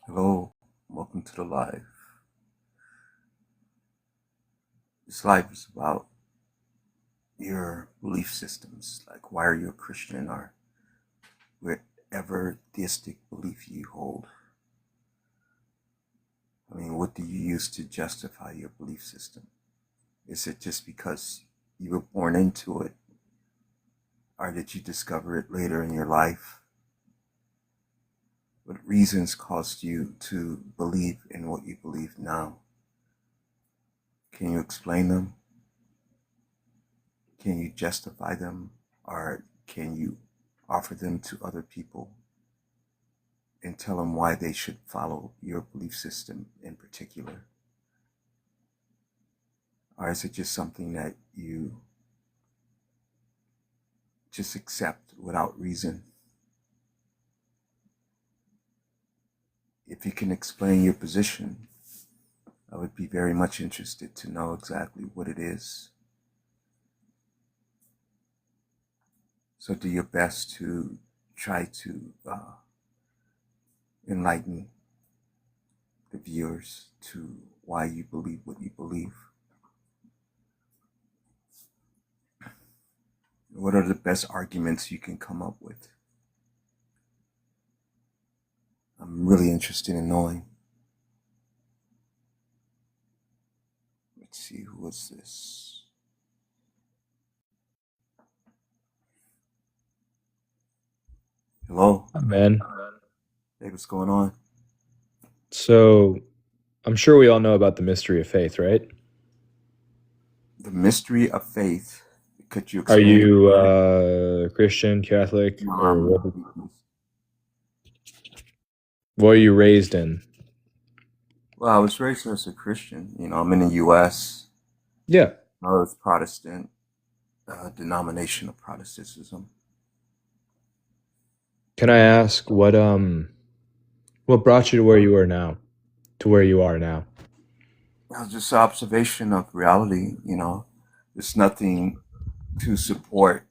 Hello, welcome to the live. This live is about your belief systems, like why are you a Christian or whatever theistic belief you hold. I mean, what do you use to justify your belief system? Is it just because you were born into it, or did you discover it later in your life? What reasons caused you to believe in what you believe now? Can you explain them? Can you justify them? Or can you offer them to other people and tell them why they should follow your belief system in particular? Or is it just something that you just accept without reason? If you can explain your position, I would be very much interested to know exactly what it is. So do your best to try to enlighten the viewers to why you believe what you believe. What are the best arguments you can come up with? I'm really interested in knowing. Let's see, who was this? Hello? Man. Hey, what's going on? So I'm sure we all know about the mystery of faith, right? The mystery of faith. Could you Are explain it? you Christian, Catholic, No, or I'm not. what are you raised in? Well, I was raised as a Christian. I'm in the U.S. Yeah. I was Protestant, denomination of Protestantism. Can I ask what brought you to where you are now? To where you are now? It was just observation of reality. There's nothing to support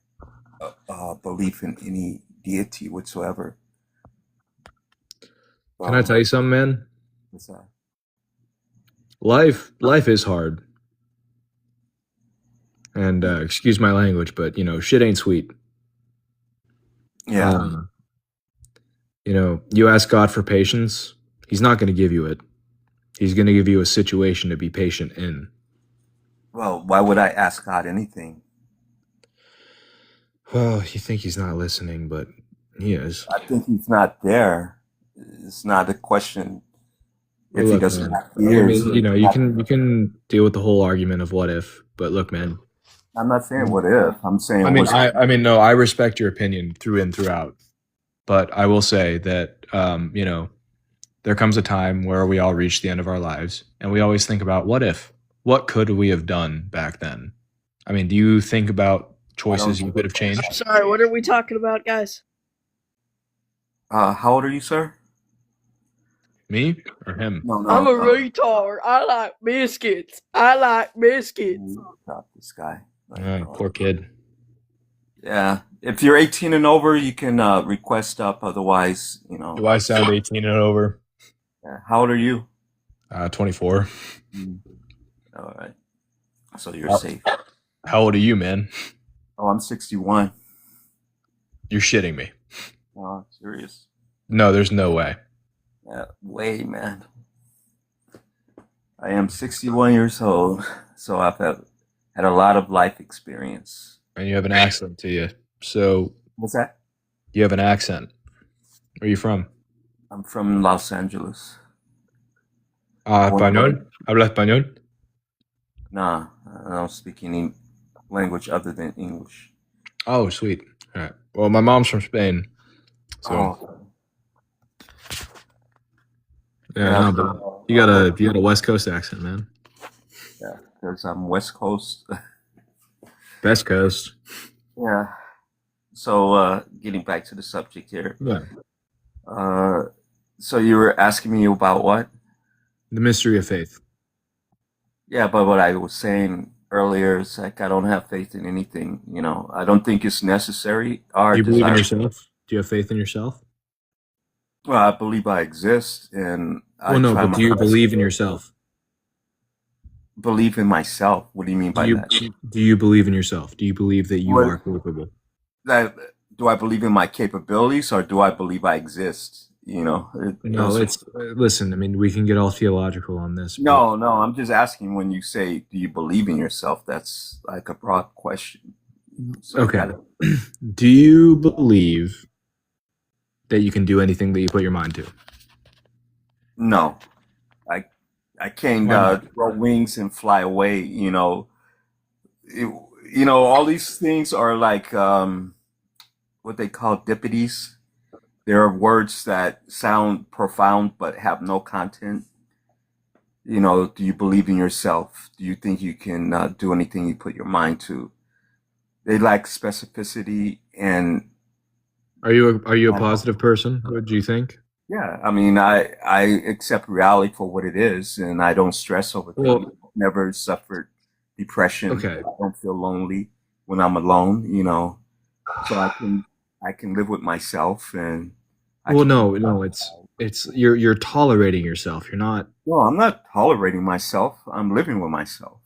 belief in any deity whatsoever. Can I tell So, you something, man? what's that? Life is hard. And excuse my language, but shit ain't sweet. Yeah. Um, you ask God for patience, he's not going to give you it. He's going to give you a situation to be patient in. Well, why would I ask God anything? Well, you think he's not listening, but he is. I think he's not there. It's not a question Well, if he look, doesn't man. have I ears. mean, you can deal with the whole argument of what if, but look, man. I'm not saying what if. I'm I saying mean, what's. I mean, no, I respect your opinion through and throughout, but I will say that, there comes a time where we all reach the end of our lives, and we always think about what if, what could we have done back then? I mean, do you think about I don't. choices you could have changed? Sorry, what are we talking about, guys? How old are you, sir? Me or him? No, I'm no. a retard. I like biscuits. I like biscuits. Stop this guy. Like, Poor kid. yeah. If you're 18 and over, you can request up. Otherwise, Do I sound 18 and over? yeah. How old are you? 24. All right. So you're How, safe. how old are you, man? Oh, I'm 61. You're shitting me. Oh, serious. No, there's no way. Yeah, way, man. I am 61 years old, so I've had a lot of life experience. And you have an accent to you. So What's that? you have an accent. Where are you from? I'm from Los Angeles. Español. Habla español. Nah, I don't speak any language other than English. Oh, sweet. All right. Well, my mom's from Spain. So Oh, yeah, yeah, no, but you got a West Coast accent, man. yeah, because I'm West Coast. Best Coast. Yeah. So, getting back to the subject here. Yeah. Uh, so you were asking me about what? The mystery of faith. Yeah, but what I was saying earlier is like I don't have faith in anything. I don't think it's necessary or Do you believe in desirable. yourself? Do you have faith in yourself? Well, I believe I exist, and I Well, no, try but my do you best believe in to yourself? believe in myself. What do you mean Do by you that? do you believe in yourself? Do you believe that you are What capable? that do I believe in my capabilities, or do I believe I exist? No, Those are it's listen. I mean, we can get all theological on this, but no, no. I'm just asking when you say, "Do you believe in yourself?" That's like a broad question. So you okay. got to Do you believe that you can do anything that you put your mind to? no. I I can't Why not? grow wings and fly away. It, all these things are like what they call dippities. There are words that sound profound but have no content. Do you believe in yourself? Do you think you can do anything you put your mind to? They lack specificity, and Are you a I don't. positive person? What do you think? Yeah, I mean, I accept reality for what it is, and I don't stress over things. Well, Never suffered depression. okay. I don't feel lonely when I'm alone. So I can live with myself, and I Well, can be. no. It's you're tolerating yourself. You're not. No, I'm not tolerating myself. I'm living with myself.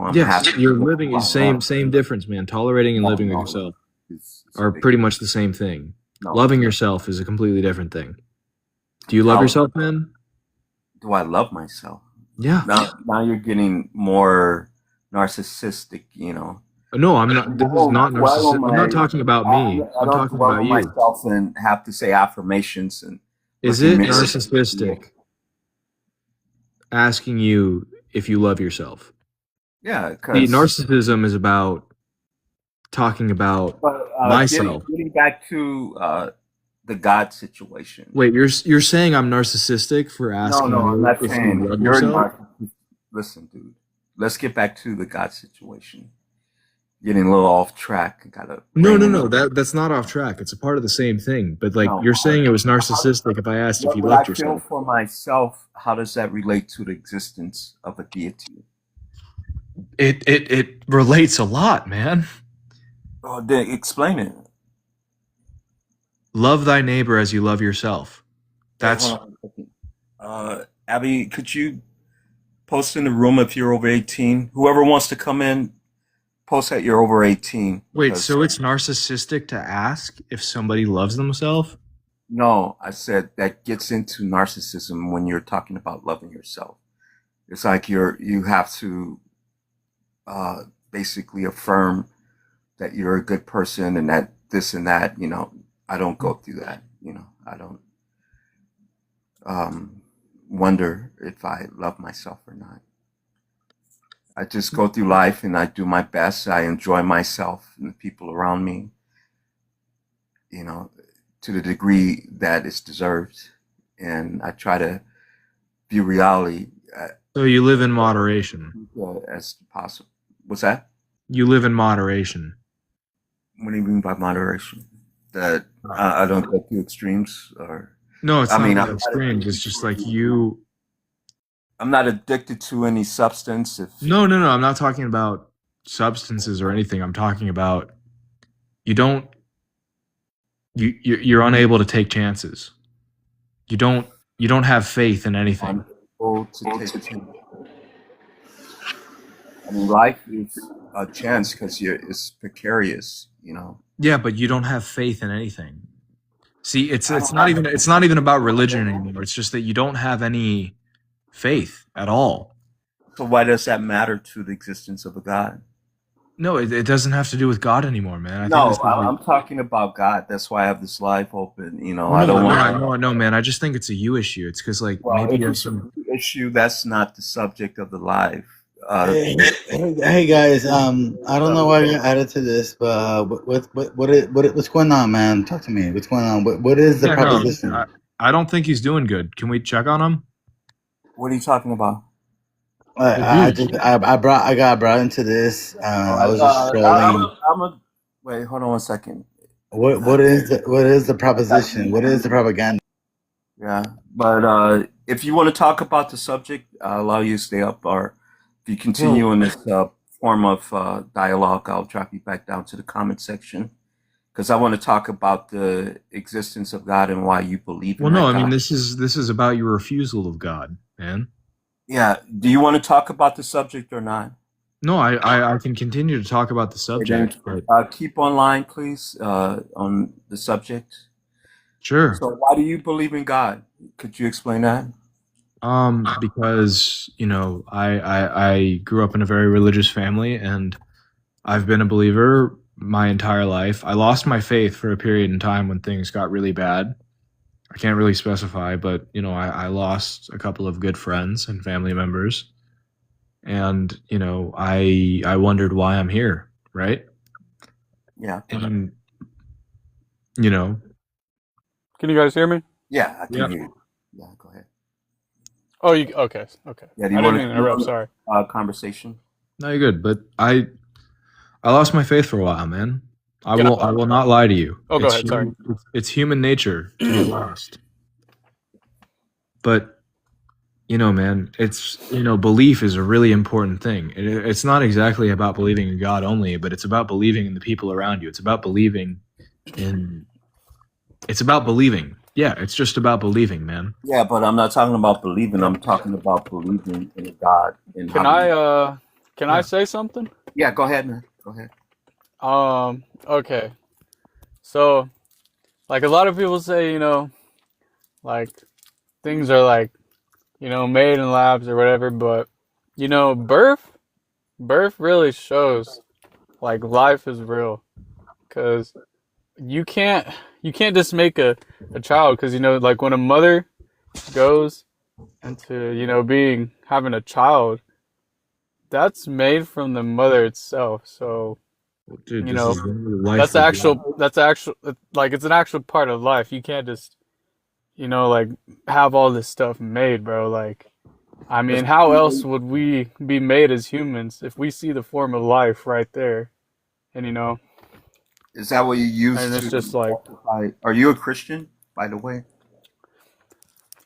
I'm Yes, happy you're with living who is I am. same difference, man. Tolerating and No, living with no, yourself it's a are big pretty much the same thing. no. Loving yourself is a completely different thing. Do you love Tol- yourself, man? do I love myself? Yeah. Now you're getting more narcissistic. No, I'm not. This is not Dwell narcissistic. on I'm not my. talking about me. I I'm don't talking dwell about on you. myself and have to say affirmations and Is look in it mirrors. narcissistic asking you if you love yourself? Yeah, See, because narcissism is about talking about but getting myself. getting back to the God situation. Wait, you're saying I'm narcissistic for No, asking no, I'm you not if you saying love you're yourself? not. Listen, dude. Let's get back to the God situation. Getting a little off track. Gotta No, rein no, in. no. That's not off track. It's a part of the same thing. But like No. you're saying it was narcissistic if I asked if you What I loved feel yourself. for myself, how does that relate to the existence of a deity? It relates a lot, man. Oh, then explain it. Love thy neighbor as you love yourself. Wait, hold That's on a second. Abby, could you post in the room if you're over 18? Whoever wants to come in, post that you're over 18 wait, because so it's narcissistic to ask if somebody loves themselves? no, I said that gets into narcissism when you're talking about loving yourself. It's like you have to uh, basically affirm that you're a good person and that this and that. I don't go through that. I don't um, wonder if I love myself or not. I just go through life and I do my best. I enjoy myself and the people around me, you know, to the degree that it's deserved. And I try to view reality So you live in moderation. as possible. What's that? You live in moderation. What do you mean by moderation? That I don't go through extremes, or No, it's I not mean, about extremes. It's just like you. I'm not addicted to any substance. If No. I'm not talking about substances or anything. I'm talking about you don't. You're unable to take chances. You don't. You don't have faith in anything. I'm able to take, I mean, life is a chance because it's precarious. Yeah, but you don't have faith in anything. See, it's I it's don't not have. even it's not even about religion anymore. It's just that you don't have any faith at all. So why does that matter to the existence of a God? No, it doesn't have to do with God anymore, man. I think No, this is like I'm talking about God. That's why I have this live open. oh I no, don't no, want. no, man. I just think it's a you issue. It's because like Well, maybe if you have it's some. an issue, that's not the subject of the live. Uh, Hey guys, I don't know why I got added to this, but what's going on, man? Talk to me. What's going on? What is the Yeah, no, proposition? I don't think he's doing good. Can we check on him? what are you talking about? The I dude. just I got brought into this. All I right. was just I'm scrolling. a, I'm a, wait. Hold on one second. What is the proposition? What is the propaganda? Yeah, but if you want to talk about the subject, I'll allow you to stay up. Or if you continue Well, in this form of dialogue, I'll drop you back down to the comment section. because I want to talk about the existence of God and why you believe in Well, no, that I mean God. this is about your refusal of God, man. Yeah. Do you want to talk about the subject or not? No, I can continue to talk about the Okay, then subject, but keep online, please, on the subject. sure. So, why do you believe in God? Could you explain that? Because I grew up in a very religious family, and I've been a believer my entire life. I lost my faith for a period in time when things got really bad. I can't really specify, but I lost a couple of good friends and family members, and I wondered why I'm here, right? Yeah. And you know, Can you guys hear me? Yeah, I can yeah. hear you. Yeah, go ahead. Oh, you okay? Okay. Yeah, do I you didn't want mean to interrupt. Sorry. conversation? No, you're good, but I lost my faith for a while, man. Can I will not lie to you. Oh, go ahead. Sorry. It's human nature to be lost. But man, it's belief is a really important thing. It's not exactly about believing in God only, but it's about believing in the people around you. It's about believing in. It's about believing. Yeah, it's just about believing, man. Yeah, but I'm not talking about believing. I'm talking about believing in a God. And Can I say something? Yeah, go ahead, man. Go ahead. Okay. So, like a lot of people say, like things are like, made in labs or whatever, but birth really shows like life is real, because you can't just make a child, because like when a mother goes into having a child, that's made from the mother itself. So Dude, you this know is literally life that's for God. actual like it's an actual part of life. You can't just like have all this stuff made, bro. Like, I mean, how else would we be made as humans if we see the form of life right there? And Is that what you use and it's to just like, justify? Are you a Christian, by the way?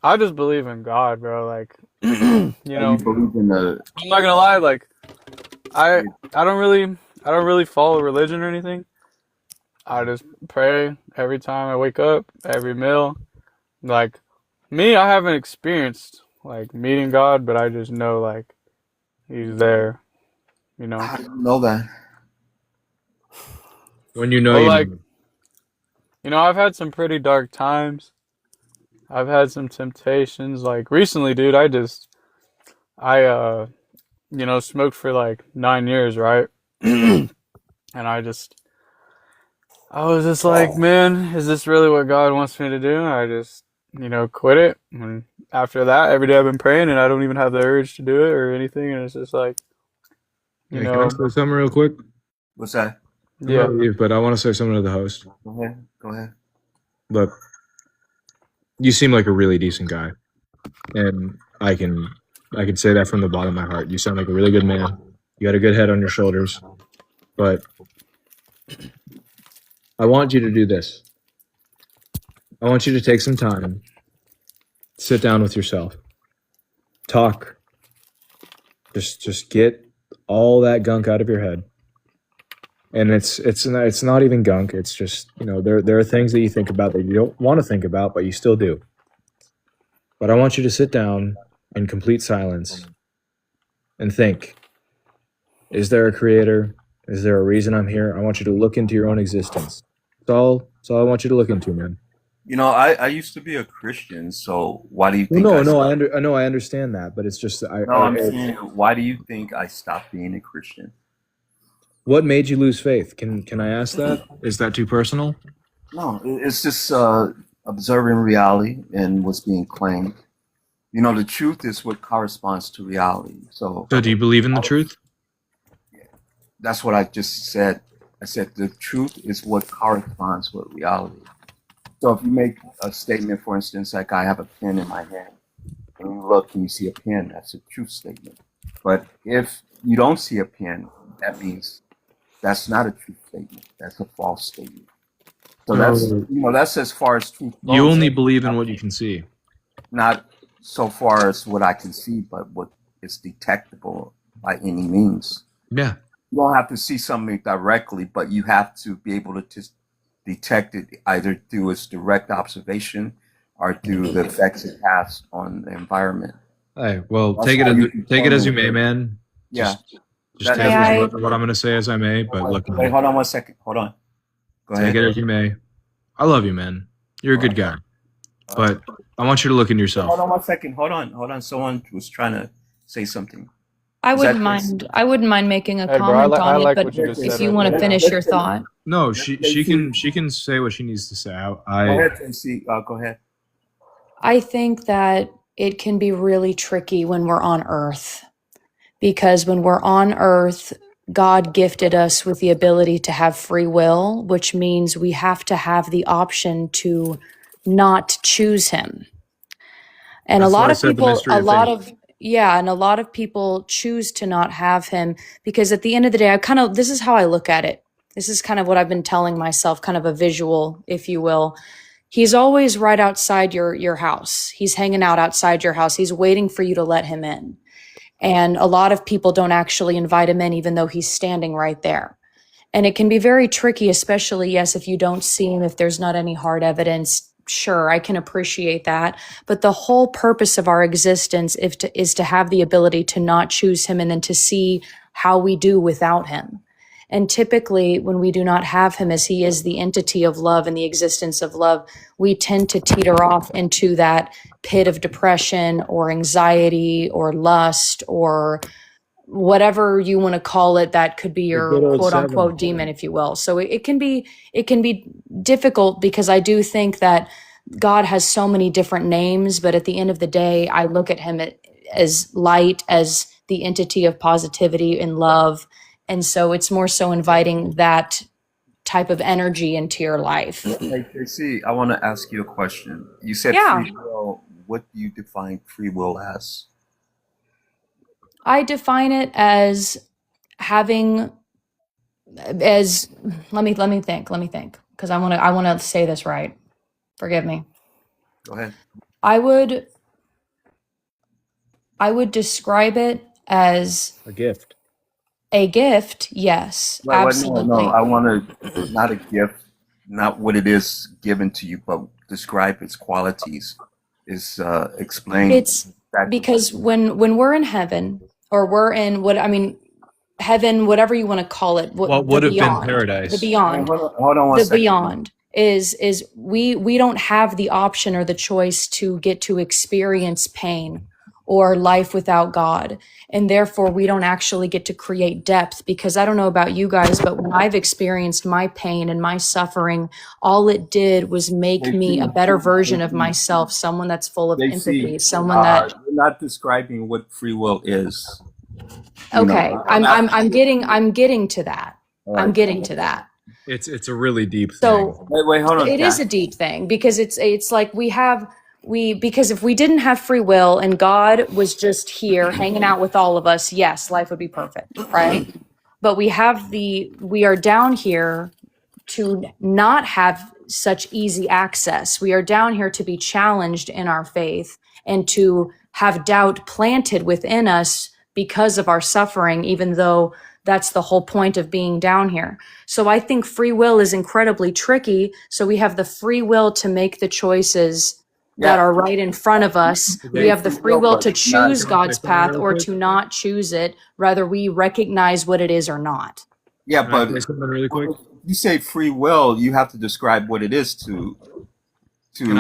I just believe in God, bro. Like, Or you believe in the? I'm not gonna lie, like I don't really follow religion or anything. I just pray every time I wake up, every meal. Like me, I haven't experienced like meeting God, but I just know like He's there, How do you know that? When you know, Well, you like, know. I've had some pretty dark times. I've had some temptations. Like recently, dude, I smoked for like 9 years, right? And I was just like, man, is this really what God wants me to do? I just, quit it. And after that, every day I've been praying, and I don't even have the urge to do it or anything. And it's just like, Hey, can I say something real quick? What's that? I'm gonna leave, but I want to say something to the host. Go ahead. Go ahead. Look, you seem like a really decent guy, and I can say that from the bottom of my heart. You sound like a really good man. You got a good head on your shoulders, but I want you to do this. I want you to take some time, sit down with yourself, talk. Just get all that gunk out of your head. And it's not even gunk. It's just there are things that you think about that you don't want to think about, but you still do. But I want you to sit down in complete silence and think: is there a creator? Is there a reason I'm here? I want you to look into your own existence. That's all I want you to look into, man. I used to be a Christian, so why do you think? I understand that, but it's just I'm saying, why do you think I stopped being a Christian? What made you lose faith? Can I ask that? Is that too personal? No, it's just observing reality and what's being claimed. The truth is what corresponds to reality. So do you believe in the truth? that's what I just said. I said the truth is what corresponds with reality. So if you make a statement, for instance, like I have a pen in my hand, and you look and you see a pen, that's a truth statement. But if you don't see a pen, that means that's not a true statement. That's a false statement. So that's as far as truth goes. You only believe in what you can see. Not so far as what I can see, but what is detectable by any means. Yeah. You don't have to see something directly, but you have to be able to detected either through its direct observation or through the effects it has on the environment. Hey, well, That's take it how as you take it as you determine. may, man. Yeah. Just That, take that's May what, I? what I'm going to say as I may, but wait, look, wait, man, hold on one second. Hold on. Go take ahead. it as you may. I love you, man. You're a good guy, but I want you to look in yourself. Hold on one second. Hold on. Someone was trying to say something. I Is that wouldn't Tracy? mind. I wouldn't mind making a Hey, bro, comment I on it, like but what you just if said you right want to there. finish your thought, No, Let's she can say what she needs to say. Go I ahead, Tracy. Go ahead. I think that it can be really tricky when we're on Earth, because when we're on Earth, God gifted us with the ability to have free will, which means we have to have the option to not choose Him. And a That's why lot I of said the people, mystery of faith. and a lot of people choose to not have Him because at the end of the day, this is how I look at it. This is kind of what I've been telling myself, kind of a visual, if you will. He's always right outside your house. He's hanging out outside your house. He's waiting for you to let him in. And a lot of people don't actually invite him in, even though he's standing right there. And it can be very tricky, especially, yes, if you don't see him, if there's not any hard evidence. Sure, I can appreciate that. But the whole purpose of our existence is to have the ability to not choose him and then to see how we do without him. And typically, when we do not have him, as he is the entity of love and the existence of love, we tend to teeter off into that pit of depression or anxiety or lust or whatever you want to call it. That could be The your good old quote seven. unquote demon, if you will. So it can be difficult because I do think that God has so many different names, but at the end of the day, I look at him as light, as the entity of positivity and love. And so it's more so inviting that type of energy into your life. Hey, Tracy, I want to ask you a question. You said Yeah. free will. What do you define free will as? I define it as having as let me think because I want to say this right. Forgive me. Go ahead. I would describe it as A gift. a gift. Yes, Wait, absolutely. no. I want to, not a gift, not what it is given to you, but describe its qualities. Is explain It's exactly. because when we're in heaven or we're in heaven, whatever you want to call it, What would have been paradise? the beyond, Hold on one the second. beyond is we don't have the option or the choice to get to experience pain or life without God. And therefore we don't actually get to create depth, because I don't know about you guys, but when I've experienced my pain and my suffering, all it did was make me a better version of myself, someone that's full of empathy, someone that You're not describing what free will is. You know, okay, I'm getting to that. All right. I'm getting to that. It's a really deep thing. So Wait, hold on. it is a deep thing, because it's like because if we didn't have free will and God was just here hanging out with all of us, yes, life would be perfect, right? But we are down here to not have such easy access. We are down here to be challenged in our faith and to have doubt planted within us because of our suffering, even though that's the whole point of being down here. So I think free will is incredibly tricky. So we have the free will to make the choices that Yeah. are right in front of us. We have the free will to choose God's Can I path real or quick? to not choose it, whether we recognize what it is or not. Yeah, Can I but say something really quick? you say free will, you have to describe what it is to. Can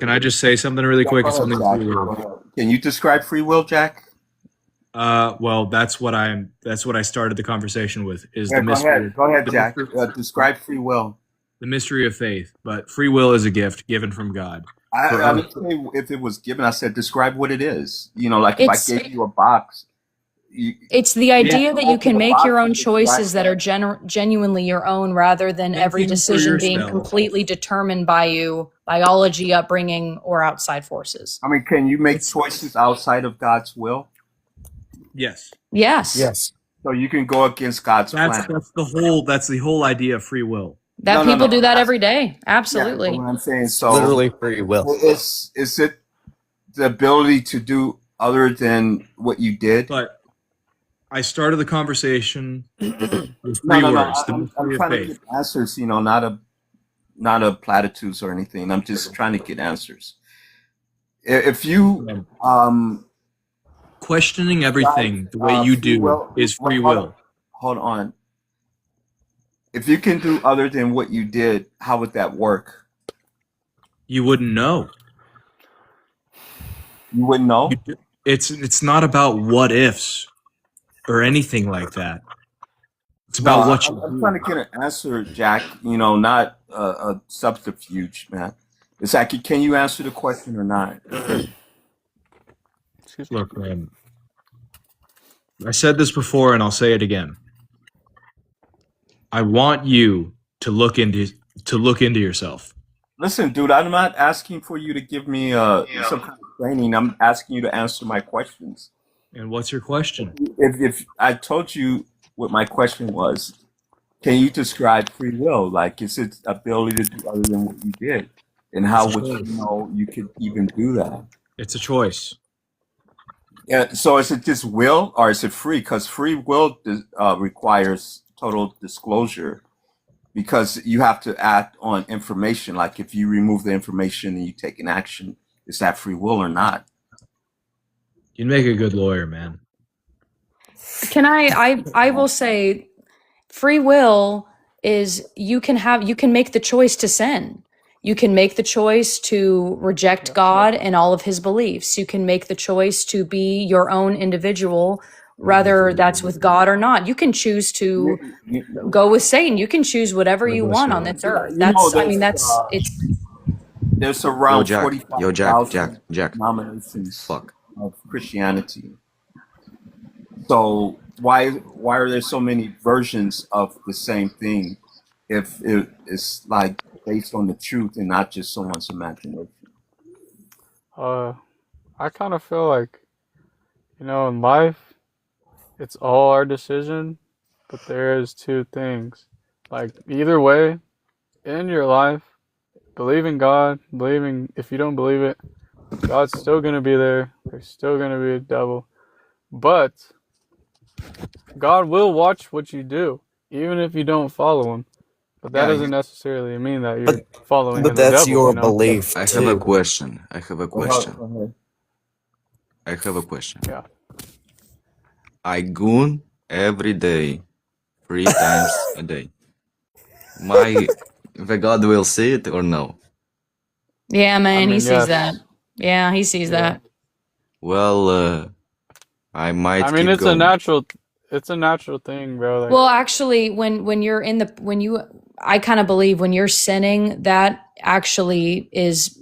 I just say something really quick? It's something Jack, free will. go ahead. Can you describe free will, Jack? Well, that's what I started the conversation with, is Yeah, the mystery. Go ahead, the Jack. mystery- Describe free will. the mystery of faith. But free will is a gift given from God. For I us. didn't say if it was given. I said describe what it is. You know, like if It's- I gave you a box, It's the idea Yeah. that you can make your own Boxes, choices right. that are genuinely your own, rather than every Thinking for decision being yourself. completely determined by you, biology, upbringing, or outside forces. I mean, can you make choices outside of God's will? Yes. Yes. So you can go against God's That's plan. that's the whole idea of free will. That No, people do that that's- every day. Yeah, Absolutely. but what I'm saying, so Literally free will. is it the ability to do other than what you did? But I started the conversation with No, three no, no. words: the I'm mystery trying of to faith. get answers. You know, not a not a platitudes or anything. I'm just trying to get answers. If you Questioning guys, everything the way you free do will, is free will. hold on. If you can do other than what you did, how would that work? You wouldn't know. You wouldn't know. It's not about what ifs or anything like that. It's No, about what you I'm do. trying to get an answer, Jack. Not a subterfuge, man. It's like, can you answer the question or not? Excuse me. Look, man. I said this before and I'll say it again. I want you to look into yourself. Listen, dude, I'm not asking for you to give me some kind of training. I'm asking you to answer my questions. And what's your question? If I told you what my question was, can you describe free will? Like, is it ability to do other than what you did? And how would you know you could even do that? It's a choice. Yeah. So is it just will or is it free? Because free will requires total disclosure because you have to act on information. Like if you remove the information and you take an action, is that free will or not? You'd make a good lawyer, man. Can I will say free will is you can make the choice to sin. You can make the choice to reject God and all of his beliefs. You can make the choice to be your own individual, whether that's with God or not. You can choose to go with Satan. You can choose whatever you want on this earth. There's Yo, around Jack. Yo, Jack. 45,000 Jack. denominations Fuck. of Christianity. So why are there so many versions of the same thing if it is like based on the truth and not just someone's imagination? I kind of feel like, in life, it's all our decision, but there is two things. Like, either way, in your life, believe in God, if you don't believe it, God's still going to be there. There's still going to be a devil. But God will watch what you do, even if you don't follow him. But that doesn't necessarily mean that you're following But the that's devil, your belief I have too. a question. I have a Go question. ahead. Yeah. I goon every day, 3 times a day. The God will see it or no? Yeah, man, he mean, sees yes. that. Yeah, he sees Yeah. that. Well, I might I mean, keep it's going. it's a natural thing, bro. Like, Well, actually, I kind of believe when you're sinning, that actually is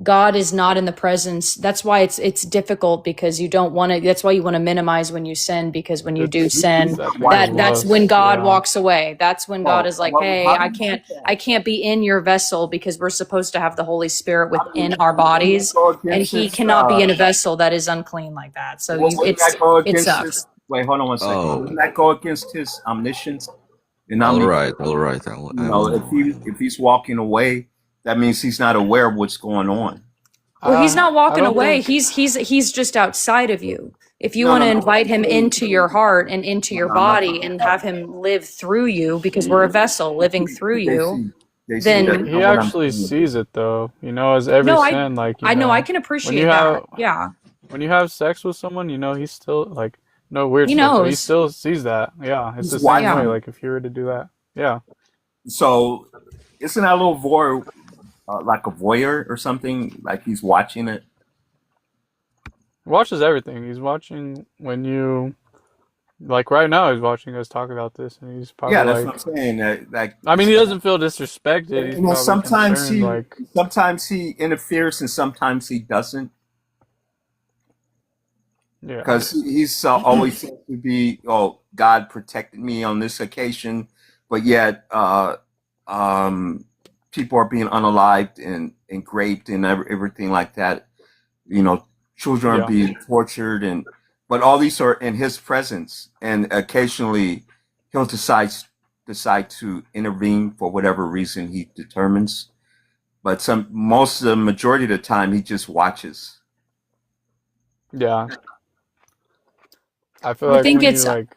God is not in the presence. That's why it's difficult because you don't want to. That's why you want to minimize when you sin because when you do sin, that's when God walks away. That's when God is like, hey, I can't be in your vessel because we're supposed to have the Holy Spirit within our bodies, and He cannot be in a vessel that is unclean like that. So it sucks. Wait, hold on one second. Oh. Wouldn't that go against his omniscience? And All omniscience? right. I will. If he's walking away, that means he's not aware of what's going on. Well, he's not I walking don't away. think- He's just outside of you. If you No, want to no, no. invite him into your heart and into your body and have him live through you, because we're a vessel living through you, then- that- He actually sees it though, as every No, sin. Like, I know I can appreciate that. Yeah, when you have sex with someone, he's still like no weird He stuff, but he knows. still sees that. Yeah, it's He's the same watching. way. Like if you were to do that, yeah. So, isn't that a little voyeur, like a voyeur or something? Like he's watching it. He watches everything. He's watching when you, like right now, he's watching us talk about this, and he's probably Yeah, that's like, what I'm saying. Like, I mean, he doesn't feel disrespected. He's probably sometimes concerned, sometimes he interferes and sometimes he doesn't. yeah. Because he's always said to be, oh, God protected me on this occasion, but yet people are being unalived and raped and everything like that. Children are being tortured, but all these are in his presence, and occasionally he'll decide to intervene for whatever reason he determines. But most of the majority of the time, he just watches. Yeah. I feel I like think when it's you, like,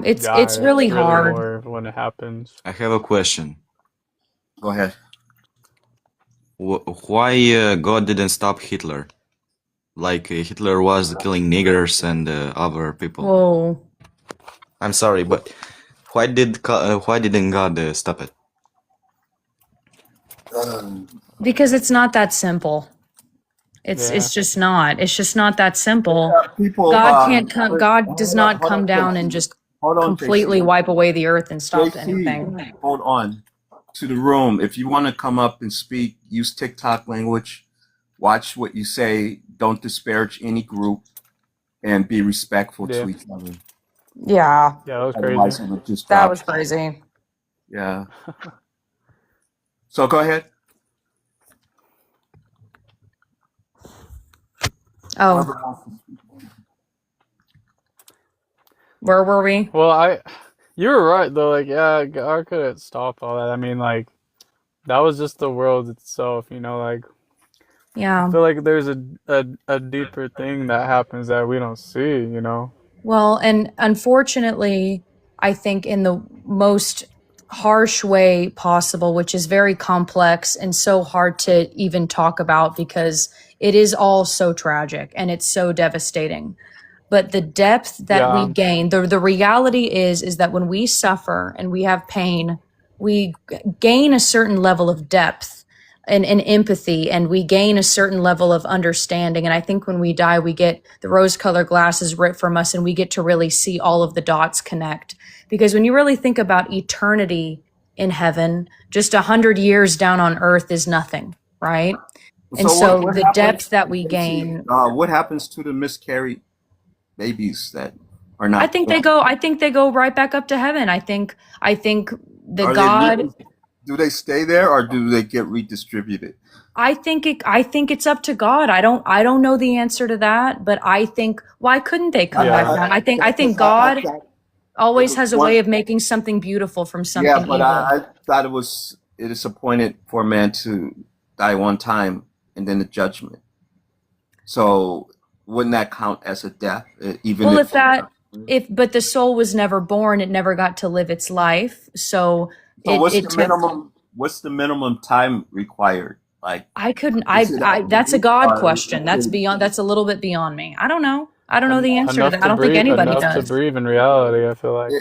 it's die, really hard. more when it happens. I have a question. Go ahead. Why God didn't stop Hitler? Like Hitler was killing niggers and other people. Whoa. I'm sorry, but why didn't God stop it? Because it's not that simple. It's Yeah. just not. It's just not that simple. People, God can't come. God does not hold come on, down JC. and just Hold on, completely JC. wipe away the earth and stop JC, anything. hold on. To the room, if you want to come up and speak, use TikTok language. Watch what you say. Don't disparage any group, and be respectful Yeah. to each other. Yeah, Yeah, that was Otherwise, crazy. it would just that drop. was crazy. Yeah. So go ahead. Oh, Whoever wants to speak. where were we? Well, you were right though. Like, yeah, God could have stopped all that. I mean, like, that was just the world itself. You know, like, I Yeah. feel like there's a deeper thing that happens that we don't see. You know. Well, and unfortunately, I think in the most harsh way possible, which is very complex and so hard to even talk about because it is all so tragic and it's so devastating. But the depth that we Yeah. gain, the reality is that when we suffer and we have pain, we gain a certain level of depth and empathy, and we gain a certain level of understanding. And I think when we die, we get the rose-colored glasses ripped from us, and we get to really see all of the dots connect. Because when you really think about eternity in heaven, just 100 years down on earth is nothing, right? And So so what the happens? depth that we JC, gain, what happens to the miscarried babies that are not? I think they go right back up to heaven. I think the Are they God, living? Do they stay there or do they get redistributed? I think it's up to God. I don't know the answer to that, but I think, why couldn't they come back Yeah. down? I think God always has a way of making something beautiful from Yeah, something but evil. I thought it is appointed for man to die one time and then the judgment. So wouldn't that count as a death? Even Well, if but the soul was never born, it never got to live its life. So so it took, what's the minimum time required? Like I couldn't, is it I, that's a God question. That's it- that's a little bit beyond me. I don't know. I don't know the answer to Enough that. to I don't think breathe, anybody enough to does. breathe in reality. I feel like.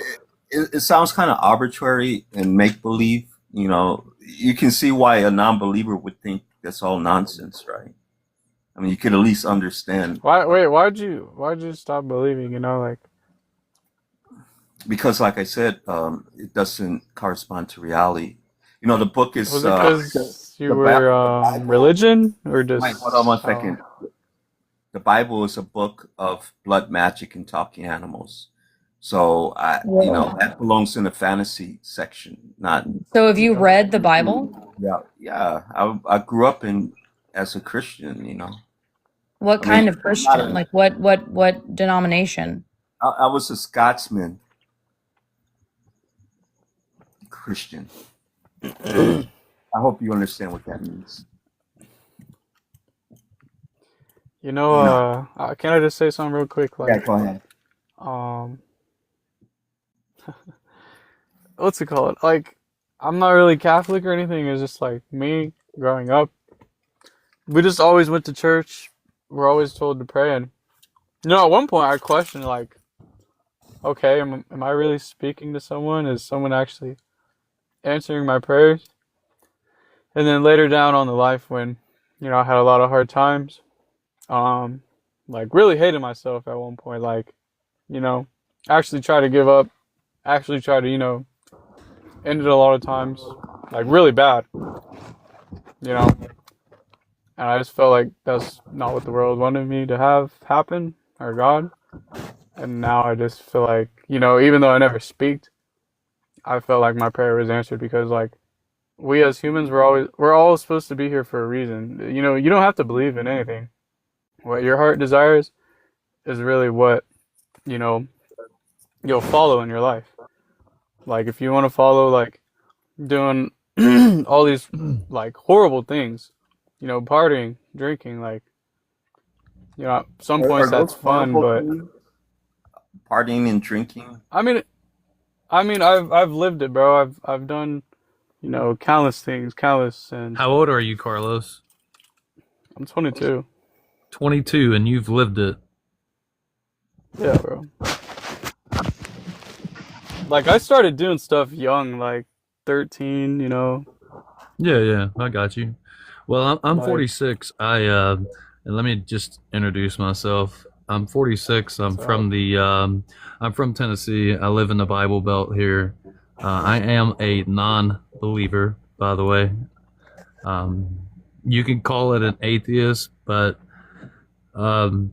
it sounds kind of arbitrary and make believe. You know, you can see why a non-believer would think that's all nonsense, right? I mean, you could at least understand Why'd you stop believing? You know, like, because, like I said, it doesn't correspond to reality. You know, the book is was it because you the were Bible. religion or just Wait, hold on one how? second. The Bible is a book of blood magic and talking animals. So you know, that belongs in the fantasy section, not. So have you read the Bible? Yeah. I grew up as a Christian. You know, What I mean, kind of I'm not Christian? a, Like what denomination? I was a Scotsman Christian. I hope you understand what that means. You You know, know, can I just say something real quick? yeah. Like, Go ahead. um, what's it called? Like, I'm not really Catholic or anything. It's just like me growing up. We just always went to church. We're always told to pray. And, you know, at one point I questioned, like, okay, am I really speaking to someone? Is someone actually answering my prayers? And then later down on the life when, you know, I had a lot of hard times, um, like really hated myself at one point, like, you know, actually try to give up, actually try to, you know, end it a lot of times, like really bad, you know. And I just felt like that's not what the world wanted me to have happen, or God. And now I just feel like, you know, even though I never speaked, I felt like my prayer was answered because, like, we as humans, we're all supposed to be here for a reason. You know, you don't have to believe in anything. What your heart desires is really what, you know, you'll follow in your life. Like, if you want to follow, like, doing all these, like, horrible things, you know, partying, drinking, like, you know, at some Are points that's those fun, horrible but things? Partying and drinking? I mean, I've lived it, bro. I've done you know, countless things, countless, and How old are you, Carlos? I'm 22. 22, and you've lived it. Yeah, bro. Like I started doing stuff young, like 13, you know, Yeah, I got you. Well, I'm like 46. And let me just introduce myself. I'm 46. so I'm from Tennessee. I live in the Bible Belt here. I am a non-believer, by the way. Um, you can call it an atheist, but um,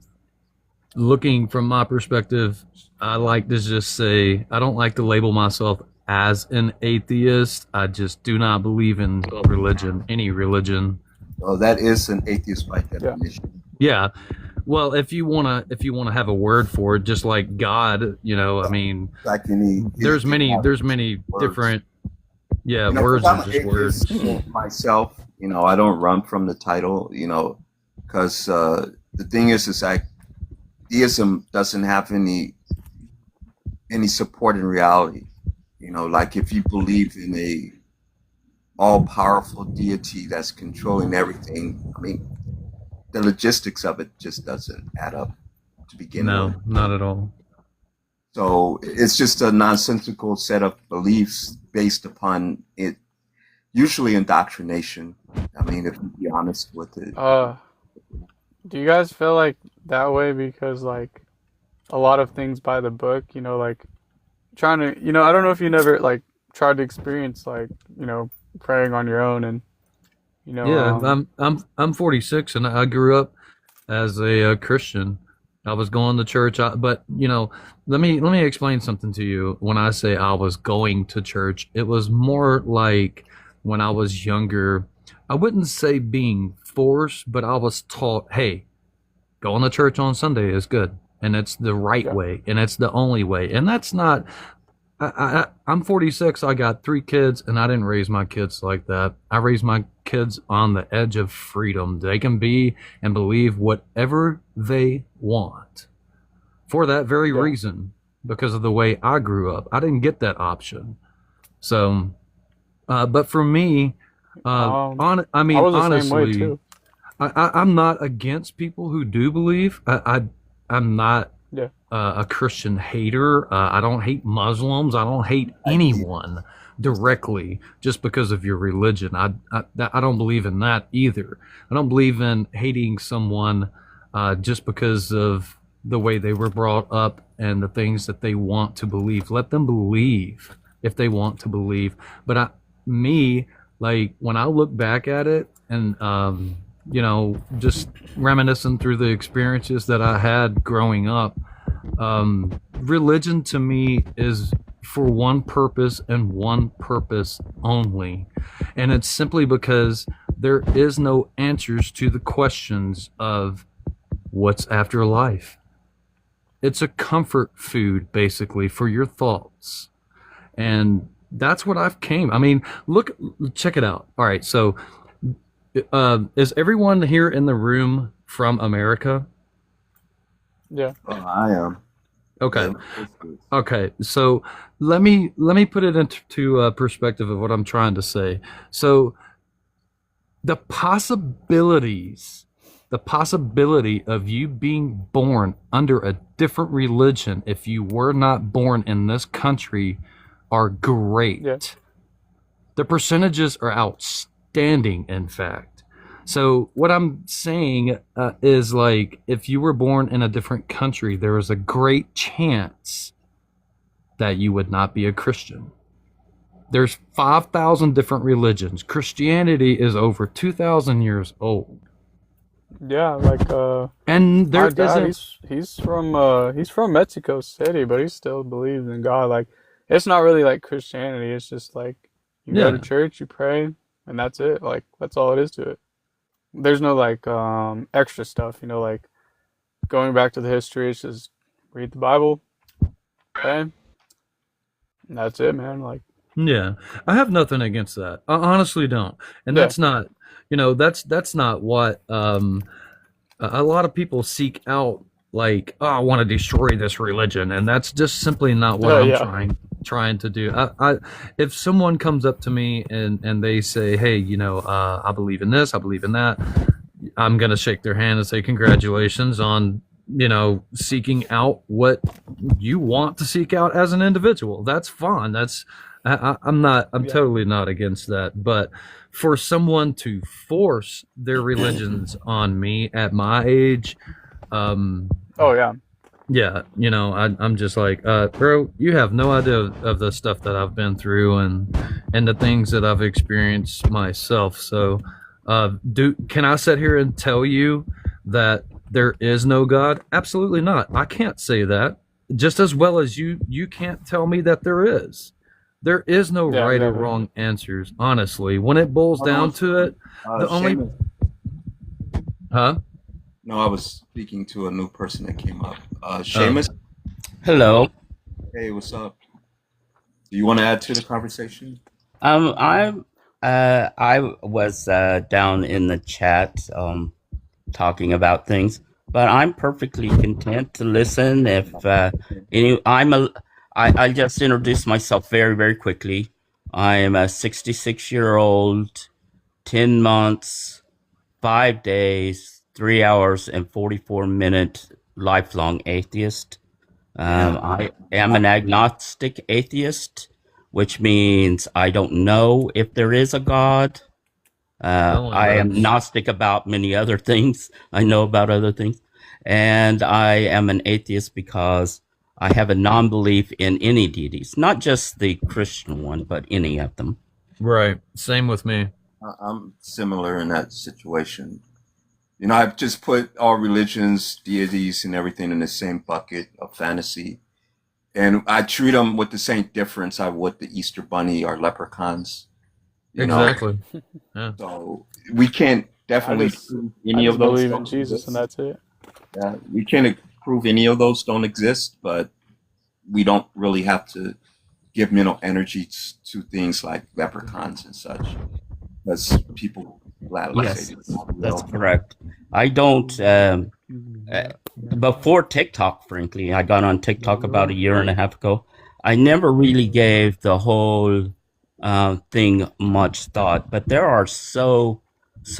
looking from my perspective, I like to just say I don't like to label myself as an atheist. I just do not believe in religion, any religion. Well, that is an atheist by yeah. definition. Yeah. Well, if you wanna have a word for it, just like God, I mean, Like any, there's many have there's many words. different You know, words because are I'm an just words. atheist myself, I don't run from the title, because the thing is like theism doesn't have any support in reality. Like if you believe in a all-powerful deity that's controlling everything, I mean, the logistics of it just doesn't add up to begin with. No, not at all. So it's just a nonsensical set of beliefs based upon it, usually indoctrination. I mean, if you be honest with it. Do you guys feel like that way because like a lot of things by the book, you know, like trying to, I don't know if you never like tried to experience like, praying on your own and, Yeah, I'm 46 and I grew up as a Christian. I was going to church, but let me explain something to you. When I say I was going to church, it was more like when I was younger. I wouldn't say being forced, but I was taught, hey, going to church on Sunday is good, and it's the right yeah, way, and it's the only way, and that's not. I'm 46. I got 3 kids, and I didn't raise my kids like that. I raised my kids on the edge of freedom. They can be and believe whatever they want for that very yeah. reason, because of the way I grew up. I didn't get that option. So, but for me, I I mean, was the same way honestly, too. I'm not against people who do believe. I'm not Yeah, a Christian hater. I don't hate Muslims. I don't hate anyone directly just because of your religion. I don't believe in that either. I don't believe in hating someone just because of the way they were brought up and the things that they want to believe. Let them believe if they want to believe. But like when I look back at it and just reminiscing through the experiences that I had growing up, religion to me is for one purpose and one purpose only. And it's simply because there is no answers to the questions of what's after life. It's a comfort food, basically, for your thoughts. And that's what I mean, check it out. All right, so is everyone here in the room from America? yeah, Oh, I am. Okay. Yeah. Okay. So let me put it into perspective of what I'm trying to say. So the possibility of you being born under a different religion if you were not born in this country are great. yeah, The percentages are outstanding, in fact. So what I'm saying is like if you were born in a different country, there is a great chance that you would not be a Christian. There's 5,000 different religions. Christianity is over 2,000 years old. yeah. Like And there my dad, isn't, he's from Mexico City, but he still believes in God. Like it's not really like Christianity. It's just like you go to yeah. church, you pray, and that's it. Like that's all it is to it. There's no like extra stuff, like going back to the history. It's just read the Bible, pray, and that's it, man. Like Yeah, I have nothing against that. I honestly don't, and yeah, that's not, that's not what a lot of people seek out like, oh, I want to destroy this religion, and that's just simply not what Oh I'm yeah. trying to do. If someone comes up to me and they say, hey, I believe in this, I believe in that, I'm gonna shake their hand and say, congratulations on seeking out what you want to seek out as an individual. That's fine. I'm Yeah. totally not against that. But for someone to force their religions on me at my age, um, Oh yeah. yeah, I'm just like, bro, you have no idea of the stuff that I've been through and the things that I've experienced myself. So, can I sit here and tell you that there is no God? Absolutely not. I can't say that. Just as well as you can't tell me that there is. There is no Yeah. right or Exactly. wrong answers. Honestly, when it boils Hold down on. to it, the only, Seamus. huh? No, I was speaking to a new person that came up. Oh. Seamus, Hello. hey, what's up? Do you want to add to the conversation? I was down in the chat talking about things, but I'm perfectly content to listen. If I'll just introduce myself very, very quickly. I am a 66-year-old, 10 months, 5 days, 3 hours, and 44-minute lifelong atheist. I am an agnostic atheist, which means I don't know if there is a God. I am Gnostic about many other things. I know about other things. And I am an atheist because I have a non-belief in any deities, not just the Christian one, but any of them. Right. Same with me. I'm similar in that situation. I've just put all religions, deities, and everything in the same bucket of fantasy. And I treat them with the same difference I would the Easter Bunny or leprechauns. Exactly. Yeah. So we can't I definitely just prove I any just of those believe in don't Jesus and exist. that's it. We can't prove any of those don't exist, but we don't really have to give mental energy to things like leprechauns and such, because people gladly Yes, say it's not that's real. correct. I don't, before TikTok, frankly, I got on TikTok about a year and a half ago. I never really gave the whole thing much thought, but there are so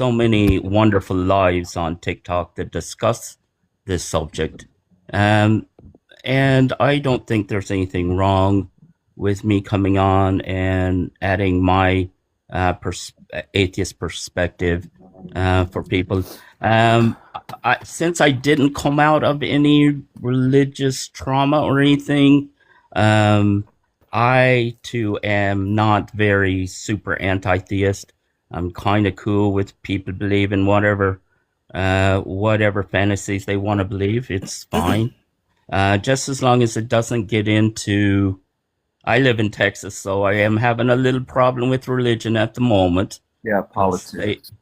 many wonderful lives on TikTok that discuss this subject. And I don't think there's anything wrong with me coming on and adding my atheist perspective for people. Since I didn't come out of any religious trauma or anything, I too am not very super anti-theist. I'm kind of cool with people believing whatever fantasies they want to believe. It's fine. Just as long as it doesn't get into. I live in Texas, so I am having a little problem with religion at the moment. Yeah, politics.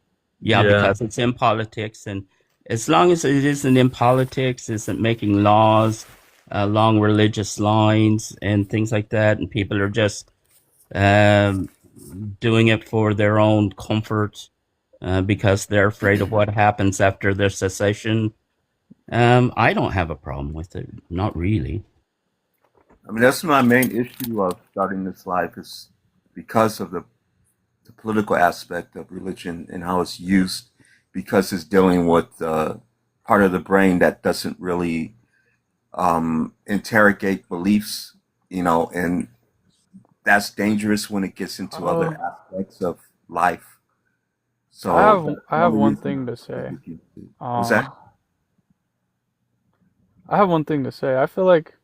Yeah, Yeah. because it's in politics, and as long as it isn't in politics, isn't making laws along religious lines and things like that, and people are just doing it for their own comfort because they're afraid of what happens after their cessation. I don't have a problem with it, not really. I mean, that's my main issue of starting this life, is because of the political aspect of religion and how it's used, because it's dealing with part of the brain that doesn't really interrogate beliefs, and that's dangerous when it gets into other aspects of life. So I have one thing to say. What's that? I have one thing to say. I feel like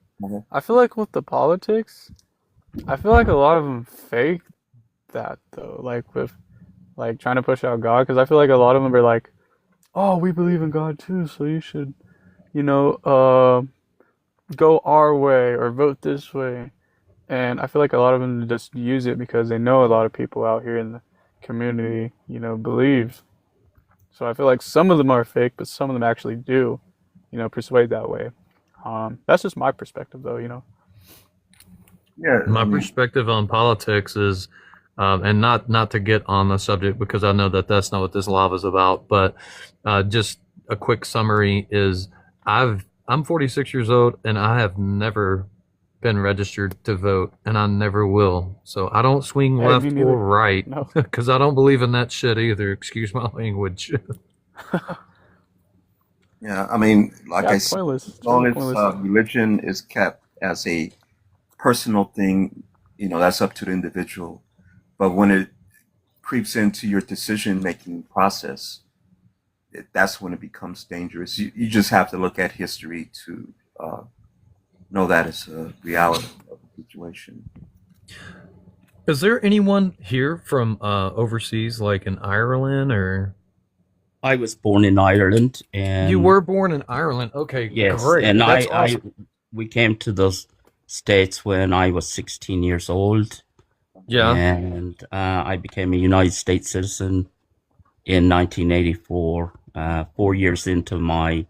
with the politics, I feel like a lot of them fake that though. Like with trying to push out God, because I feel like a lot of them are like, "Oh, we believe in God too, so you should, go our way or vote this way." And I feel like a lot of them just use it because they know a lot of people out here in the community, believe. So I feel like some of them are fake, but some of them actually do, persuade that way. That's just my perspective, though. Yeah, My perspective on politics is, and not to get on the subject because I know that that's not what this live is about, but just a quick summary is I've I'm 46 years old, and I have never been registered to vote, and I never will. So I don't swing Hey, me left neither. or right No. because I don't believe in that shit either. Excuse my language. Yeah, I mean, like Yeah, I it's said, pointless. as It's long really as pointless. religion is kept as a personal thing, that's up to the individual. But when it creeps into your decision making process, that's when it becomes dangerous. You just have to look at history to know that it's a reality of the situation. Is there anyone here from overseas, like in Ireland, or I was born in Ireland, you and were born in Ireland? Okay, yes, great. and That's awesome. we came to those states when I was 16 years old, Yeah. and I became a United States citizen in 1984, 4 years into my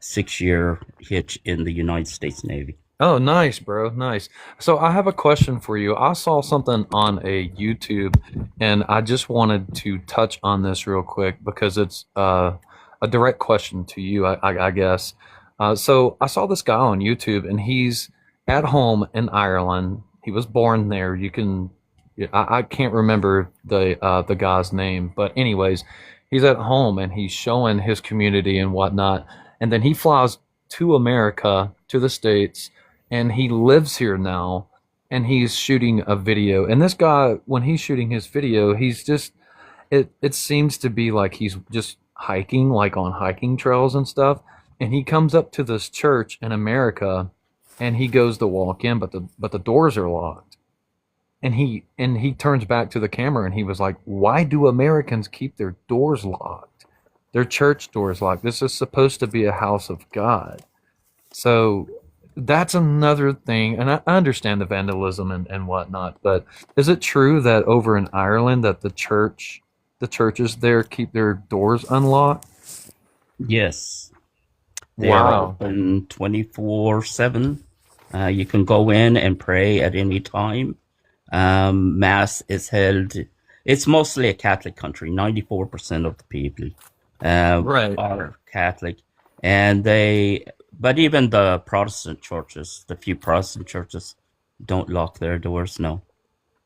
6-year hitch in the United States Navy. Oh, nice, bro. Nice. So I have a question for you. I saw something on a YouTube, and I just wanted to touch on this real quick because it's a direct question to you, I guess. So I saw this guy on YouTube, and he's at home in Ireland. He was born there. I can't remember the guy's name, but anyways, he's at home and he's showing his community and whatnot, and then he flies to America, to the States, and he lives here now, and he's shooting a video. And this guy, when he's shooting his video, he's just it seems to be like he's just hiking, like on hiking trails and stuff. And he comes up to this church in America, and he goes to walk in, but the doors are locked. And he turns back to the camera and he was like, "Why do Americans keep their doors locked? Their church doors locked. This is supposed to be a house of God." So that's another thing, and I understand the vandalism and whatnot, but is it true that over in Ireland that the churches there keep their doors unlocked? Yes, they are Wow. open 24/7. You can go in and pray at any time. Mass is held. It's mostly a Catholic country. 94% of the people Right. are Catholic, but even the Protestant churches, the few Protestant churches, don't lock their doors. No.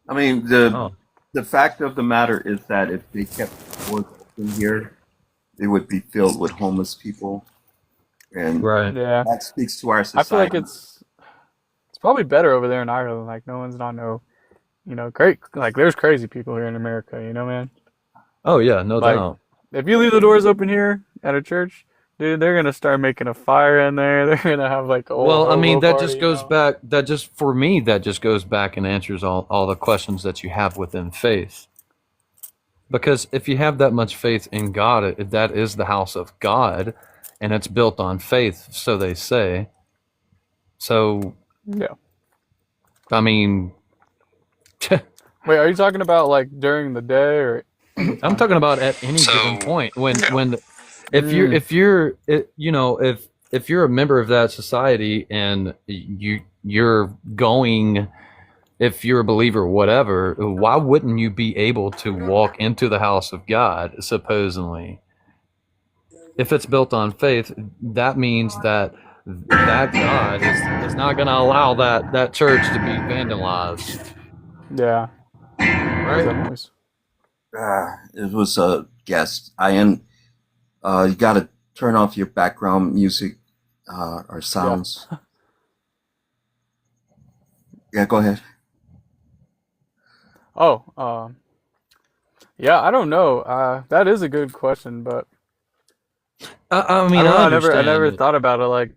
I mean, Oh. the fact of the matter is that if they kept doors open here, they would be filled with homeless people, and Right. Yeah. that speaks to our I feel like society. it's probably better over there in Ireland. Like no one's not great. Like there's crazy people here in America, man. Oh yeah, no Like doubt. if you leave the doors open here at a church, dude, they're gonna start making a fire in there. They're gonna have like a whole Well, I mean, hobo that party, just goes back. For me, that just goes back and answers all the questions that you have within faith. Because if you have that much faith in God, that is the house of God, and it's built on faith, so they say. So, Yeah. I mean, Wait, are you talking about like during the day or I'm talking about at any given point when if you're Mm. if you're it, if you're a member of that society and you're going, if you're a believer or whatever, why wouldn't you be able to walk into the house of God, supposedly? If it's built on faith, that means that God is not going to allow that church to be vandalized, Yeah. What was that right? noise? It was a guest. You got to turn off your background music or sounds. Yeah, go ahead. Oh, yeah, I don't know. That is a good question, but I mean, I don't know. I I understand never it. thought about it like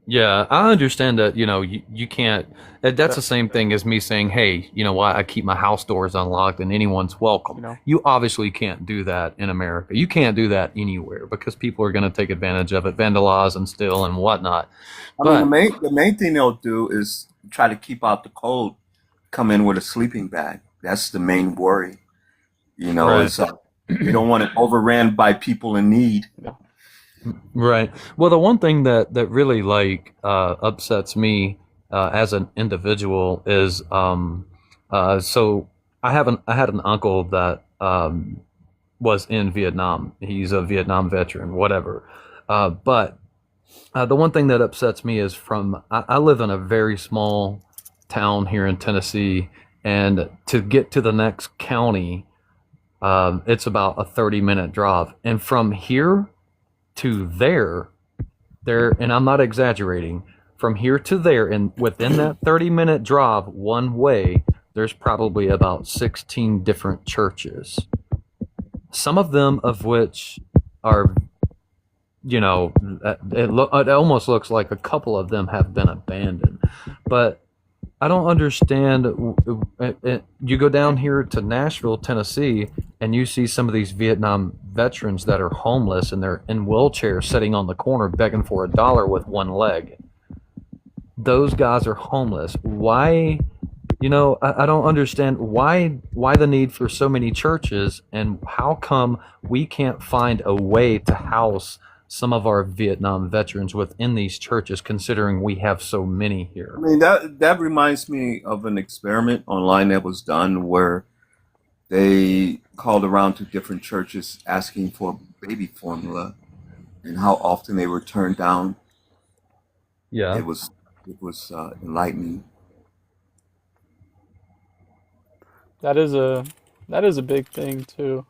Yeah, I understand that, you can't, that's that. the same thing as me saying, hey, you know what, I keep my house doors unlocked and anyone's welcome. You know. You obviously can't do that in America. You can't do that anywhere because people are going to take advantage of it, vandalize and steal and whatnot. I mean, But, the main thing they'll do is try to keep out the cold. Come in with a sleeping bag. That's the main worry. right, Is you don't want it overran by people in need. Yeah. right. Well, the one thing that really like upsets me as an individual is so I had an uncle that was in Vietnam. He's a Vietnam veteran, whatever. But The one thing that upsets me is I live in a very small town here in Tennessee, and to get to the next county, it's about a 30-minute drive. And from here to there, and I'm not exaggerating, from here to there, and within that 30-minute drive one way, there's probably about 16 different churches. Some of them of which are, you know, it almost looks like a couple of them have been abandoned. But I don't understand. You go down here to Nashville, Tennessee, and you see some of these Vietnam veterans that are homeless and they're in wheelchairs sitting on the corner begging for $1 with one leg. Those guys are homeless. Why? You know, I don't understand why the need for so many churches, and how come we can't find a way to house some of our Vietnam veterans within these churches, considering we have so many I here. mean, that reminds me of an experiment online that was done where they called around to different churches asking for baby formula and how often they were turned down. Yeah. It was enlightening. That is a big thing too.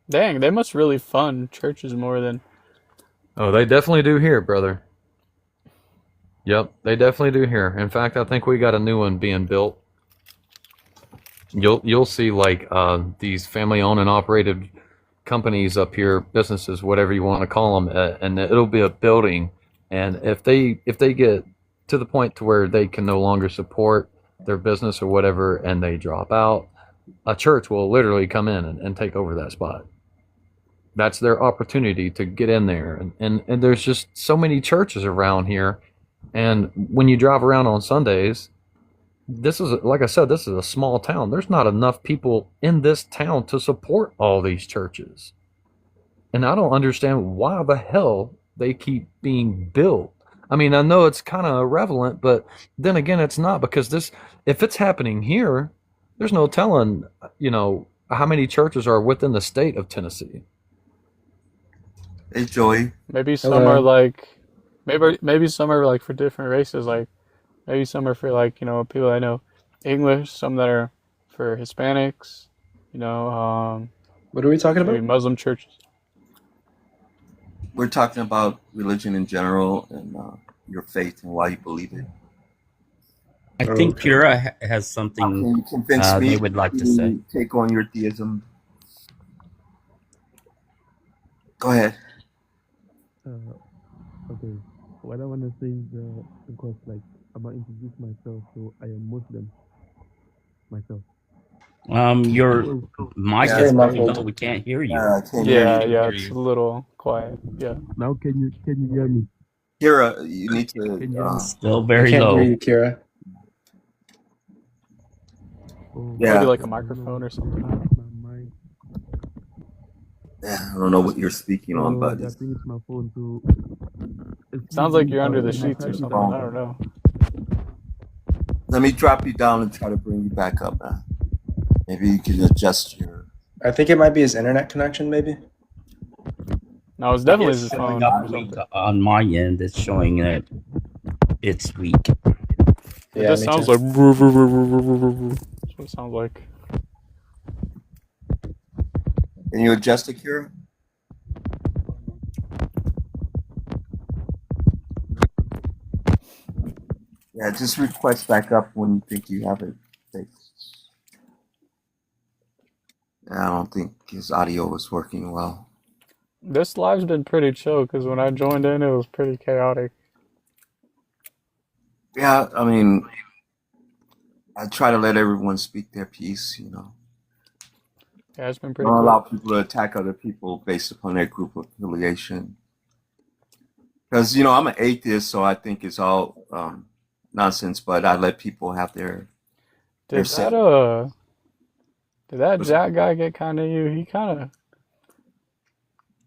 Dang, they must really fund churches more than. Oh, they definitely do here, brother. Yep, they definitely do here. In fact, I think we got a new one being built. You'll see like these family-owned and operated companies up here, businesses, whatever you want to call them, and it'll be a building. And if they get to the point to where they can no longer support their business or whatever, and they drop out, a church will literally come in and take over that spot. That's their opportunity to get in there. And there's just so many churches around here. And when you drive around on Sundays, this is, like I said, this is a small town. There's not enough people in this town to support all these churches. And I don't understand why the hell they keep being built. I mean, I know it's kind of irrelevant, but then again, it's not, because if it's happening here, there's no telling, you know, how many churches are within the state of Tennessee. Hey, Joey. Maybe some are like, maybe some are like for different races. Like maybe some are for like, you know, people I know English. Some that are for Hispanics. You know, What are we talking maybe about? Muslim churches. We're talking about religion in general and your faith and why you believe it. I think Kira has something Can you convince me they would like to say. to take on your theism? Go ahead. Okay, what I want to say is, of course, like, I'm going to introduce myself. So I am Muslim myself. Your mic Yeah, is very muffled. low. We can't hear you. I can't Yeah, hear you. yeah, it's a little quiet. Yeah. Now, can you hear me? Kira, you need Can you hear to. me? Still very Can't low. hear you, Kira. Oh, Yeah. Maybe like a microphone or something. my mic. Yeah, I don't know what you're speaking on, Oh, but I think it's my phone. So Sounds like you're under the sheets or something. wrong. I don't know. let me drop you down and try to bring you back up, man. Maybe you can adjust your. I think it might be his internet connection, maybe. No, it's definitely It's his showing phone up or weak something. on my end. It's showing that it's weak. It Yeah, just me sounds too. like. That's what it sounds like. Can you adjust it, Kira? Yeah, just request back up when you think you have it fixed. I don't think his audio was working well. This live's been pretty chill because when I joined in, it was pretty chaotic. Yeah, I mean, I try to let everyone speak their piece, you know. Yeah, it's been pretty Don't cool. allow people to attack other people based upon their group affiliation. Because, you know, I'm an atheist, so I think it's all nonsense, but I let people have their Did say. that Jack guy get kind of you? He kind of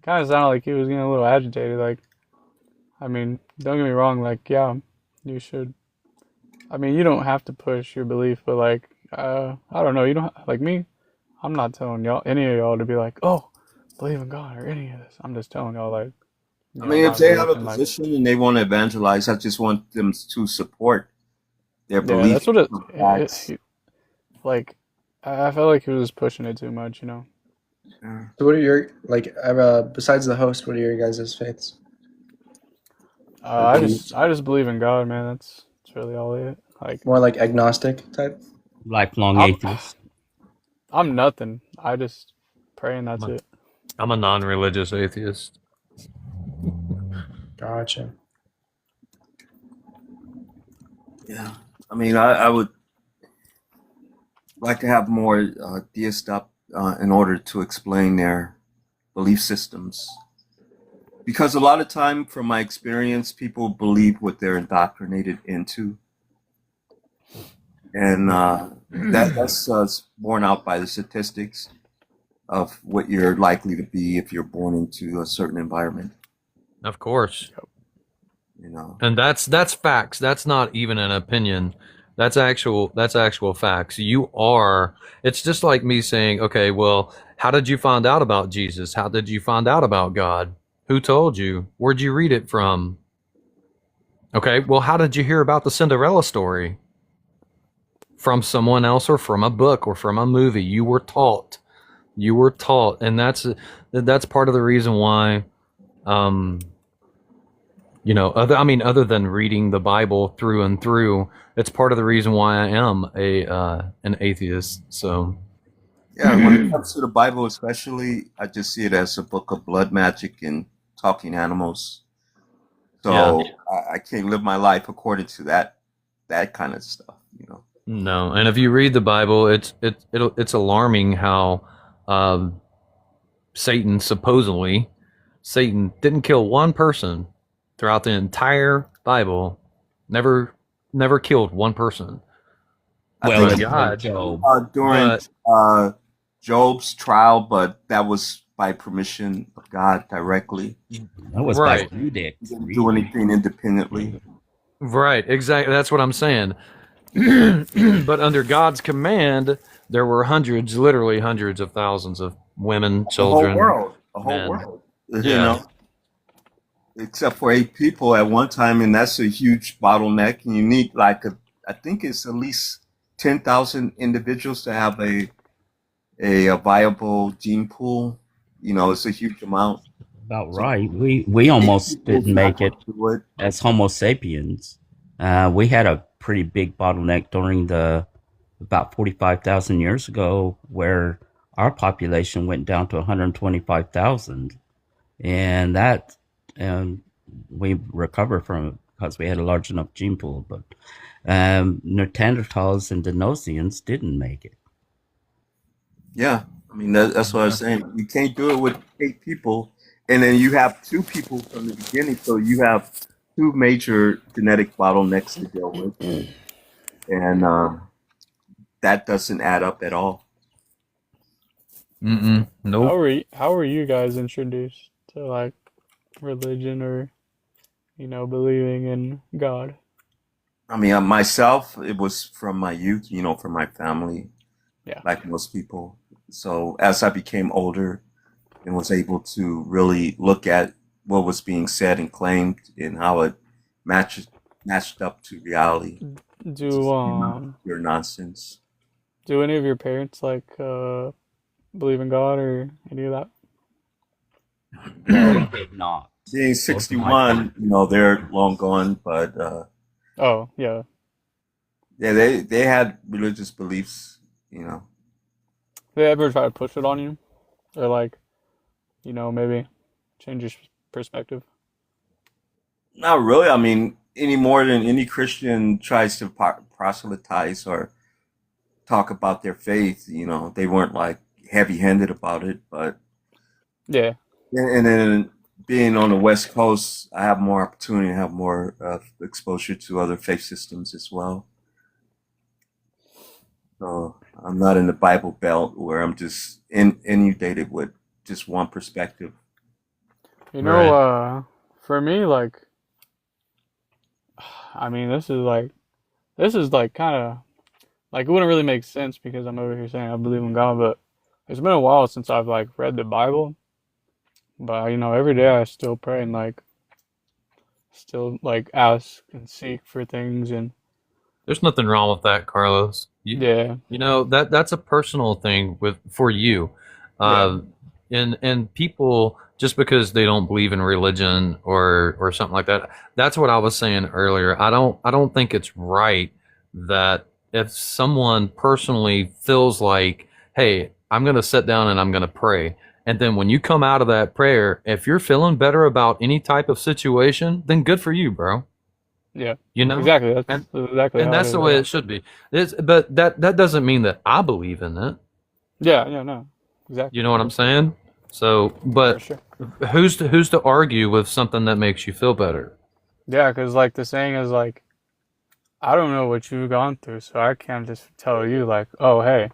sounded like he was getting a little agitated. Like, I mean, don't get me wrong. Like, yeah, you should. I mean, you don't have to push your belief, but like, I don't know. You don't like me. I'm not telling y'all any of y'all to be like, oh, believe in God or any of this. I'm just telling y'all, like, I mean, if my they have a belief in, like, position and they want to evangelize, I just want them to support their yeah, that's belief what it, in facts. like, I felt like he was pushing it too much, you know. Yeah. So what are your besides the host? What are your guys' faiths? Or I beliefs? just believe in God, man. That's really all it. Like, More like agnostic type. Lifelong I'm atheist. I'm nothing. I just pray and that's it. I'm a non-religious atheist. Gotcha. Yeah. I mean, I would like to have more deists up in order to explain their belief systems. Because a lot of time, from my experience, people believe what they're indoctrinated into. And that's borne out by the statistics of what you're likely to be if you're born into a certain environment, Of course. you know. And that's facts. That's not even an opinion. That's actual facts. You are. It's just like me saying, okay, well, how did you find out about Jesus? How did you find out about God? Who told you? Where'd you read it from? Okay, well, how did you hear about the Cinderella story? From someone else or from a book or from a movie. You were taught. You were taught, and that's part of the reason why other than reading the Bible through and through, it's part of the reason why I am an atheist. So Yeah, when it comes to the Bible, especially, I just see it as a book of blood magic and talking animals. So yeah, I can't live my life according to that kind of stuff, you know. no. And if you read the Bible, it's alarming how Satan didn't kill one person throughout the entire Bible. Never killed one person. Well, But it's God, Job. During but Job's trial, but that was by permission of God directly. That was by right, He edict. didn't do anything independently. right, exactly. That's what I'm saying. But under God's command, there were literally hundreds of thousands of women, The whole children, world, the whole men. world, you Yeah, know, except for 8 people at one time, and that's a huge bottleneck. And you need I think it's at least 10,000 individuals to have a viable gene pool. You know, it's a huge amount. About So right. We 8 almost people is didn't not make it going to do it. as Homo sapiens. We had a pretty big bottleneck during about 45,000 years ago, where our population went down to 125,000, and we recovered from it because we had a large enough gene pool. But Neanderthals and Denisovans didn't make it. Yeah, I mean that's what I was saying. You can't do it with 8 people, and then you have 2 people from the beginning, so you have 2 major genetic bottlenecks to deal with, and that doesn't add up at all. nope. How were you guys introduced to, like, religion or, believing in God? I mean, myself, it was from my youth, you know, from my family, Yeah. like most people. So as I became older and was able to really look at what was being said and claimed and how it matched up to reality, it Do just came out pure nonsense. do any of your parents, like, believe in God or any of that? No, they did not. Being Both of my 61, you know, they're long gone, but Oh, yeah. yeah, they had religious beliefs, you know. They ever try to push it on you? Or, like, maybe change your perspective? Not really. I mean, any more than any Christian tries to proselytize or talk about their faith, you know, they weren't like heavy-handed about it. But Yeah. and then being on the West Coast, I have more opportunity to have more exposure to other faith systems as well. So I'm not in the Bible Belt where I'm just inundated with just one perspective. Right. For me, like, I mean, this is like kind of, like, it wouldn't really make sense because I'm over here saying I believe in God, but it's been a while since I've, like, read the Bible, But you know, every day I still pray and like still like ask and seek for things and There's nothing wrong with that, Carlos. yeah, You know that's a personal thing for you, yeah, uh, and people just because they don't believe in religion or something like that. That's what I was saying earlier. I don't think it's right that if someone personally feels like, hey, I'm gonna sit down and I'm gonna pray, and then when you come out of that prayer, if you're feeling better about any type of situation, then good for you, bro. yeah. You know, Exactly. That's and exactly and how it that's is. the way Yeah. it should be. But that doesn't mean that I believe in it. Yeah, yeah, no. You Exactly. know what I'm saying? So, For but sure. who's to argue with something that makes you feel better? Yeah, because like the saying is like, I don't know what you've gone through, so I can't just tell you like, oh, hey,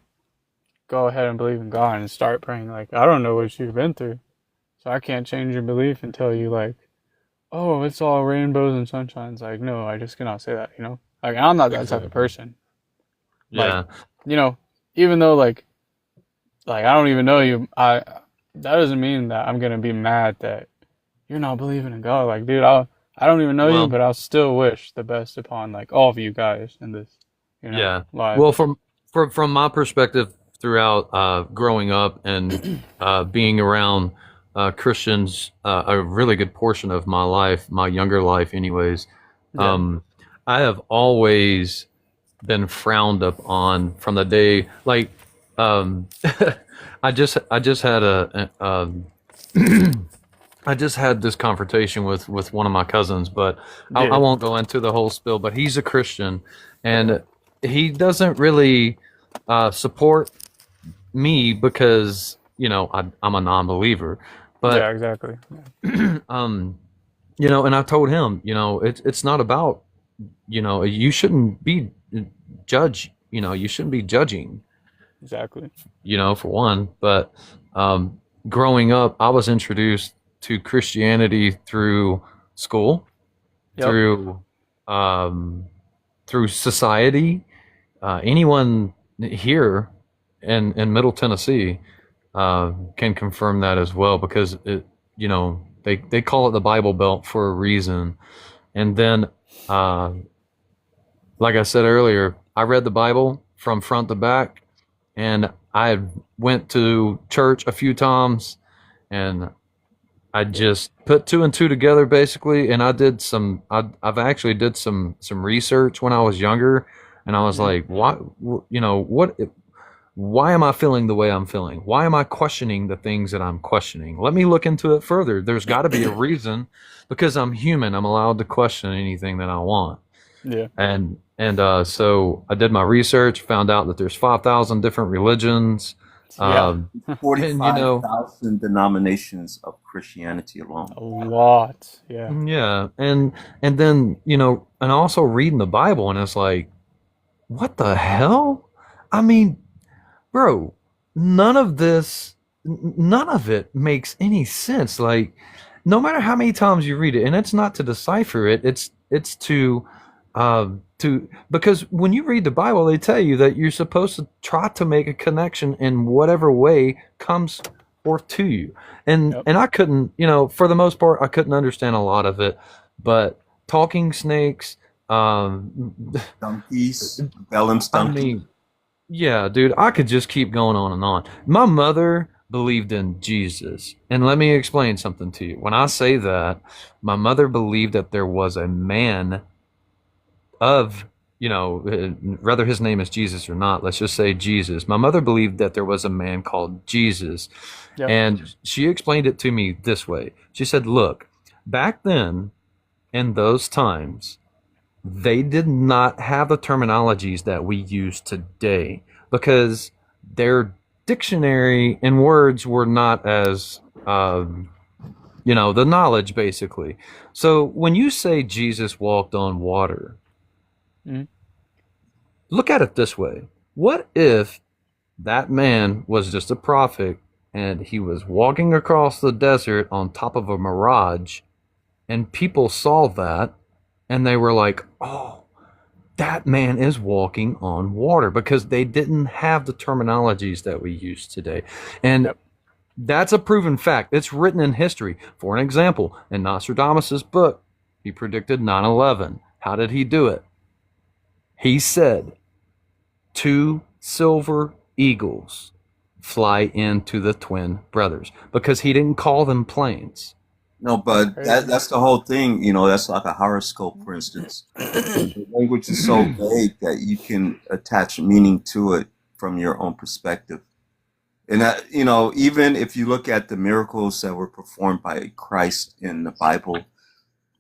go ahead and believe in God and start praying. Like, I don't know what you've been through, so I can't change your belief and tell you like, oh, it's all rainbows and sunshines. Like, no, I just cannot say that, you know? Like, I'm not that type of person. Like, Yeah. you know, even though like I don't even know you, that doesn't mean that I'm gonna be mad that you're not believing in God. Like, dude, I don't even know you, Well, but I'll still wish the best upon like all of you guys in this, yeah. life. Well, from my perspective, throughout growing up and being around Christians a really good portion of my life, my younger life, anyways, Yeah. I have always been frowned upon from the day like um, I just had I just had this confrontation with one of my cousins, but I Yeah. won't go into the whole spill. But he's a Christian, and he doesn't really support me because I'm a non-believer. Yeah, But exactly. um, and I told him, it's not about, you shouldn't be judge. You shouldn't be judging. Exactly. For one. But growing up, I was introduced to Christianity through school, Yep. through through society. Anyone here in Middle Tennessee can confirm that as well, because they call it the Bible Belt for a reason. And then, like I said earlier, I read the Bible from front to back, and I went to church a few times, and I just put two and two together basically, and I've actually did some research when I was younger, and I was like, why am I feeling the way I'm feeling? Why am I questioning the things that I'm questioning? Let me look into it further. There's got to be a reason, because I'm human. I'm allowed to question anything that I want. Yeah. So I did my research, found out that there's 5,000 different religions. Yeah. And 45,000 denominations of Christianity alone. A lot. Yeah. yeah, and then and also reading the Bible, and it's like, what the hell? I mean, bro, none of it makes any sense. Like, no matter how many times you read it, and it's not to decipher it, it's to because when you read the Bible, they tell you that you're supposed to try to make a connection in whatever way comes forth to you. And Yep. I couldn't, for the most part, I couldn't understand a lot of it. But talking snakes, Donkeys, Balaam's I donkey. mean, yeah, dude, I could just keep going on and on. My mother believed in Jesus. And let me explain something to you. When I say that, my mother believed that there was a man of, whether his name is Jesus or not, let's just say Jesus. My mother believed that there was a man called Jesus. Yep. And she explained it to me this way. She said, look, back then, in those times, they did not have the terminologies that we use today, because their dictionary and words were not as, the knowledge, basically. So when you say Jesus walked on water, Mhm. look at it this way. What if that man was just a prophet, and he was walking across the desert on top of a mirage, and people saw that, and they were like, oh, that man is walking on water, because they didn't have the terminologies that we use today. And Yep. That's a proven fact. It's written in history. For an example, in Nostradamus' book, he predicted 9/11. How did he do it? He said, 2 silver eagles fly into the twin brothers, because he didn't call them planes. No, but Crazy. that's the whole thing. You know, that's like a horoscope, for instance. The language is so vague that you can attach meaning to it from your own perspective. And that, you know, even if you look at the miracles that were performed by Christ in the Bible,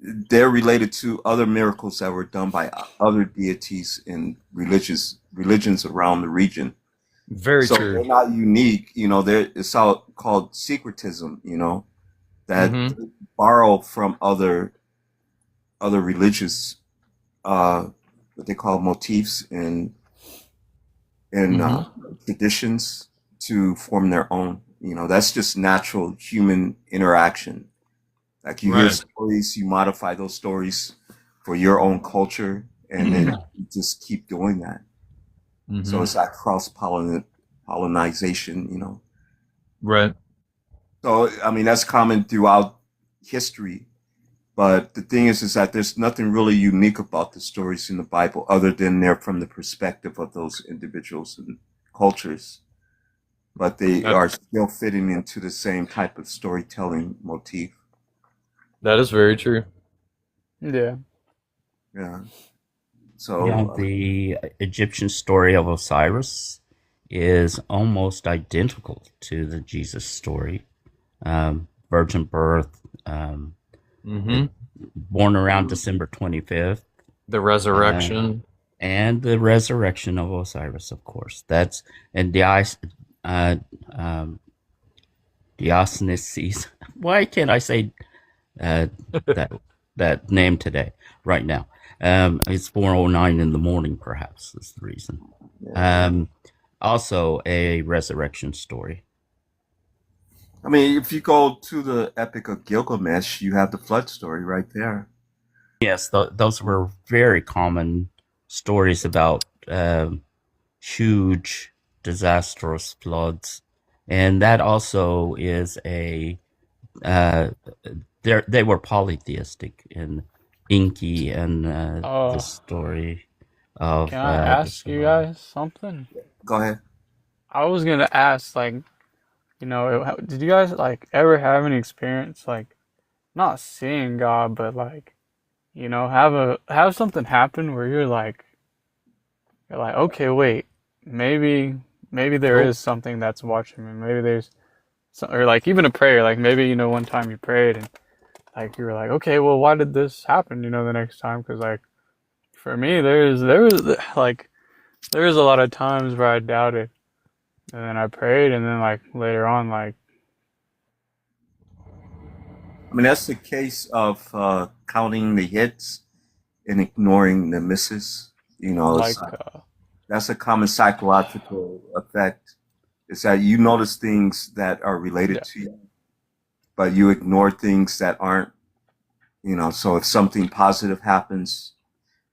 they're related to other miracles that were done by other deities in religions around the region. Very So true. they're not unique. You know, it's all called syncretism. You know, that Mm-hmm. borrow from other religious what they call motifs and traditions to form their own. You know, that's just natural human interaction. Like you hear Right. stories, you modify those stories for your own culture, and then you just keep doing that. So Mhm. it's like cross pollinization, you know. Right. So I mean that's common throughout history. But the thing is that there's nothing really unique about the stories in the Bible other than they're from the perspective of those individuals and cultures. But they are still fitting into the same type of storytelling motif. That is very true. Yeah. Yeah. Yeah, So the Egyptian story of Osiris is almost identical to the Jesus story. Virgin birth, Mm-hmm. born around December 25th, The resurrection. and the resurrection of Osiris, of course. That's and Dionysus. Why can't I say that name today, right now? It's 4:09 in the morning, perhaps is the reason. Also a resurrection story. I mean, if you go to the Epic of Gilgamesh, you have the flood story right there. Yes, those were very common stories about huge, disastrous floods, and that also is a they were polytheistic in Inky and the Oh, story of can I the ask you survivor. guys something? Go ahead. I was gonna ask, like, you know, did you guys like ever have any experience, like, not seeing God, but like, you know, have something happen where you're like, okay, wait, maybe there is something that's watching me. Maybe there's some, or like even a prayer, like maybe, you know, one time you prayed and like you were like, okay, well, why did this happen? You know, the next time, because like for me, there was a lot of times where I doubted, and then I prayed, and then like later on, like I mean, that's the case of counting the hits and ignoring the misses. You know, like that's a common psychological effect. Is that you notice things that are related yeah, to you, but you ignore things that aren't. You know, so if something positive happens,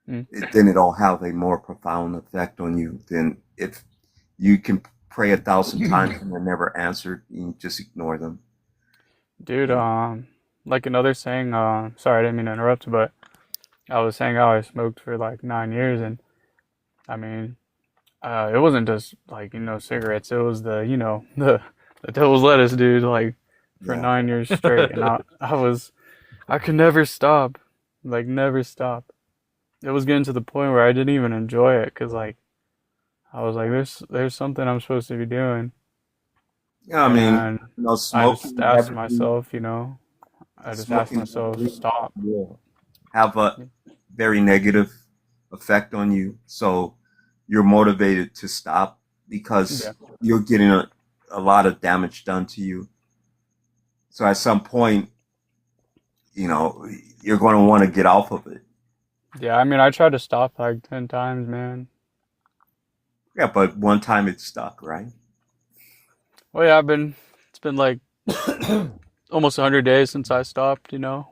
mm, then it'll have a more profound effect on you than if you can pray 1,000 times and they're never answered. You just ignore them. dude, You know. like another saying, sorry, I didn't mean to interrupt, but I was saying how I smoked for like 9 years, and I mean, it wasn't just like, you know, cigarettes. It was the, you know, the devil's lettuce, dude, like for Yeah. 9 years straight, and I could never stop, like never stop. It was getting to the point where I didn't even enjoy it, because like I was like, there's something I'm supposed to be doing, Yeah, I mean, and you know, I just smoking asked heavily, myself, you know, I just asked smoking myself, heavily stop. will have a very negative effect on you. So you're motivated to stop because Yeah, you're getting a lot of damage done to you. So at some point, you know, you're going to want to get off of it. yeah. I mean, I tried to stop like 10 times, man. Yeah, but one time it stuck, right? Well, yeah, it's been like almost 100 days since I stopped, you know.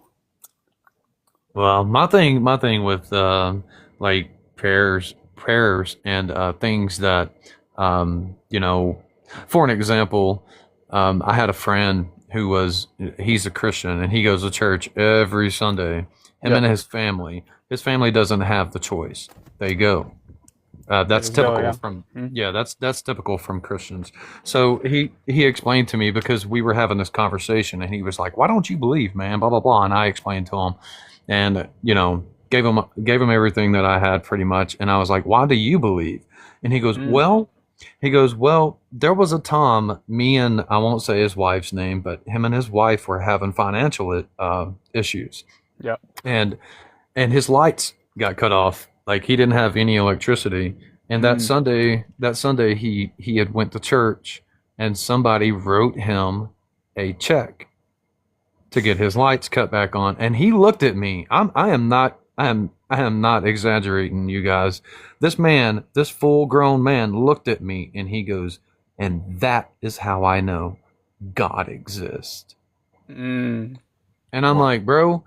Well, my thing with like prayers, and things that you know, for an example, I had a friend he's a Christian and he goes to church every Sunday. Him Yeah. and his family. His family doesn't have the choice. They go. That's They go, typical yeah. from Mhm. yeah, that's typical from Christians. So he explained to me because we were having this conversation and he was like, "Why don't you believe, man?" Blah blah blah, and I explained to him, and gave him everything that I had pretty much, and I was like, "Why do you believe?" And he goes, Mm. "Well, there was a time me and I won't say his wife's name, but him and his wife were having financial issues, Yeah. and his lights got cut off. Like he didn't have any electricity. And Mm. that Sunday he had went to church and somebody wrote him a check to get his lights cut back on. And he looked at me. I am not exaggerating, you guys. This full grown man looked at me and he goes, and that is how I know God exists. Mm. And I'm like, bro,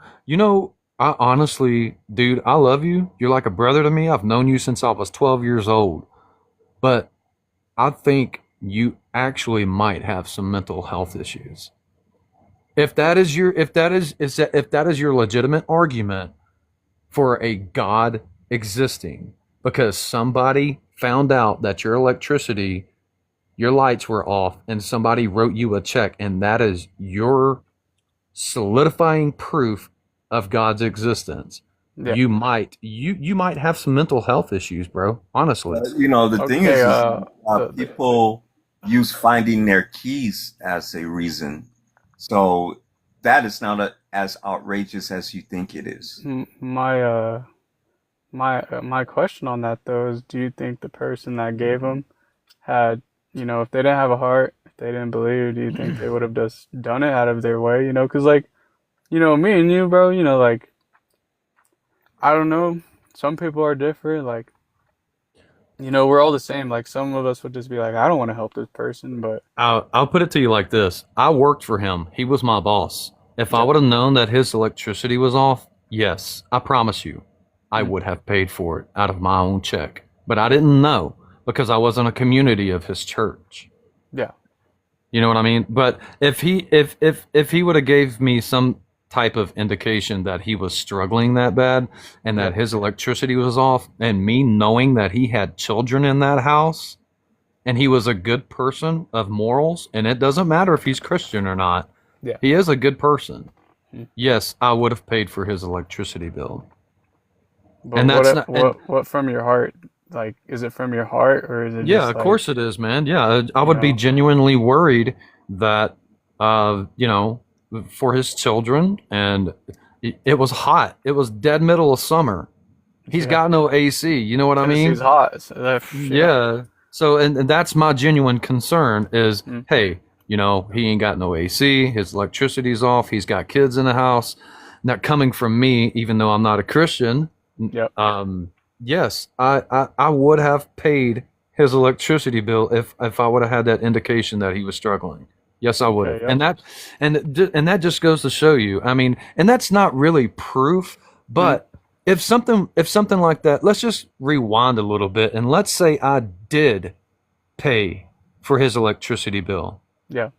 I honestly, dude, I love you. You're like a brother to me. I've known you since I was 12 years old. But I think you actually might have some mental health issues. If that is your legitimate argument for a God existing, because somebody found out that your lights were off, and somebody wrote you a check, and that is your solidifying proof of God's existence, Yeah. you might have some mental health issues, bro. Honestly. The thing Okay, is people use finding their keys as a reason. So that is not as outrageous as you think it is. My question on that though is, do you think the person that gave them had, if they didn't have a heart, if they didn't believe, do you think they would have just done it out of their way? Because like, me and you, bro, like, I don't know, some people are different. Like, we're all the same. Like, some of us would just be like, I don't want to help this person, but I'll put it to you like this. I worked for him. He was my boss. If I would have known that his electricity was off, yes, I promise you, I would have paid for it out of my own check. But I didn't know because I wasn't a community of his church. yeah. You know what I mean? But if he would have gave me some type of indication that he was struggling that bad and that his electricity was off, and me knowing that he had children in that house and he was a good person of morals, and it doesn't matter if he's Christian or not, Yeah. he is a good person. Mhm. Yes, I would have paid for his electricity bill. But And that's not, what from your heart? Like, is it from your heart, or is it yeah, just of like, course it is, man. Yeah, I would be genuinely worried that, for his children, and it was hot. It was dead middle of summer. He's Yeah. got no AC. You know what I mean? Tennessee's hot. So Yeah. So, and that's my genuine concern is, hey, he ain't got no AC. His electricity's off. He's got kids in the house. Not coming from me, even though I'm not a Christian. Yep. Yes, I would have paid his electricity bill if I would have had that indication that he was struggling. Yes, I would have. Okay, yeah. And that just goes to show you. I mean, and that's not really proof, but if something like that, let's just rewind a little bit and let's say I did pay for his electricity bill Yeah.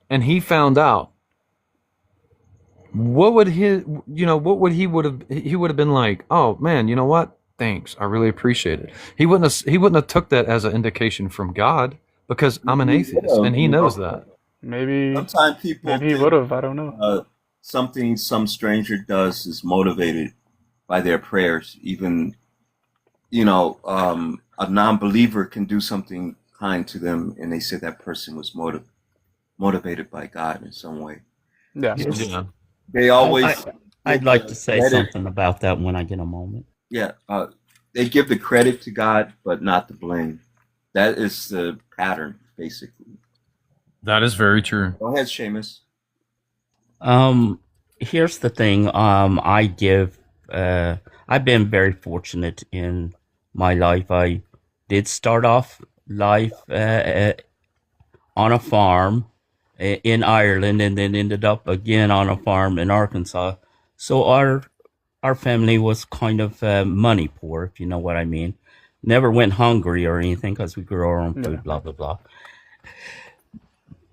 and he found out, what would he would have been like, "Oh man, you know what? Thanks. I really appreciate it." He wouldn't have took that as an indication from God because I'm an atheist and he knows that. Maybe Sometimes people maybe he think, would have. I don't know. something some stranger does is motivated by their prayers. Even, a non-believer can do something kind to them, and they say that person was motivated by God in some way. Yeah. Yeah. They always. I'd give like the to say credit- something about that when I get a moment. Yeah, they give the credit to God, but not the blame. That is the pattern, basically. That is very true. Go ahead, Seamus. Here's the thing. I've been very fortunate in my life. I did start off life on a farm in Ireland, and then ended up again on a farm in Arkansas. So our family was kind of money poor, if you know what I mean. Never went hungry or anything because we grew our own food, blah blah blah.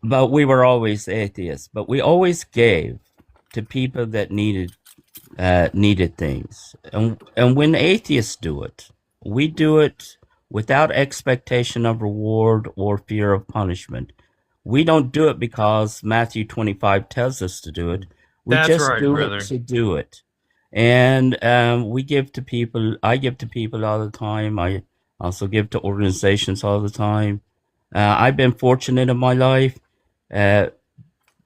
but we were always atheists. But we always gave to people that needed things. And when atheists do it, we do it without expectation of reward or fear of punishment. We don't do it because Matthew 25 tells us to do it. We That's just right, do brother. it to do it. And we give to people. I give to people all the time. I also give to organizations all the time. I've been fortunate in my life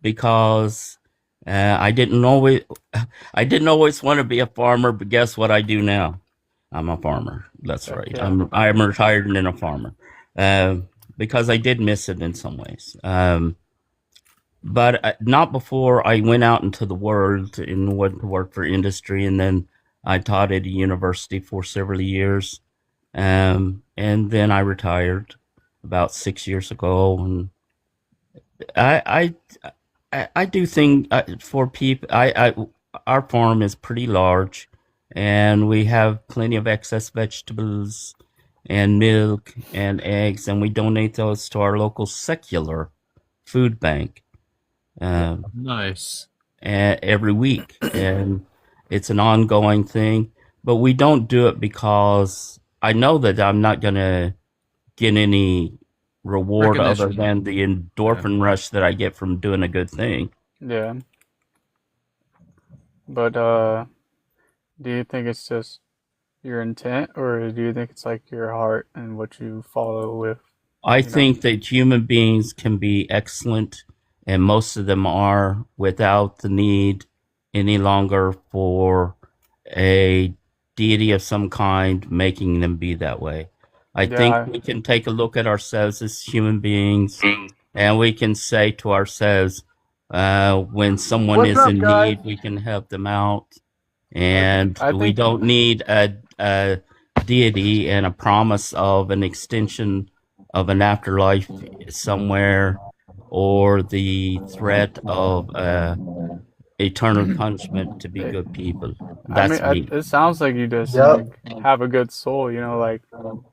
because I didn't always want to be a farmer, but guess what I do now? I'm a farmer. That's Heck right. yeah. I'm retired and a farmer because I did miss it in some ways. But not before I went out into the world and went to work for industry, and then I taught at a university for several years, and then I retired about 6 years ago. And I do think for people, our farm is pretty large, and we have plenty of excess vegetables and milk and eggs, and we donate those to our local secular food bank. Nice. Every week, and it's an ongoing thing. But we don't do it because I know that I'm not gonna get any reward other Recognition. than the endorphin rush that I get from doing a good thing. Yeah. But do you think it's just your intent, or do you think it's like your heart and what you follow with? I You know? think that human beings can be excellent, and most of them are, without the need any longer for a deity of some kind making them be that way. I Yeah. think we can take a look at ourselves as human beings, and we can say to ourselves, when someone What's is up, in guys? need, we can help them out. And I we think don't need a deity and a promise of an extension of an afterlife somewhere, or the threat of eternal punishment to be good people. I That's mean, me. it sounds like you just Yep. like have a good soul, you know, like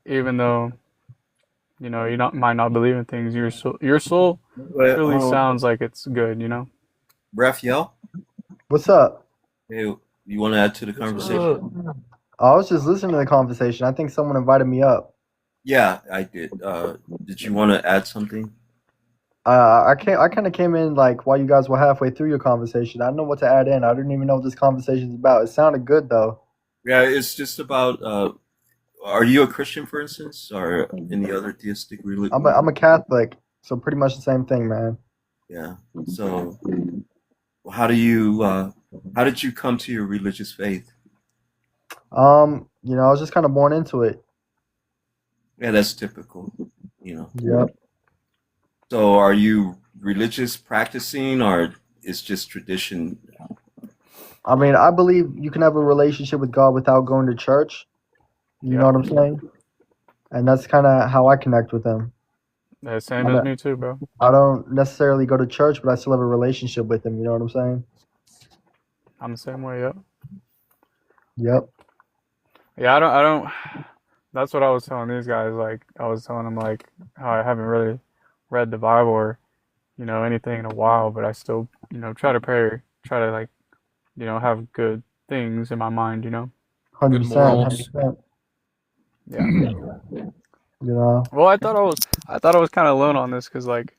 even though you know you might not believe in things, your soul But, truly sounds like it's good, you know. Raphael, What's up? hey, you want to add to the conversation? I was just listening to the conversation. I think someone invited me up. Yeah, I did. Did you want to add something? I kind of came in like while you guys were halfway through your conversation. I don't know what to add in. I didn't even know what this conversation's about. It sounded good though. Yeah, it's just about. Are you a Christian, for instance, or any other theistic religion? I'm a Catholic, so pretty much the same thing, man. Yeah. So, how do you? How did you come to your religious faith? You know, I was just kind of born into it. Yeah, that's typical. You know. Yep. So, are you religious practicing, or it's just tradition? I mean, I believe you can have a relationship with God without going to church. You know Yeah. what I'm saying? And that's kind of how I connect with Him. Yeah, same I as don't, me too, bro. I don't necessarily go to church, but I still have a relationship with Him. You know what I'm saying? I'm the same way, yep. Yep. Yeah, I don't. That's what I was telling these guys. Like, I was telling them like how I haven't really read the Bible or you know anything in a while, but I still you know try to pray, try to like you know have good things in my mind, you know. 100%. morals. 100%. Yeah. You know? Well, I thought I was kind of alone on this because like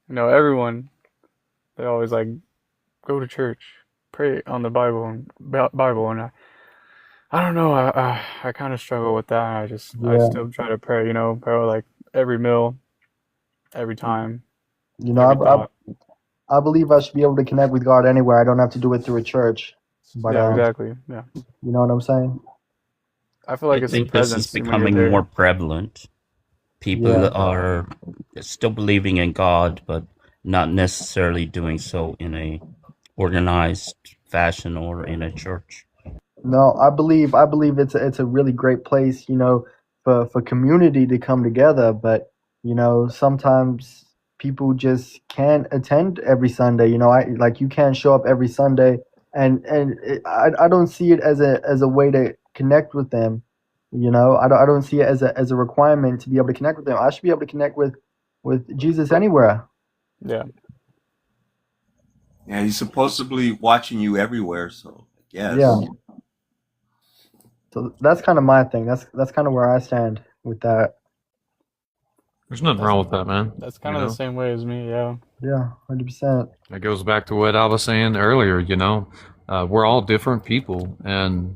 you know everyone they always like go to church, pray on the Bible, and I don't know. I kind of struggle with that. I Yeah. still try to pray, you know, bro, like every meal, every time, You know, every thought. I believe I should be able to connect with God anywhere. I don't have to do it through a church. But Yeah, exactly. Yeah. you know what I'm saying? I feel I like it's the think this is presence when you're becoming more there. prevalent. People Yeah. are still believing in God, but not necessarily doing so in a organized fashion or in a church. No, I believe it's a really great place, you know, for community to come together, but you know, sometimes people just can't attend every Sunday. You know, I like you can't show up every Sunday, and I don't see it as a way to connect with them. You know, I don't see it as a requirement to be able to connect with them. I should be able to connect with Jesus anywhere. Yeah. Yeah, he's supposedly watching you everywhere, so I guess. Yeah. So that's kind of my thing. That's kind of where I stand with that. There's nothing wrong with that, man. That's You kind of the know, same way as me. Yeah. Yeah, 100%. it goes back to what I was saying earlier. We're all different people, and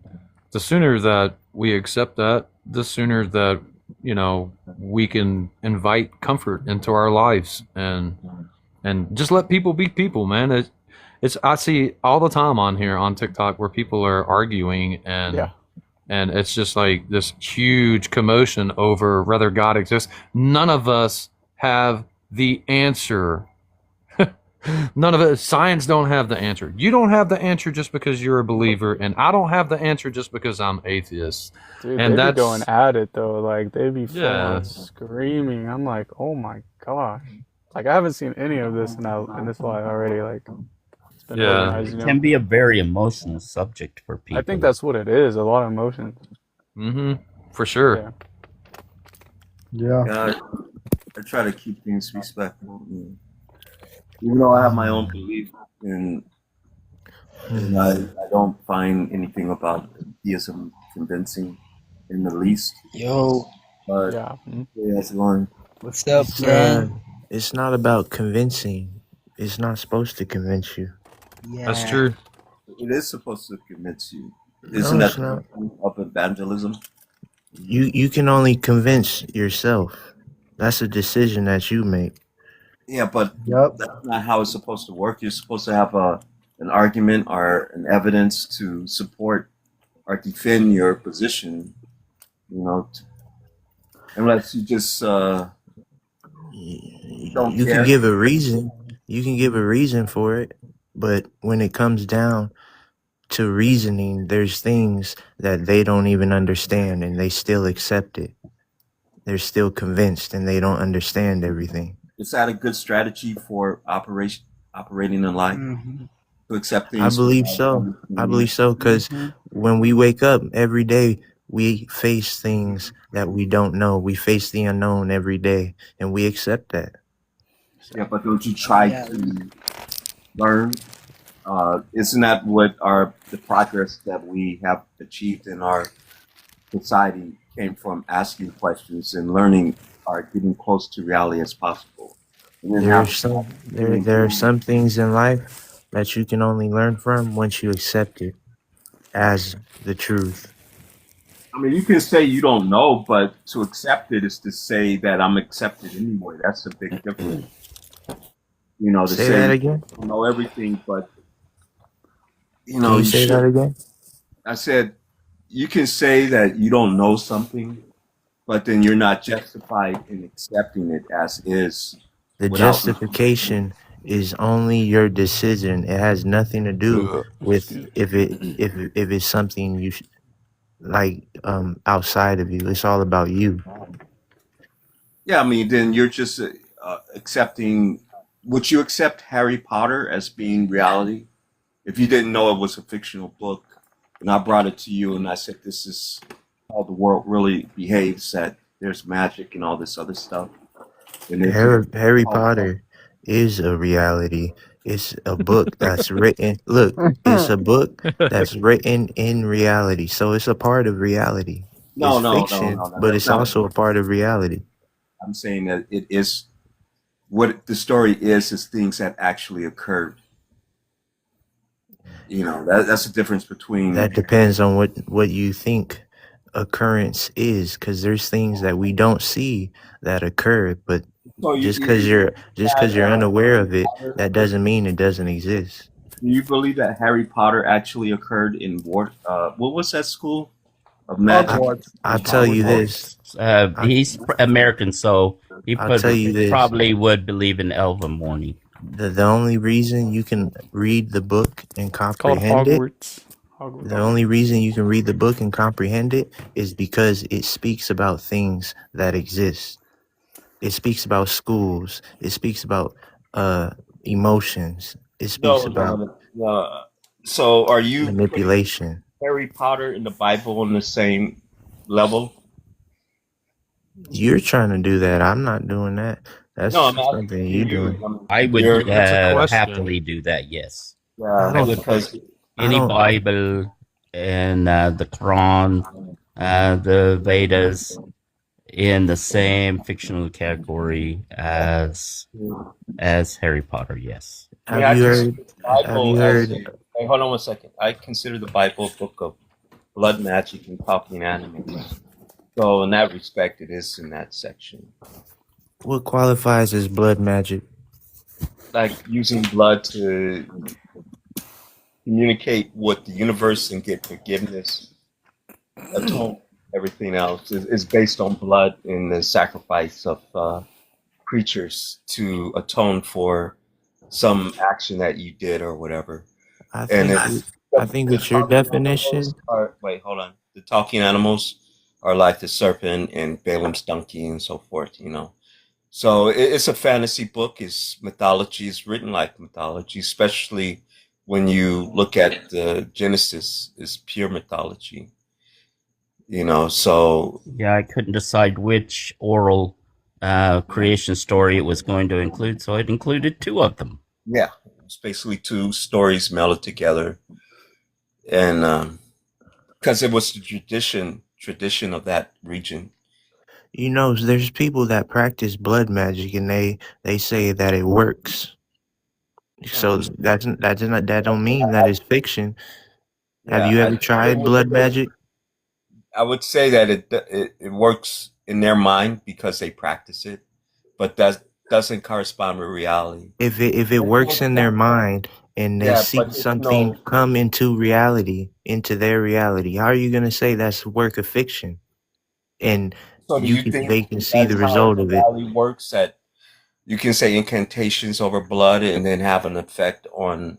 the sooner that we accept that, the sooner that we can invite comfort into our lives, and just let people be people, man. It's I see all the time on here on TikTok where people are arguing, and Yeah. it's just like this huge commotion over whether God exists. None of us have the answer. None of it. Science don't have the answer. You don't have the answer just because you're a believer, and I don't have the answer just because I'm atheist. Dude, And they be that's going at it though. Like they be full yeah. on screaming. I'm like, oh my gosh. Like I haven't seen any of this in this life already. Like it's been Yeah. organized, It can be a very emotional subject for people. I think that's what it is. A lot of emotions. For sure. Yeah. Yeah. Yeah, I try to keep things respectful. Even though I have my own belief, and I don't find anything about theism convincing in the least. Yo, But Yeah. yeah, it's going. what's up, It's gang? it's not about convincing. It's not supposed to convince you. That's Yeah. true. It is supposed to convince you. No, Isn't that it's the not. point of evangelism? You can only convince yourself. That's a decision that you make. Yeah, but Yep. that's not how it's supposed to work. You're supposed to have an argument or an evidence to support or defend your position. Unless you just don't You can care. give a reason. You can give a reason for it, but when it comes down to reasoning, there's things that they don't even understand and they still accept it. They're still convinced and they don't understand everything. Is that a good strategy for operating in life? Mm-hmm. To accept I things believe without so. I understanding believe it? so because when we wake up every day, we face things that we don't know. We face the unknown every day, and we accept that. Yeah, but don't you try Yeah. to learn? Isn't that what the progress that we have achieved in our society came from asking questions and learning or getting close to reality as possible? And then There are how there are some things in life that you can only learn from once you accept it as the truth. I mean, you can say you don't know, but to accept it is to say that I'm accepted anyway. That's a big difference. To Say say that you again. don't know everything, but Can you you say that should. again? I said you can say that you don't know something, but then you're not justified in accepting it as is The without. justification is only your decision. It has nothing to do with if it's something you like outside of you. It's all about you. Yeah, I mean, then you're just accepting. Would you accept Harry Potter as being reality if you didn't know it was a fictional book, and I brought it to you and I said this is how the world really behaves? That there's magic and all this other stuff. And then Harry Potter is a reality. It's a book that's written. Look, it's a book that's written in reality. So it's a part of reality. no, It's no, no, fiction, no, no. but That's it's not. also a part of reality. I'm saying that it is what the story is things that actually occurred. That's the difference between. That depends on what you think occurrence is, because there's things that we don't see that occur, but So just because you're unaware of it, that doesn't mean it doesn't exist. Do you believe that Harry Potter actually occurred in what was that school of magic? I'll tell you this. He's American, so he I'll tell you this. probably would believe in Elven Morning. The only reason you can read the book and It's called comprehend it, Hogwarts. Hogwarts. the only reason you can read the book and comprehend it is because it speaks about things that exist. It speaks about schools. It speaks about emotions. It speaks about no. So are you putting manipulation. Harry Potter and the Bible on the same level? You're trying to do that. I'm not doing that. That's No, I'm asking something you you. doing. I would You're, That's a question. happily do that. Yes, I yeah, I don't. would because put I any don't. Bible and the Quran, the Vedas in the same fictional category as Harry Potter. Yes. I mean, Have I you consider heard? the Have Bible you as a. heard? Hey, hold on 1 second. I consider the Bible a book of blood magic and talking animals. So in that respect, it is in that section. What qualifies as blood magic? Like using blood to communicate with the universe and get forgiveness, atone, everything else is based on blood and the sacrifice of creatures to atone for some action that you did or whatever. I And think. it's, I think the with your talking animals definition, are, wait, hold on. The talking animals are like the serpent and Balaam's donkey and so forth, you know. So it's a fantasy book. It's mythology. It's written like mythology, especially when you look at the Genesis. It's pure mythology, you know. So Yeah, I couldn't decide which oral creation story it was going to include, so it included two of them. yeah, it's basically two stories melded together, and because it was the tradition of that region. you know, there's people that practice blood magic, and they say that it works. So that don't mean that it's fiction. Have you Yeah, ever tried blood magic? I would say that it works in their mind because they practice it, but that doesn't correspond with reality. If it works in their mind and they Yeah, see but it's something no. come into reality, into their reality, how are you gonna say that's a work of fiction? And So do you think they can see that's the how result of it. reality works? That you can say incantations over blood and then have an effect on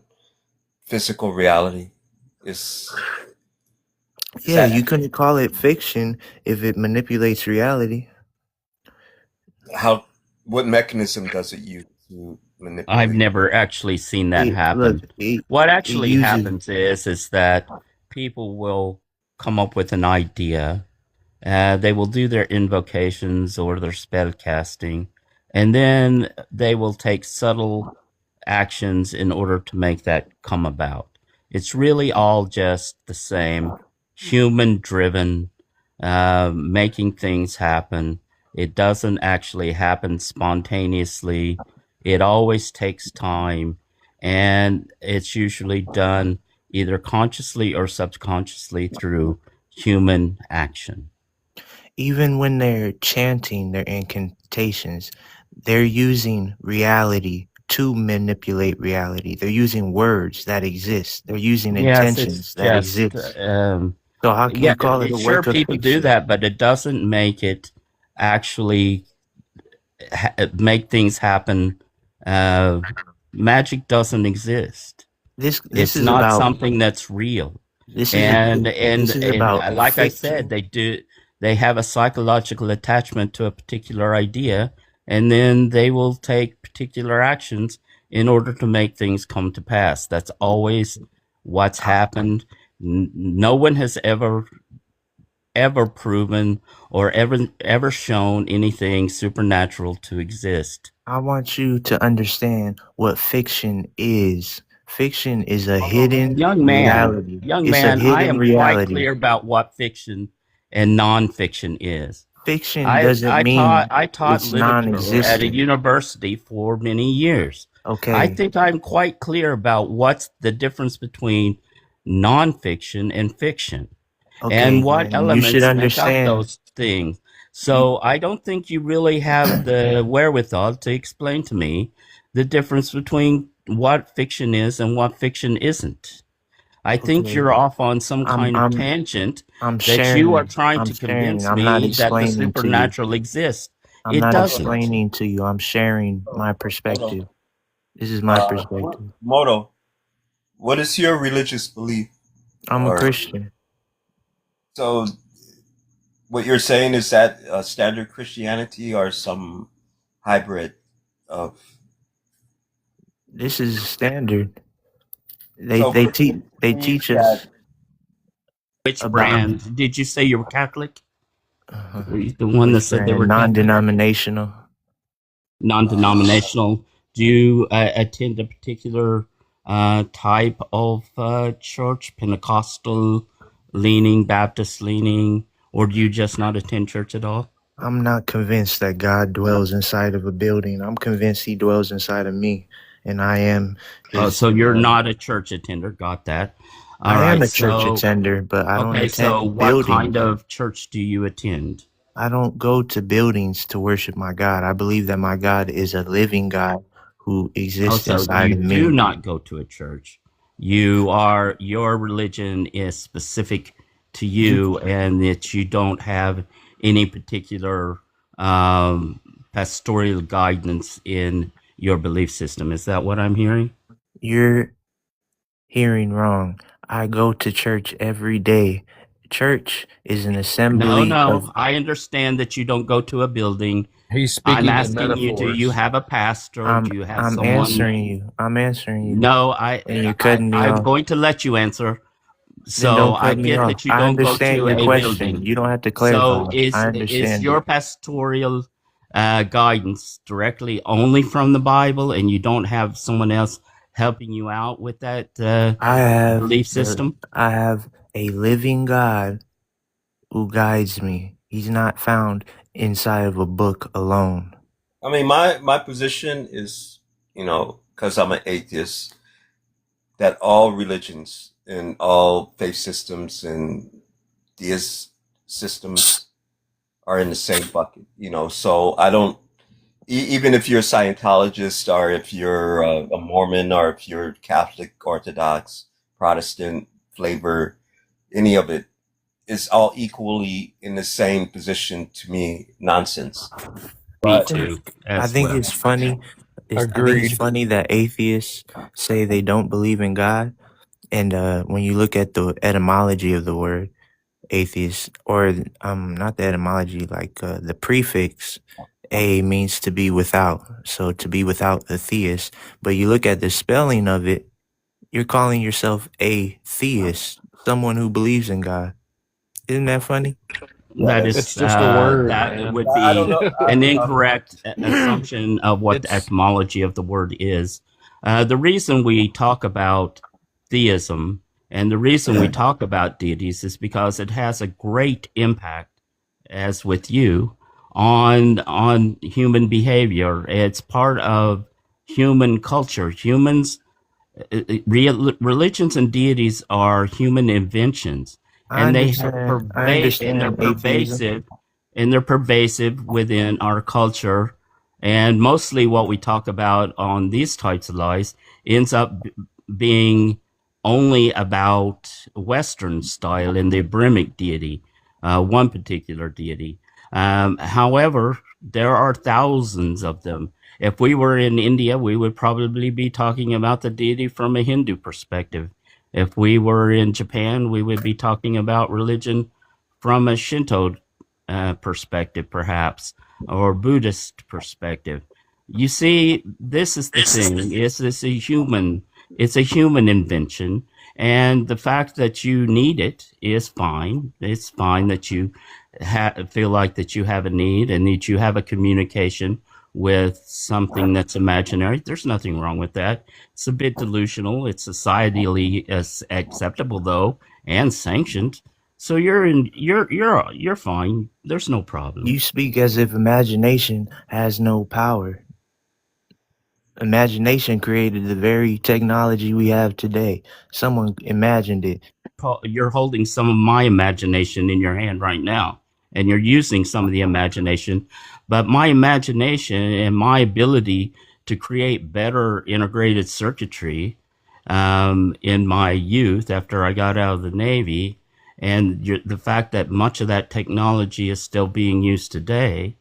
physical reality? Is Yeah, that you couldn't call it fiction if it manipulates reality. how? What mechanism does it use to I've manipulate? never actually seen that Look, happen. What it actually uses happens is that people will come up with an idea. They will do their invocations or their spell casting, and then they will take subtle actions in order to make that come about. It's really all just the same, human driven, making things happen. It doesn't actually happen spontaneously. It always takes time, and it's usually done either consciously or subconsciously through human action. even when they're chanting their incantations, they're using reality to manipulate reality. They're using words that exist. They're using Yes, intentions it's that just exist. So how can you call it a sure, work of people do fiction? that, but it doesn't make it actually make things happen. Magic doesn't exist. This It's is not about something that's real. this And is about like I said, fiction. they have a psychological attachment to a particular idea, and then they will take particular actions in order to make things come to pass. That's always what's happened. No one has ever proven or ever shown anything supernatural to exist. I want you to understand what fiction is. Fiction is a hidden Young reality. It's a man, I hidden am quite reality. clear about what fiction and nonfiction is. Fiction doesn't mean I taught it's literature at a non-existent. university for many years. I Okay. think I'm quite clear about what's the difference between nonfiction and fiction Okay, and what then you elements should make up understand. those things. So I don't think you really have the wherewithal to explain to me the difference between what fiction is and what fiction isn't. I think Okay. you're off on some I'm kind of I'm tangent I'm that you are sharing. trying I'm to sharing. convince I'm not me that the explaining to you. supernatural exists. I'm It not doesn't. explaining to you. I'm sharing my perspective. This is my perspective. Moto, what is your religious belief? I'm a Or Christian. so what you're saying is that standard Christianity or some hybrid of This is standard. They so they Christian teach they believes teach that us Which about brand? Did you say you were Catholic? Were you the one that which said they brand? were Catholic? Non-denominational. non-denominational? Do you attend a particular type of church, Pentecostal leaning, Baptist leaning, or do you just not attend church at all? I'm not convinced that God dwells inside of a building. I'm convinced he dwells inside of me, and I am Oh, his. so you're not a church attender. Got that. All I am right. a church So, attender, but I don't okay. So attend what kind buildings. of church do you attend? I don't go to buildings to worship my God. I believe that my God is a living God who Oh, exists so inside you of do me. not go to a church. Your religion is specific to you, and that you don't have any particular pastoral guidance in your belief system. Is that what I'm hearing? You're hearing wrong. I go to church every day. Church is an No, assembly of. I understand that you don't go to a building. He's I'm speaking in asking you, do you metaphors. have a pastor? Do you have I'm someone? answering you. I'm answering you, No, and you're cutting me I'm off. going to let you answer. Then don't So I cut me get off. that you I don't go understand to your a question. building. You don't have to So clarify. I is understand your it. pastoral guidance directly only from the Bible, and you don't have someone else helping you out with that I have belief system? I have a living God who guides me. He's not found inside of a book alone. I mean, my position is, because I'm an atheist, that all religions and all faith systems and theist systems are in the same bucket. So I don't, even if you're a Scientologist or if you're a Mormon or if you're Catholic, Orthodox, Protestant, flavor, any of it is all equally in the same position to me, nonsense. Me But too, I as think well. it's funny. I think it's Agreed. funny that atheists say they don't believe in God, and when you look at the etymology of the word atheist, or not the etymology, like the prefix a means to be without, so to be without the theist. But you look at the spelling of it, you're calling yourself a theist, someone who believes in God. Isn't that funny? That It's is just a word, that man. would I don't be know. an incorrect assumption of what the It's etymology of the word is. The reason we talk about theism and the reason we talk about deities is because it has a great impact, as with you, on human behavior. It's part of human culture. Religions and deities are human inventions, I and they have understand. I understand atheism. they're pervasive within our culture. And mostly what we talk about on these types of lies ends up being only about Western style in the Abrahamic deity, one particular deity. However, there are thousands of them. If we were in India, we would probably be talking about the deity from a Hindu perspective. If we were in Japan, we would be talking about religion from a Shinto perspective, perhaps, or Buddhist perspective. You see, this is the thing. It's a human invention, and the fact that you need it is fine. It's fine that you feel like that you have a need and that you have a communication with something that's imaginary. There's nothing wrong with that. It's a bit delusional. It's societally acceptable though, and sanctioned. So you're fine. There's no problem. You speak as if imagination has no power. Imagination created the very technology we have today. Someone imagined it. You're holding some of my imagination in your hand right now, and you're using some of the imagination. But my imagination and my ability to create better integrated circuitry in my youth after I got out of the Navy, and the fact that much of that technology is still being used today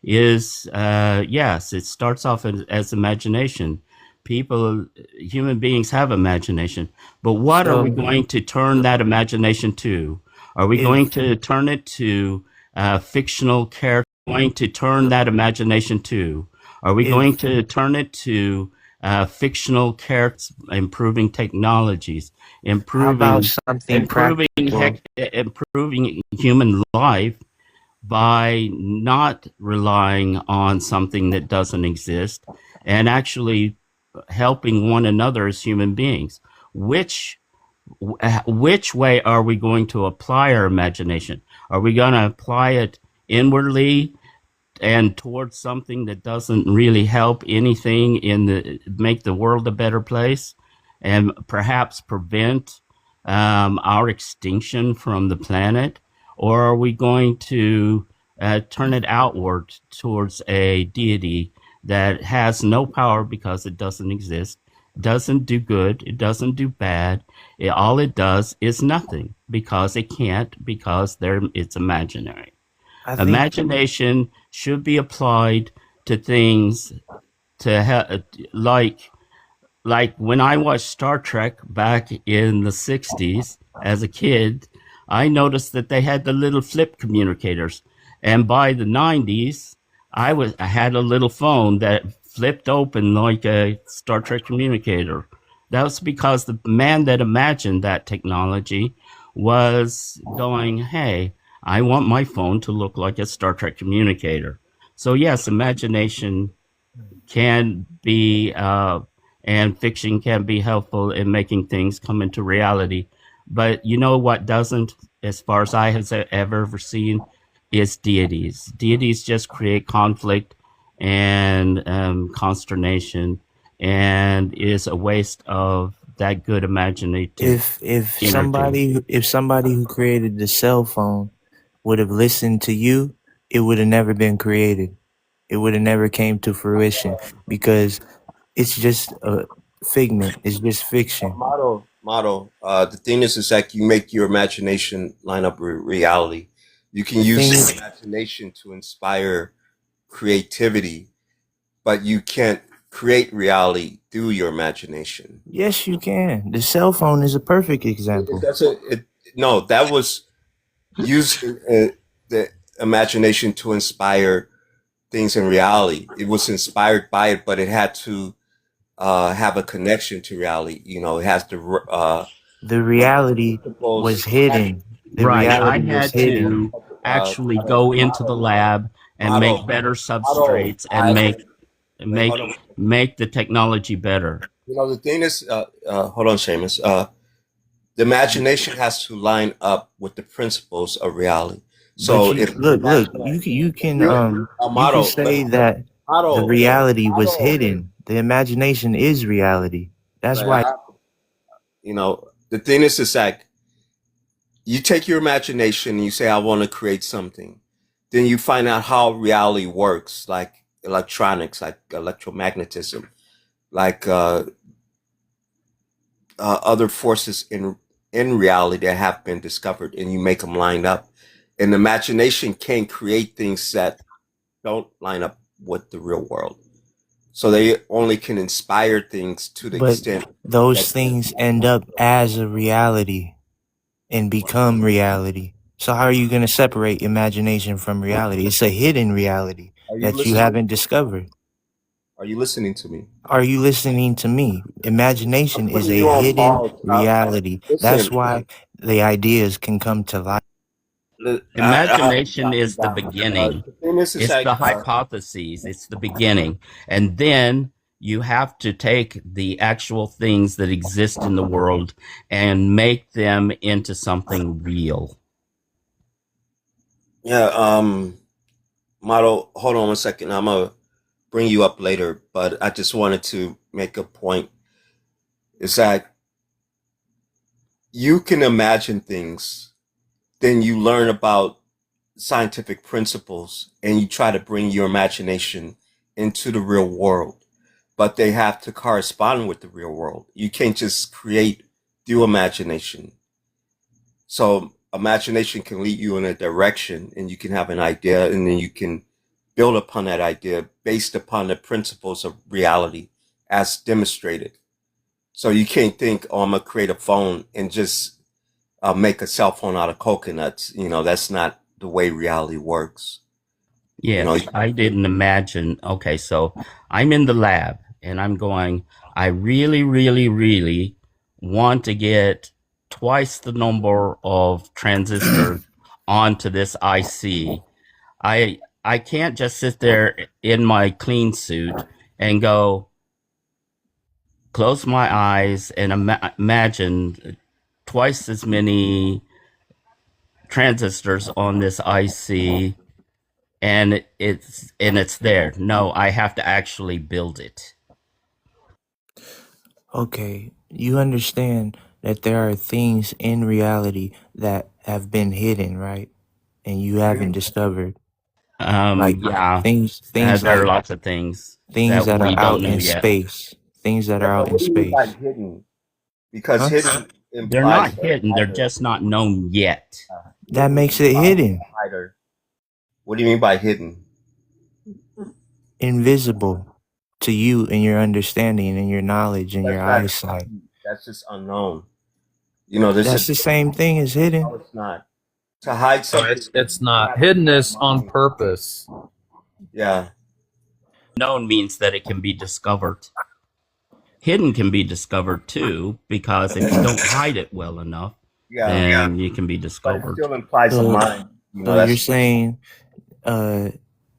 is, yes, it starts off as imagination. Human beings have imagination, but what are we going to turn that imagination to? Are we going to turn it to fictional character? Going to turn that imagination to? Are we going to turn it to fictional characters, improving technologies, How about something practical? improving human life? by not relying on something that doesn't exist and actually helping one another as human beings. Which way are we going to apply our imagination? Are we going to apply it inwardly and towards something that doesn't really help anything make the world a better place and perhaps prevent our extinction from the planet? Or are we going to turn it outward towards a deity that has no power because it doesn't exist, doesn't do good, it doesn't do bad, all it does is nothing because it can't, because it's imaginary. I think Imagination should be applied to things like when I watched Star Trek back in the 60s as a kid, I noticed that they had the little flip communicators. And by the 90s, I had a little phone that flipped open like a Star Trek communicator. That was because the man that imagined that technology was going, hey, I want my phone to look like a Star Trek communicator. So yes, imagination can be, and fiction can be helpful in making things come into reality. But you know what doesn't, as far as I have ever seen, is deities. Deities just create conflict and consternation, and is a waste of that good imaginative if energy. somebody who created the cell phone would have listened to you, it would have never been created. It would have never came to fruition because it's just a figment. It's just fiction. Model. The thing is that you make your imagination line up with reality. You can The use thing your is, imagination to inspire creativity, but you can't create reality through your imagination. yes, you can. The cell phone is a perfect example. No, that was using the imagination to inspire things in reality. It was inspired by it, but it had to have a connection to reality. You know, it has to The reality was hidden. The Right. I reality was had hidden. to actually go into the lab and make better substrates and hold on. make the technology better. You know, the thing is, hold on, Seamus. The imagination has to line up with the principles of reality. But So you if look, you can say that the reality was hidden. The imagination is reality. That's why. you know, the thing is that you take your imagination and you say, I want to create something. Then you find out how reality works, like electronics, like electromagnetism, like other forces in reality that have been discovered, and you make them line up. And imagination can create things that don't line up with the real world. So they only can inspire things to the But extent those things end up as a reality and become reality. So how are you going to separate imagination from reality? It's a hidden reality Are you that you listening? haven't discovered. Are you listening to me? Are you listening to me? Imagination is Putting a you on hidden pause. reality. That's Listen, why the ideas can come to life. Imagination is the beginning. the thing is It's that the hypotheses. It's the beginning. And then you have to take the actual things that exist in the world and make them into something real. Model, hold on one second. I'm gonna bring you up later, but I just wanted to make a point. Is that you can imagine things, then you learn about scientific principles, and you try to bring your imagination into the real world, but they have to correspond with the real world. You can't just create through imagination. So imagination can lead you in a direction, and you can have an idea, and then you can build upon that idea based upon the principles of reality as demonstrated. So you can't think, oh, I'm gonna create a phone and just make a cell phone out of coconuts. You know, that's not the way reality works. Yes, I didn't imagine. Okay, so I'm in the lab and I'm going, I really, really, really want to get twice the number of transistors onto this IC. I can't just sit there in my clean suit and go close my eyes and imagine twice as many transistors on this IC and it's there. No, I have to actually build it. Okay, you understand that there are things in reality that have been hidden, right? And you haven't discovered. Like Yeah, things there are like lots of things things that that are we don't out know in yet. space. Things that Yeah, are but out in what do you mean by space. hidden? Because Huh? hidden They're not implies a hidden. They're hider. just not known yet. That Hidden makes it implies hidden, a hider. What do you mean by hidden? invisible to you and your understanding and your knowledge and That's your not eyesight. that's just unknown. You know, this That's is the same thing as hidden. no, it's not. To hide No, something, it's not. Hidden is on purpose. yeah. Known means that it can be discovered. Hidden can be discovered too, because if you don't hide it well enough, Yeah. then you can be But it discovered. still implies a So, mind. You know, so you're that's saying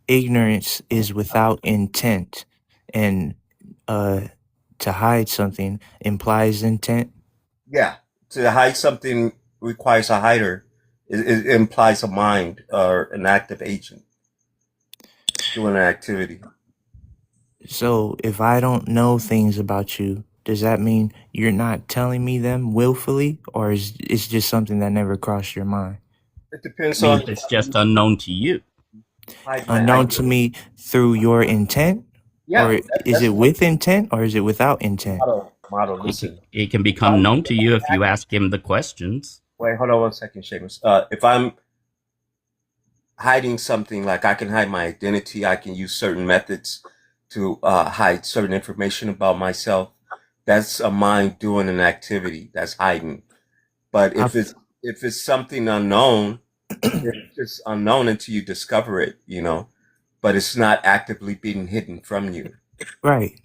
ignorance is without intent, and to hide something implies intent. yeah. To hide something requires a hider. It implies a mind or an active agent doing an activity. So if I don't know things about you, does that mean you're not telling me them willfully, or is it's just something that never crossed your mind? It depends It on means it's just unknown to you. hide my Unknown to identity. me through your intent, Yeah, or is that's it with intent, or is it without intent? model. Listen. It can become known to you if you ask him the questions. Wait, hold on 1 second, Seamus. If I'm hiding something, like I can hide my identity, I can use certain methods to hide certain information about myself. That's a mind doing an activity. That's hiding. But if it's something unknown, it's just unknown until you discover it, you know. But it's not actively being hidden from you. Right.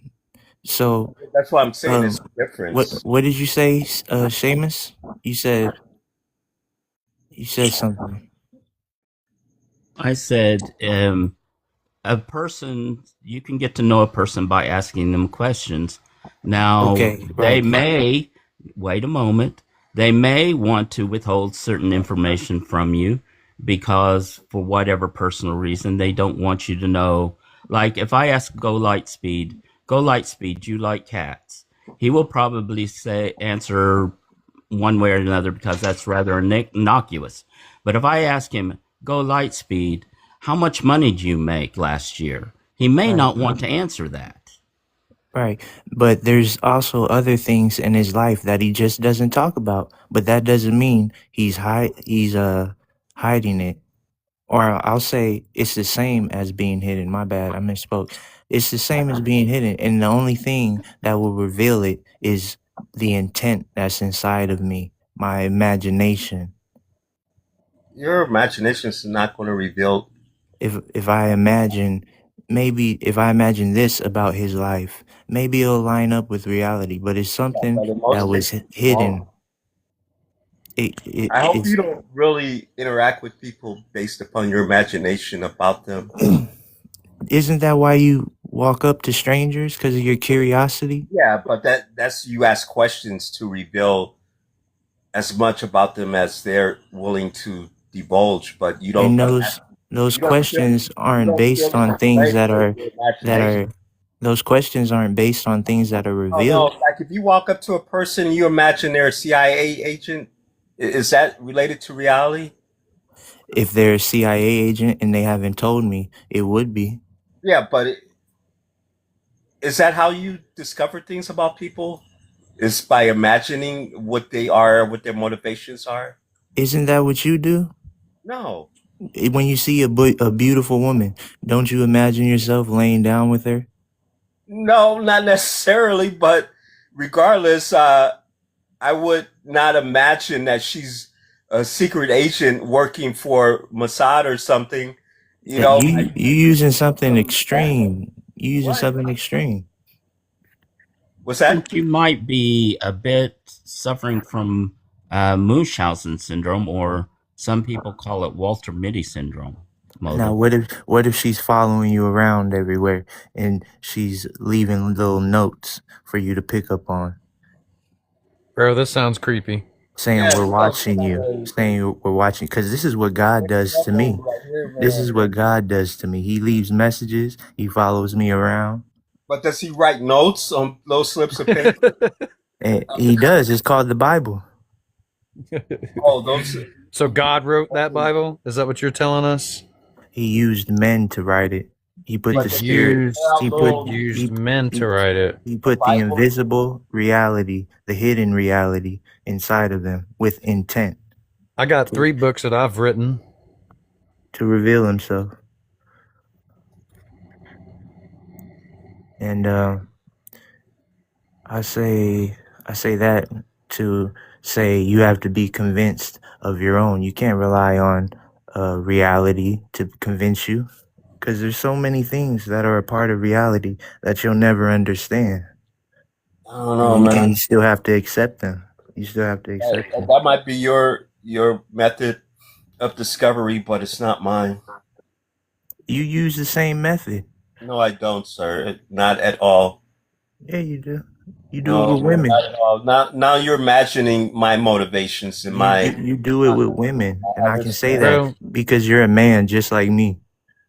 So That's why I'm saying there's a difference. what did you say, Seamus? You said something. I said, a person, you can get to know a person by asking them questions. Now, Okay, they right. may, wait a moment, they may want to withhold certain information from you because for whatever personal reason, they don't want you to know. Like if I ask Go Lightspeed, you like cats. He will probably answer one way or another because that's rather innocuous. But if I ask him, Go Lightspeed, how much money did you make last year? He may not want to answer that. Right. But there's also other things in his life that he just doesn't talk about. But that doesn't mean he's hiding it. Or I'll say it's the same as being hidden. My bad, I misspoke. It's the same as being hidden. And the only thing that will reveal it is the intent that's inside of me, my imagination. Your imagination is not going to reveal. If I imagine, maybe if I imagine this about his life, maybe it'll line up with reality. But it's something But in most that was cases, it's hidden. wrong. I hope It's you don't really interact with people based upon your imagination about them. isn't that why you walk up to strangers, because of your curiosity? Yeah, but that's you ask questions to reveal as much about them as they're willing to divulge, but you And don't. those questions aren't based on things that are those questions aren't based on things that are Oh, no, revealed. like if you walk up to a person, you imagine they're a CIA agent. Is that related to reality? If they're a CIA agent and they haven't told me, it would be. Yeah, but is that how you discover things about people? Is by imagining what they are, what their motivations are? Isn't that what you do? No. When you see a beautiful woman, don't you imagine yourself laying down with her? No, not necessarily, but regardless, I would not imagine that she's a secret agent working for Mossad or something. You know, You using something extreme. You using something extreme. What's I that? think you might be a bit suffering from Munchausen syndrome, or some people call it Walter Mitty syndrome. Now, Moses. what if she's following you around everywhere and she's leaving little notes for you to pick up on, Bro, this sounds creepy. saying Yeah, we're so watching you, saying we're watching? Because this is what God does to me. right here, This man. is what God does to me. He leaves messages. He follows me around, But does he write notes on those slips of paper? and he does. It's called the Bible. Oh, those. So God wrote that Bible? Is that what you're telling us? He used men to write it. He put But the they spirit. Used He put download used he men he to write it. he the put the Bible. invisible reality, the hidden reality inside of them with intent I got to 3 books that I've written. to reveal himself. And I say that to say you have to be convinced of your own. You can't rely on reality to convince you, because there's so many things that are a part of reality that you'll never understand. I don't know, man. And you still have to accept them. You still have to accept them. That might be your method of discovery, but it's not mine. You use the same method. No, I don't, sir. Not at all. Yeah, you do. You do it No, with women. not at all. Now you're imagining my motivations and my. You do it with women, and I can say that Bro, because you're a man just like me.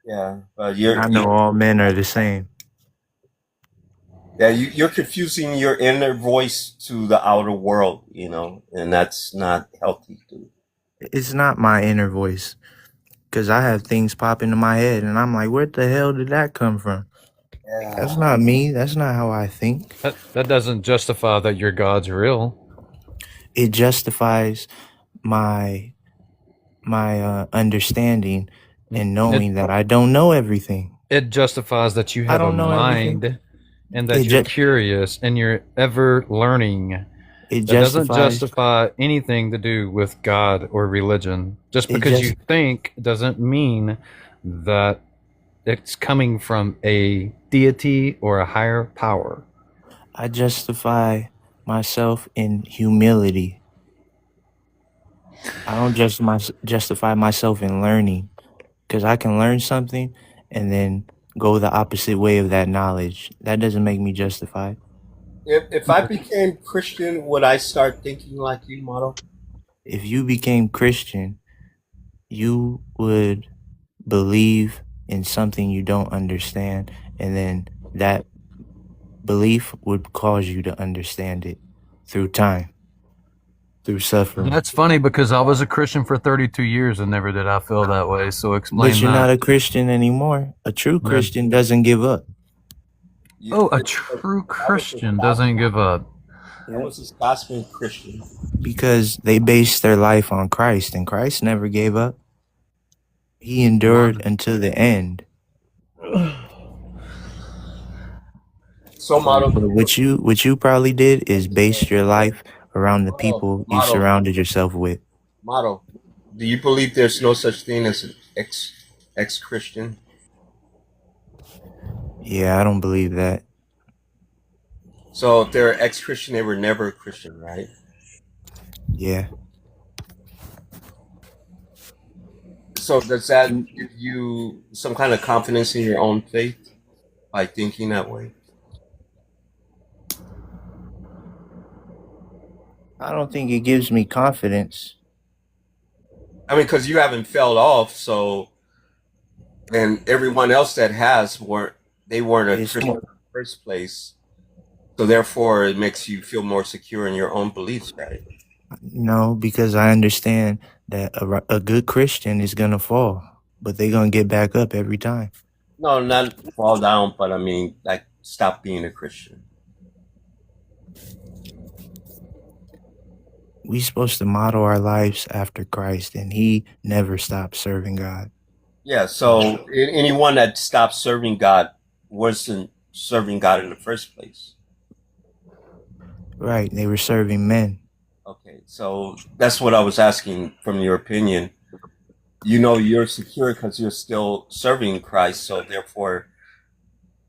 Yeah, but And I know all men are the same. you're confusing your inner voice to the outer world, and that's not healthy, dude. It's not my inner voice, because I have things pop into my head, and I'm like, where the hell did that come from? That's Yeah. not me. That's not how I think. that doesn't justify that your God's real. It justifies my understanding and knowing that I don't know everything. It justifies that you I have a don't know everything. mind and that It you're ju- curious and you're ever learning. It That doesn't justifies. justify anything to do with God or religion. Just It because you just. think doesn't mean that it's coming from a deity or a higher power. I justify myself in humility. I don't justify myself in learning, because I can learn something and then go the opposite way of that knowledge. That doesn't make me justified. If I became Christian, would I start thinking like you, Model? If you became Christian, you would believe in something you don't understand, and then that belief would cause you to understand it through time, through suffering. That's funny because I was a Christian for 32 years and never did I feel that way. So explain But you're that. not a Christian anymore. A true Yeah. Christian doesn't give up. Oh, a true Christian doesn't give up. I was a Scotsman Christian. Because they based their life on Christ, and Christ never gave up. He endured until the end. So, Model. But what you probably did is base your life around the people you Model. surrounded yourself with. Model. Do you believe there's no such thing as an ex-Christian? Yeah, I don't believe that. So if they're ex-Christian, they were never a Christian, right? Yeah. So does that give you some kind of confidence in your own faith by thinking that way? I don't think it gives me confidence. I mean, because you haven't fell off, so and everyone else that has weren't a Christian in the first place. So therefore, it makes you feel more secure in your own beliefs, right? No, because I understand that a good Christian is gonna fall, but they're gonna get back up every time. No, not fall down, but I mean, like, stop being a Christian. We're supposed to model our lives after Christ, and he never stopped serving God. Yeah, so anyone that stopped serving God wasn't serving God in the first place. Right, they were serving men. Okay, so that's what I was asking from your opinion. You're secure because you're still serving Christ, so therefore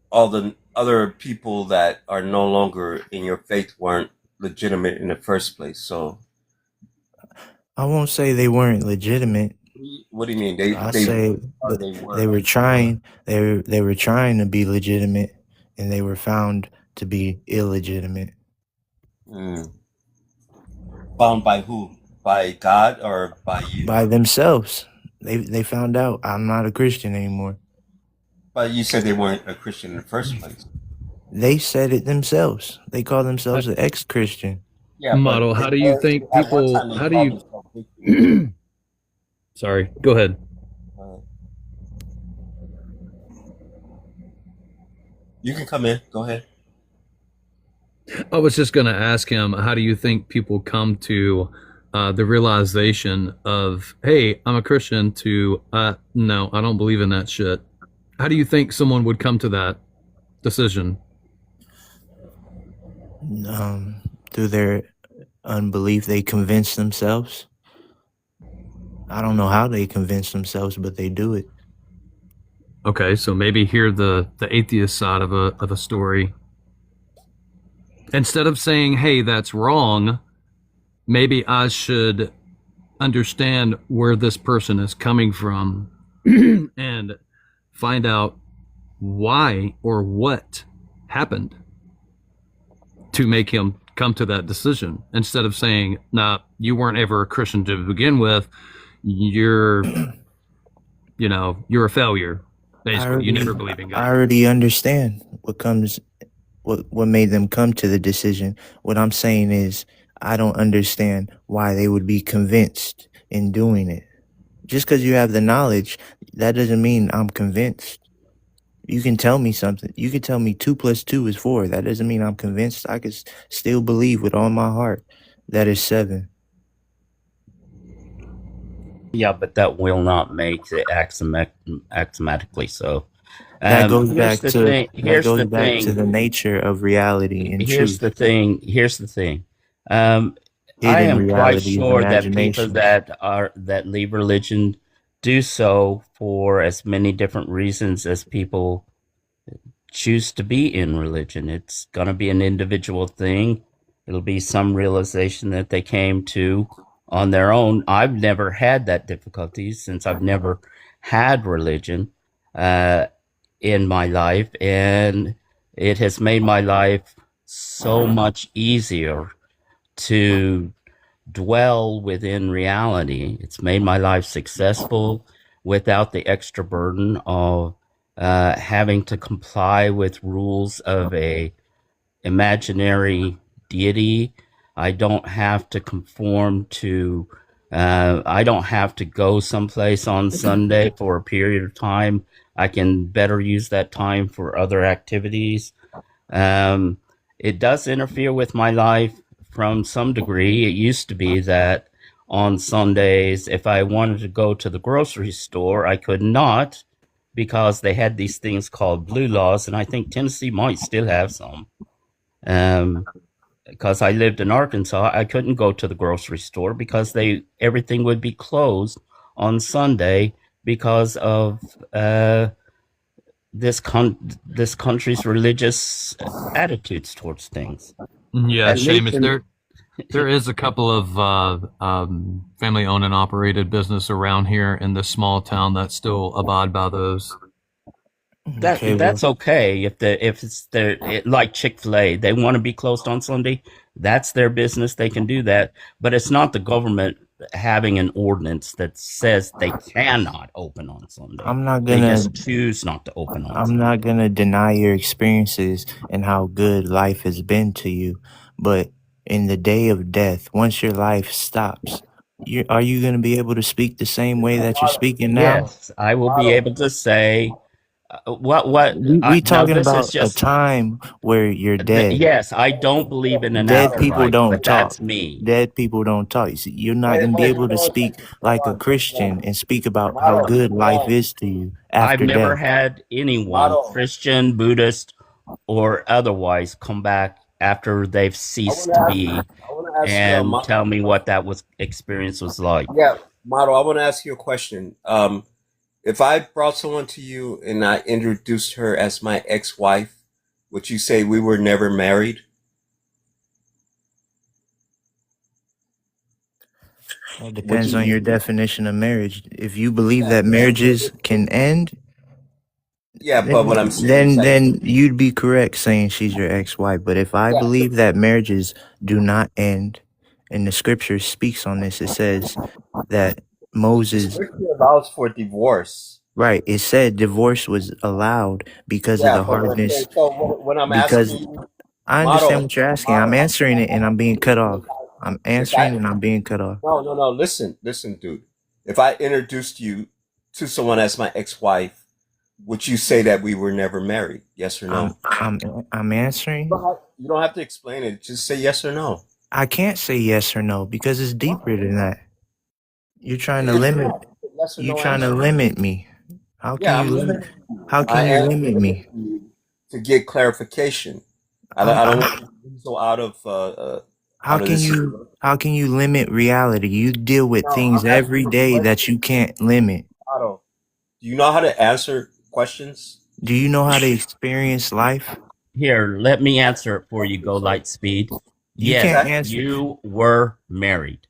all the other people that are no longer in your faith weren't legitimate in the first place. So I won't say they weren't legitimate, What do you mean? They I they say or but they they were. were trying they were trying to be legitimate and they were found to be illegitimate. Mm. Found by who? By God or by you? By themselves. They found out I'm not a Christian anymore. But you said they weren't a Christian in the first place. They said it themselves. They call Uh, themselves an ex-Christian. Yeah, but Model, how do you think at one people? time they How do called you? themselves Christians. Sorry, go ahead. Uh, you can come in. Go ahead. I was just going to ask him, how do you think people come to the realization of, hey, I'm a Christian, to, no, I don't believe in that shit? How do you think someone would come to that decision? Through their unbelief, they convince themselves. I don't know how they convince themselves, but they do it. Okay, so maybe hear the atheist side of a story. Instead of saying, hey, that's wrong, maybe I should understand where this person is coming from and find out why or what happened to make him come to that decision. Instead of saying, nah, you weren't ever a Christian to begin with, you're a failure. Basically, you never believe in God. I already understand what made them come to the decision. What I'm saying is I don't understand why they would be convinced in doing it. Just because you have the knowledge, that doesn't mean I'm convinced. You can tell me something. You can tell me 2 + 2 is 4. That doesn't mean I'm convinced. I could still believe with all my heart that is 7. Yeah, but that will not make it axiomatically so. That goes Here's back the to thing. Here's the thing. the nature of reality and Here's truth. the thing. Here's the thing. I Hidden am quite reality is sure that people imagination. that leave religion do so for as many different reasons as people choose to be in religion. It's gonna be an individual thing. It'll be some realization that they came to on their own. I've never had that difficulty since I've never had religion in my life, and it has made my life so much easier to dwell within reality. It's made my life successful without the extra burden of having to comply with rules of a imaginary deity. I don't have to conform to I don't have to go someplace on Sunday for a period of time. I can better use that time for other activities. It does interfere with my life from some degree. It used to be that on Sundays, if I wanted to go to the grocery store, I could not because they had these things called blue laws, and I think Tennessee might still have some. Because I lived in Arkansas, I couldn't go to the grocery store because everything would be closed on Sunday because of this country's religious attitudes towards things. Yeah, At Seamus, least there is a couple of family-owned and operated business around here in this small town that still abide by those. That's okay if it's like Chick-fil-A, they want to be closed on Sunday. That's their business. They can do that, but it's not the government having an ordinance that says they cannot open on Sunday. I'm not They gonna just choose not to open on I'm Sunday. not gonna deny your experiences and how good life has been to you, but in the day of death, once your life stops, are you gonna be able to speak the same way that you're speaking now? Yes, I will be able to say what We now talking this is about a just time where you're dead. yes, I don't believe in an Dead people afterlife, don't but talk. that's me. Dead people don't talk. You see, you're not gonna be able to speak like a Christian and speak about how good life is to you I've after never death. had anyone, Christian, Buddhist, or otherwise, come back after they've ceased to be and tell me what that experience was like. Yeah, Model, I want to ask you a question. If I brought someone to you and I introduced her as my ex-wife, would you say we were never married? That Would depends on you? your definition of marriage. If you believe that marriages can end, Yeah, but what I'm saying is like, then you'd be correct saying she's your ex-wife. But if I yeah, believe that marriages do not end, and the scripture speaks on this, it says that the Moses, scripture allows for divorce. right? It said divorce was allowed because of Yeah, the but what, hardness. so what I'm Because asking you, I understand what you're asking. I'm model, answering it, and I'm being cut off. I'm the guy. answering, and I'm being cut off. No. Listen, dude. If I introduced you to someone as my ex-wife, would you say that we were never married? Yes or no? I'm answering. You don't have to explain it. Just say yes or no. I can't say yes or no because it's deeper than that. You're trying to limit. Yes or You're no trying to answer. limit me. How can Yeah, you I'm limit? limiting you. How I can you am limit me? limiting you to get clarification. I I'm, don't I'm, want you to be so out of how out of can this. you limit reality? You deal with No, things I'm asking every you a day question, that you can't limit. Otto. Do you know how to answer questions? Do you know how to experience life? Here, let me answer it for you, Go Lightspeed. You Yes, can't Exactly. answer. you were married.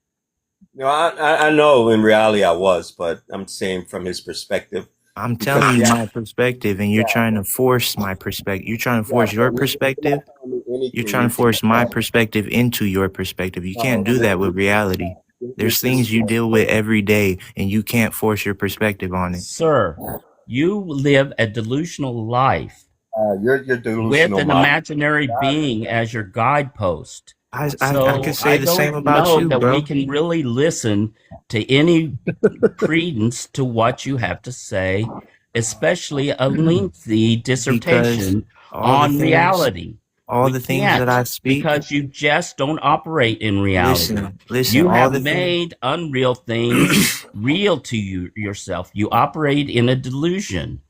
No, I know in reality I was, but I'm saying from his perspective I'm because telling you yeah, my perspective, and you're trying to force my perspective. You're trying to yeah. force your But you're perspective. not telling me You're anything. trying You're to force just my perspective into your perspective. You can't do that with reality. you're There's just things you deal with every day, and you can't force your perspective on it. Sir, you live a delusional life you're with delusional, an Mom. imaginary being as your guidepost. I So could say I the same don't about know you, that we bro. can really listen to any credence to what you have to say, especially a lengthy Because dissertation all the on things, reality. all We the things that I can't speak. because you just don't operate in reality. Listen. You All have the things. made unreal things real to you yourself. You operate in a delusion.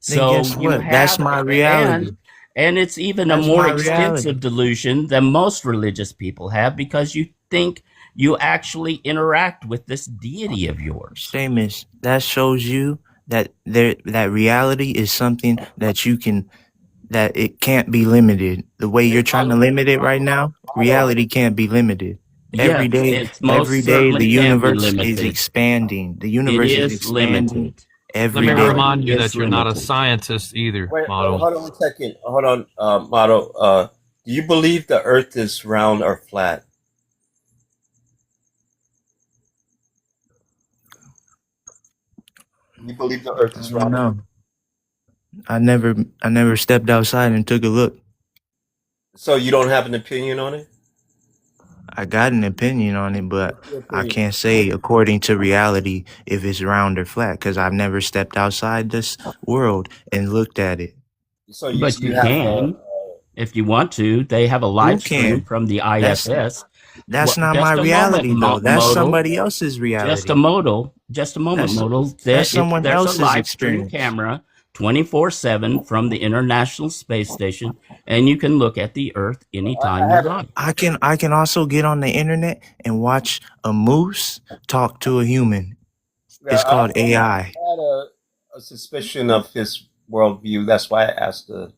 Then So guess you what? That's have, my reality. and it's even a That's more my reality. extensive delusion than most religious people have because you think you actually interact with this deity of yours. Seamus, that shows you that that reality is something that you can, that it can't be limited. The way you're trying to limit it right now, reality can't be limited. Every Yes, day, it's most the certainly can be universe is limited. expanding. The It universe is is expanding limited. Let every me day. Reality remind you is that you're not a limited. scientist either, Wait, Model. hold on 1 second. Hold on, Motto. Do you believe the Earth is round or flat? You believe the Earth I is don't round? know. I never stepped outside and took a look. So you don't have an opinion on it? I got an opinion on it, but What's your I opinion? can't say according to reality if it's round or flat because I've never stepped outside this world and looked at it. So you But you have can, if you want to. They have a Who live stream can? from the That's ISS. that's Well, not just my a moment, reality though. That's Modal. somebody else's Just a reality. modal. Just a moment, That's Modal. that's someone There's a else's live stream experience. camera 24/7 from the International Space Station, and you can look at the Earth anytime you like. I can also get on the internet and watch a moose talk to a human. It's called AI. I had a suspicion of his worldview. That's why I asked the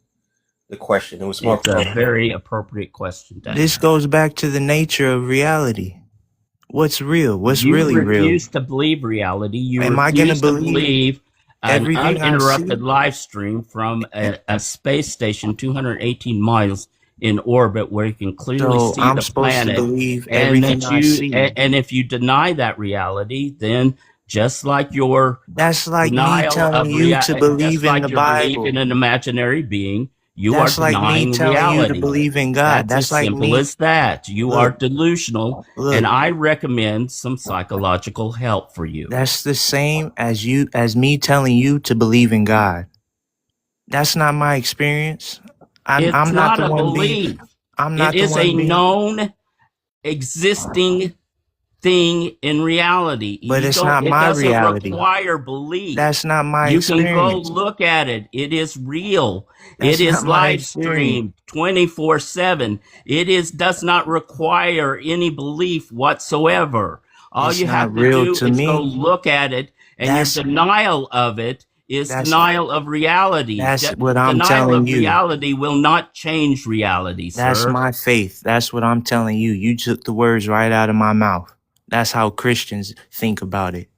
question. It was more It's a very appropriate question to This ask. goes back to the nature of reality. What's real? What's You really real? refuse to believe reality. You Am I gonna refuse to believe believe an everything I see? uninterrupted live stream from a space station 218 miles in orbit where you can clearly So see I'm the supposed to planet, believe and everything that I you see. and if you deny that reality, then just like your That's like me denial telling of you to believe just in like the your belief Bible. in an imaginary being, you That's are like me denying telling you to reality. believe in God. That's as That's like simple me. as that. You are delusional, Look. and I recommend some psychological help for you. That's the same as me telling you to believe in God. That's not my experience. It's I'm not not the a one being. belief. I'm It not the is a one being. known, existing thing in reality. But it's not It my doesn't reality. require belief. That's not my You can go experience. look at it. It is real. That's It not is my live experience. streamed 24/7. Does not require any belief whatsoever. All It's you not have to real do to is go me. look at it, and That's your denial of it is that's denial of reality. that's what I'm Denial telling of you. reality will not change reality, That's sir. my faith. That's what I'm telling you. You took the words right out of my mouth. That's how Christians think about it.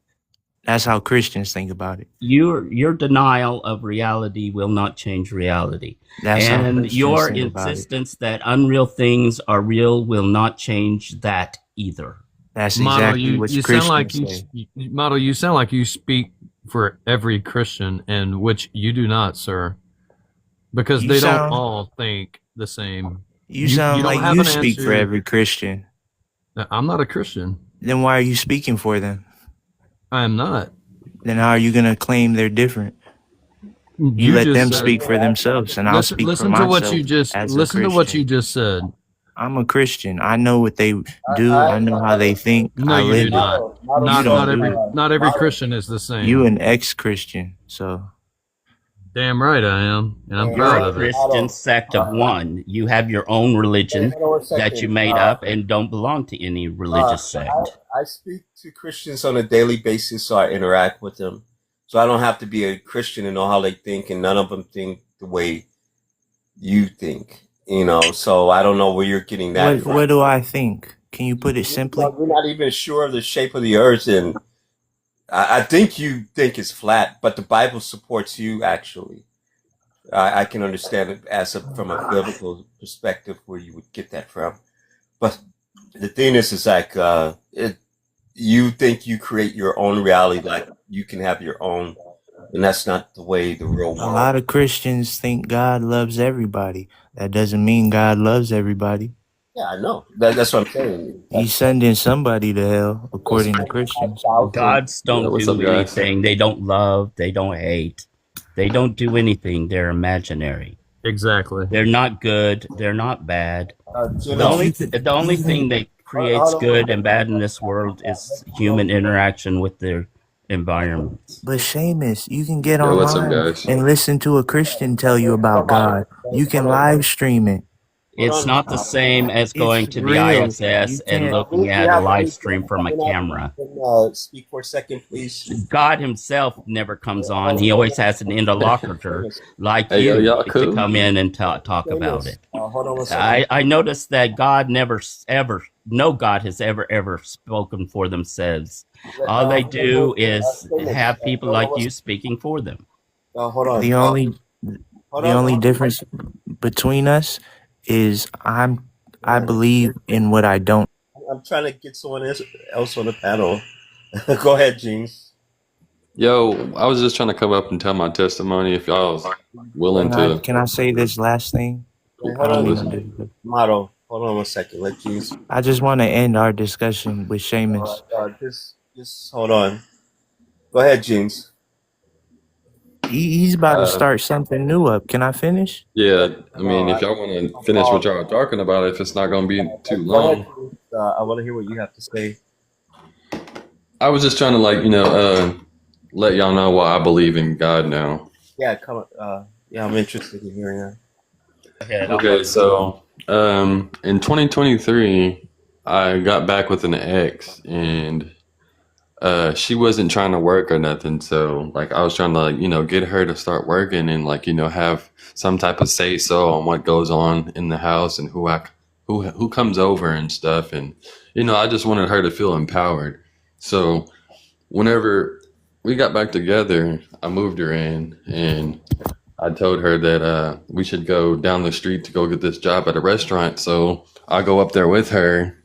That's how Christians think about it. Your denial of reality will not change reality. That's how And Christians your think about it. insistence that unreal things are real will not change that either. That's Model, exactly what you sound like Christians say. Model, you sound like you speak for every Christian, and which you do not, sir, because You they don't sound all think the same. you sound don't like have you an speak for answer. every Christian. I'm not a Christian. Then why are you speaking for them? I am not. Then how are you gonna claim they're different? You You let just them said. speak for themselves, and I'll Listen, speak for listen to what myself you just as a listen to what you Christian. just said. I'm a Christian. I know what they do. I know how they think. No, I you live do it. not. You Not don't do it. not every Christian is the You same. an ex-Christian, so Damn right I am, and I'm You're proud a of it. Christian sect of one. You have your own religion that you made up and don't belong to any religious sect. I speak to Christians on a daily basis, so I interact with them. So I don't have to be a Christian to know how they think, and none of them think the way you think. So I don't know where you're getting that from. what do I think? Can you put it simply? You're not even sure of the shape of the earth, and I think you think it's flat, but the Bible supports you actually. I can understand it from a biblical perspective where you would get that from. But the thing is like you think you create your own reality, like you can have your own, and that's not the way the real A world. lot of Christians think God loves everybody. That doesn't mean God loves everybody. Yeah, I know. That's what I'm saying. He's sending somebody to hell, according to Christians. Gods don't what's do up, guys? anything. They don't love. They don't hate. They don't do anything. They're imaginary. Exactly. They're not good. They're not bad. You The know, only thing that creates good and bad in this world is human interaction with their environments. But Seamus, you can get Yo, what's up, online guys? and listen to a Christian tell you about God. You can live stream it. It's not the same as going It's to the real. ISS You and can't. looking at a live stream from a camera. Speak for a second, please. God himself never comes on. He always has an interlocutor like Hey, yo, you y'all to cool? come in and talk about it. Hold on one second. I noticed that God never ever, no God has ever spoken for themselves. All they do is have people like you speaking for them. Hold on. The only difference between us is I believe in what I don't. I'm trying to get someone else on the panel. Go ahead, Jeans. Yo, I was just trying to come up and tell my testimony if y'all was willing to. Can I say this last thing? Hold I don't on, even do. Motto. Hold on one second. Let Jeans. I just want to end our discussion with Seamus. Just hold on. Go ahead, Jeans. He's about to start something new up. Can I finish? Yeah, I mean, if y'all want to finish what y'all are talking about, if it's not going to be too long. I want to hear what you have to say. I was just trying to let y'all know why I believe in God now. Yeah, come on. Yeah, I'm interested in hearing that. Okay, so in 2023, I got back with an ex, and she wasn't trying to work or nothing. So I was trying to get her to start working and have some type of say so on what goes on in the house and who comes over and stuff. And I just wanted her to feel empowered. So whenever we got back together, I moved her in and I told her that we should go down the street to go get this job at a restaurant. So I go up there with her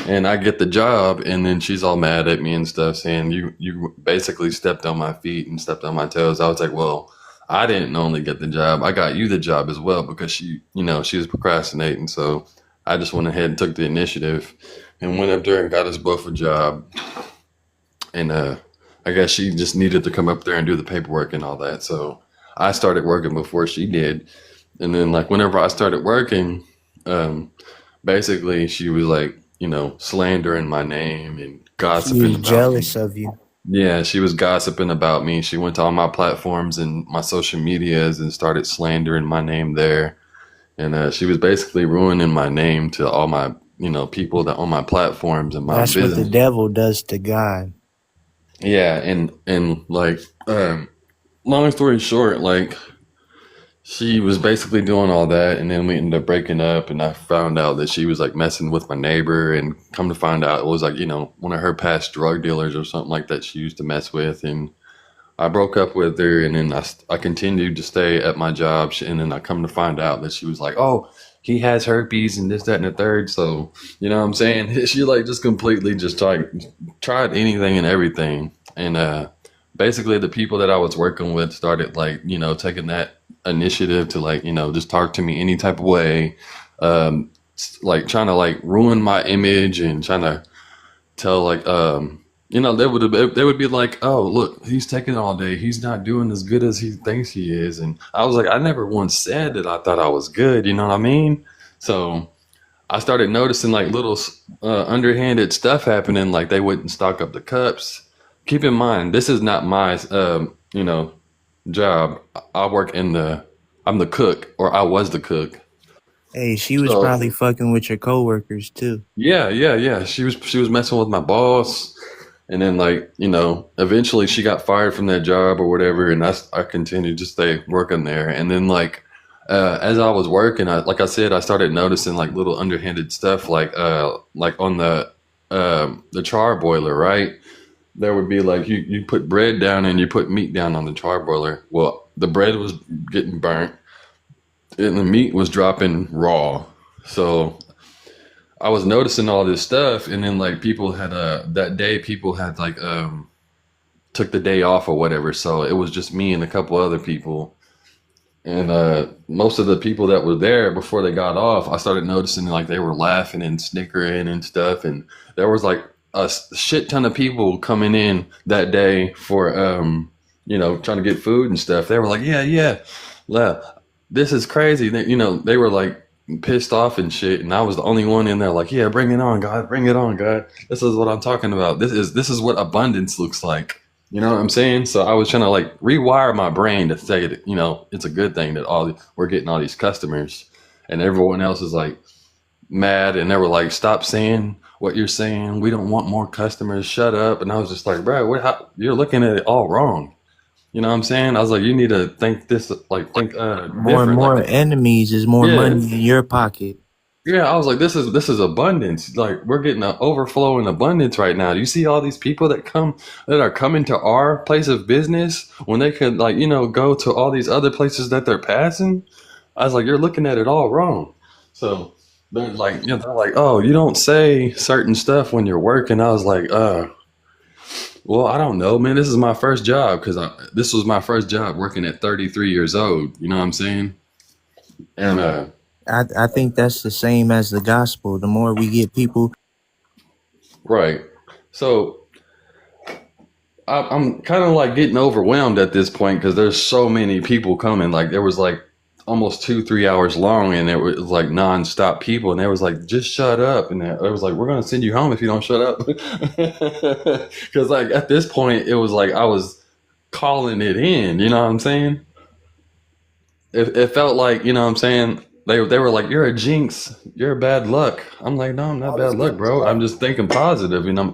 and I get the job, and then she's all mad at me and stuff, saying you basically stepped on my feet and stepped on my toes. I was like, well, I didn't only get the job, I got you the job as well, because she was procrastinating. So I just went ahead and took the initiative and went up there and got us both a job. And I guess she just needed to come up there and do the paperwork and all that. So I started working before she did. And then whenever I started working, basically she was slandering my name and gossiping. She was about jealous me. of you. Yeah, she was gossiping about me. She went to all my platforms and my social medias and started slandering my name there. And she was basically ruining my name to all my, people that on my platforms and my That's business. what the devil does to God. Yeah, and long story short, she was basically doing all that, and then we ended up breaking up, and I found out that she was like messing with my neighbor, and come to find out it was like, one of her past drug dealers or something like that she used to mess with. And I broke up with her, and then I continued to stay at my job, and then I come to find out that she was like, oh, he has herpes and this, that, and the third. So, you know what I'm saying? She like just completely just tried anything and everything. And basically the people that I was working with started like, taking that initiative to like, just talk to me any type of way. Like trying to like ruin my image and trying to tell like, they would be like, oh, look, he's taking all day. He's not doing as good as he thinks he is. And I was like, I never once said that I thought I was good. You know what I mean? So I started noticing like little underhanded stuff happening. Like they wouldn't stock up the cups. Keep in mind, this is not my, job. I'm the cook, or I was the cook. Hey, she was So probably fucking with your coworkers too. yeah. She was messing with my boss. And then like, eventually she got fired from that job or whatever. And I continued to stay working there. And then like, as I was working, like I said, I started noticing like little underhanded stuff, like on the char boiler, right? There would be like, you put bread down and you put meat down on the char boiler. Well, the bread was getting burnt and the meat was dropping raw. So I was noticing all this stuff, and then like people had that day people had like took the day off or whatever, so it was just me and a couple other people. And most of the people that were there before they got off, I started noticing like they were laughing and snickering and stuff, and there was like a shit ton of people coming in that day for trying to get food and stuff. They were like, yeah, this is crazy. They were like pissed off and shit, and I was the only one in there like, yeah, bring it on, God, bring it on, God. This is what I'm talking about. This is what abundance looks like. You know what I'm saying? So I was trying to like rewire my brain to say that, it's a good thing that we're getting all these customers, and everyone else is like mad, and they were like, stop saying what you're saying. We don't want more customers. Shut up. And I was just like, bro, you're looking at it all wrong. You know what I'm saying? I was like, you need to think More and different. more Like, enemies is more yeah, money in your pocket. yeah. I was like, this is abundance. Like we're getting an overflow in abundance right now. Do you see all these people that are coming to our place of business when they could like, go to all these other places that they're passing? I was like, you're looking at it all wrong. So they're like, they're like, oh, you don't say certain stuff when you're working. I was like, well, I don't know, man. This is my first job this was my first job working at 33 years old. You know what I'm saying? And I think that's the same as the gospel. The more we get people, right. So I'm kind of like getting overwhelmed at this point because there's so many people coming. Like there was like almost 2-3 hours long, and it was like nonstop people, and they was like, just shut up. And it was like, we're gonna send you home if you don't shut up. Because like at this point it was like I was calling it in. You know what I'm saying? It felt like, you know what I'm saying, they were like, you're a jinx, you're bad luck. I'm like, no, I'm not bad luck, bro. I'm just thinking positive, and I'm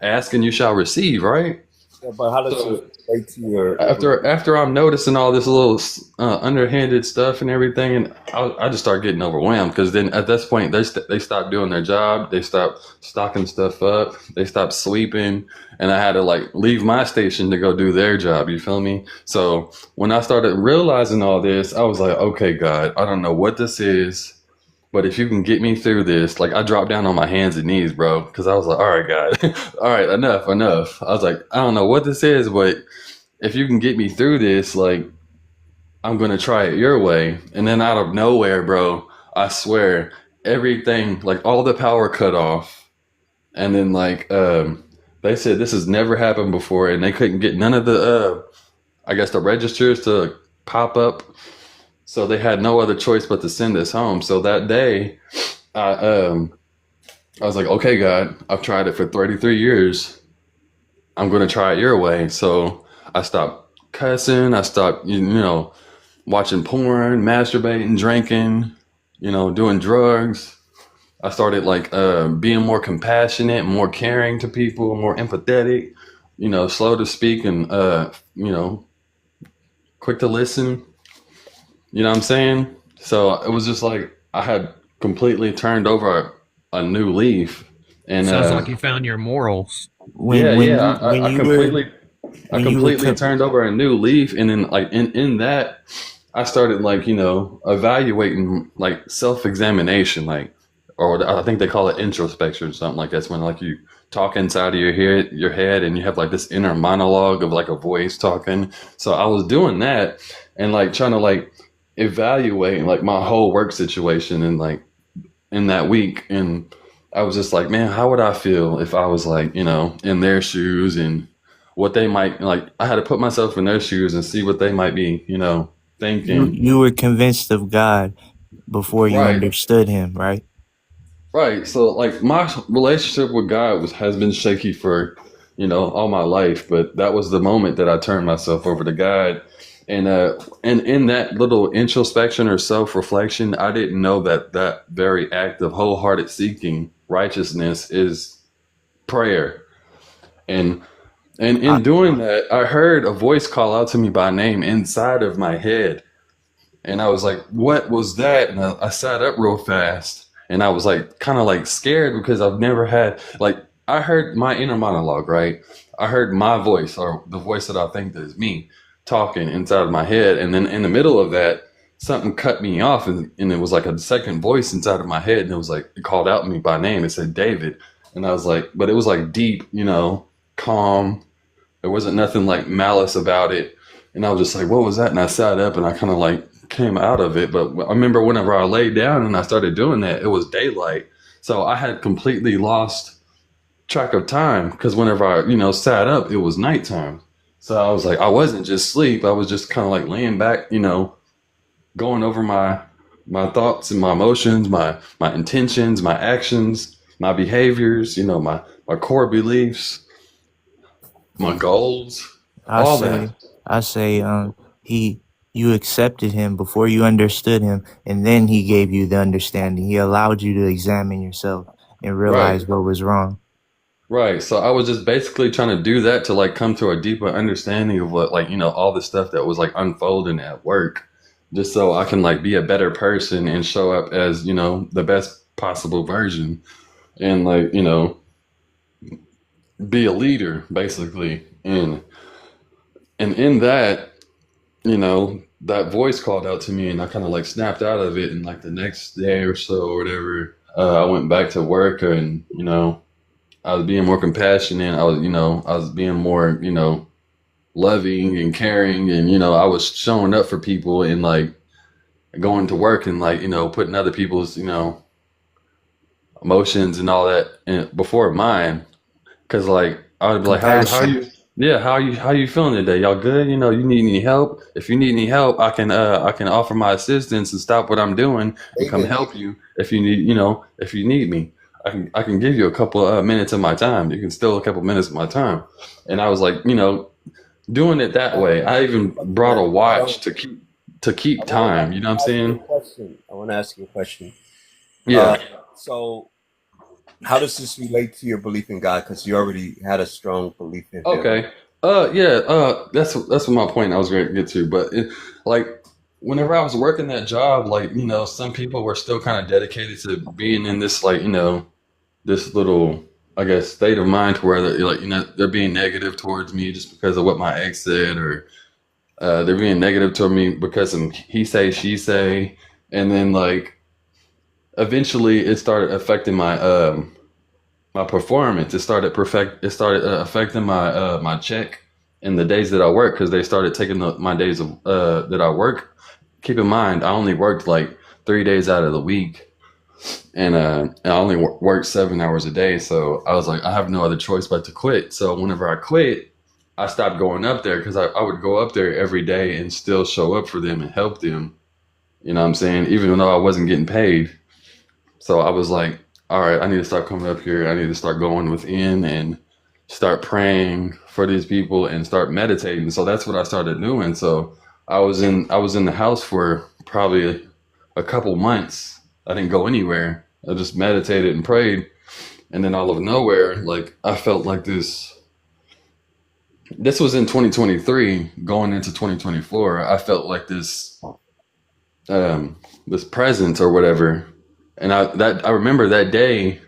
asking, you shall receive, right? Yeah, but how does So it relate to your after I'm noticing all this little underhanded stuff and everything, and I just start getting overwhelmed, because then at this point they stopped doing their job, they stopped stocking stuff up, they stopped sweeping, and I had to like leave my station to go do their job. You feel me? So when I started realizing all this, I was like, okay, God, I don't know what this is, but if you can get me through this, like I dropped down on my hands and knees, bro, because I was like, all right, God, all right, enough. I was like, I don't know what this is, but if you can get me through this, like I'm gonna try it your way. And then out of nowhere, bro, I swear, everything, like all the power cut off, and then like they said this has never happened before, and they couldn't get none of the I guess the registers to pop up. So they had no other choice but to send us home. So that day, I was like, okay, God, I've tried it for 33 years. I'm going to try it your way. So I stopped cussing. I stopped, watching porn, masturbating, drinking, doing drugs. I started like being more compassionate, more caring to people, more empathetic, slow to speak and, quick to listen. You know what I'm saying? So it was just like I had completely turned over a new leaf, and Sounds like you found your morals. yeah, When yeah, you when I you were completely, I when you were completely co- turned over a new leaf, and then like in that, I started like evaluating like self-examination, like, or I think they call it introspection or something like that's when like you talk inside of your head, and you have like this inner monologue of like a voice talking. So I was doing that, and like trying to like evaluate like my whole work situation, and like in that week. And I was just like, man, how would I feel if I was like, in their shoes, and what they might like. I had to put myself in their shoes and see what they might be, thinking. you were convinced of God before you Right, understood Him, right? right. So like my relationship with God has been shaky for, all my life, but that was the moment that I turned myself over to God. And in that little introspection or self-reflection, I didn't know that that very act of wholehearted seeking righteousness is prayer. And and I in doing that, I heard a voice call out to me by name inside of my head. And I was like, what was that? And I sat up real fast, and I was like, kind of like scared, because I've never had, like, I heard my inner monologue, right? I heard my voice, or the voice that I think that is me, talking inside of my head. And then in the middle of that, something cut me off, and it was like a second voice inside of my head. And it was like, it called out me by name. It said, David. And I was like, but it was like deep, calm. There wasn't nothing like malice about it. And I was just like, what was that? And I sat up, and I kind of like came out of it. But I remember whenever I laid down and I started doing that, it was daylight. So I had completely lost track of time, because whenever I, sat up, it was nighttime. So I was like, I wasn't just sleep. I was just kind of like laying back, going over my thoughts and my emotions, my intentions, my actions, my behaviors, my core beliefs, my goals, I all say that. I say he you accepted Him before you understood Him, and then He gave you the understanding. He allowed you to examine yourself and Right. realize what was wrong. Right. So I was just basically trying to do that to like come to a deeper understanding of what, like, all the stuff that was like unfolding at work, just so I can like be a better person and show up as, the best possible version, and like, be a leader basically. And in that, that voice called out to me, and I kind of like snapped out of it. And like the next day or so or whatever, I went back to work, and, I was being more compassionate. I was being more, loving and caring. And, I was showing up for people, and like going to work, and like, putting other people's, emotions and all that before mine. Cause like I would be like, how Compassion. you? Yeah, how you feeling today? Y'all good? You need any help? If you need any help, I can offer my assistance and stop what I'm doing and come Amen. help you if you need, if you need me. I can give you a couple minutes of my time. You can steal a couple minutes of my time. And I was like, doing it that way. I even brought a watch to keep I want to time. You know what I'm ask you a saying? question. I want to ask you a question. Yeah. Uh, so, how does this relate to your belief in God? Because you already had a strong belief in Him. Okay. Yeah. That's what my point I was going to get to. But like, whenever I was working that job, like, some people were still kind of dedicated to being in this, like, this little, I guess, state of mind, to where they're like, they're being negative towards me just because of what my ex said, or they're being negative toward me because of he say, she say. And then like eventually it started affecting my performance. It started affecting my check and the days that I work, because they started taking my days of that I work. Keep in mind, I only worked like 3 days out of the week, and I only worked 7 hours a day. So I was like, I have no other choice but to quit. So whenever I quit, I stopped going up there, because I would go up there every day and still show up for them and help them. You know what I'm saying? Even though I wasn't getting paid. So I was like, all right, I need to start coming up here. I need to start going within and start praying for these people and start meditating. So that's what I started doing. So I was in the house for probably a couple months. I didn't go anywhere. I just meditated and prayed. And then all of nowhere, like I felt like this was in 2023, going into 2024. I felt like this this presence or whatever. And I remember that day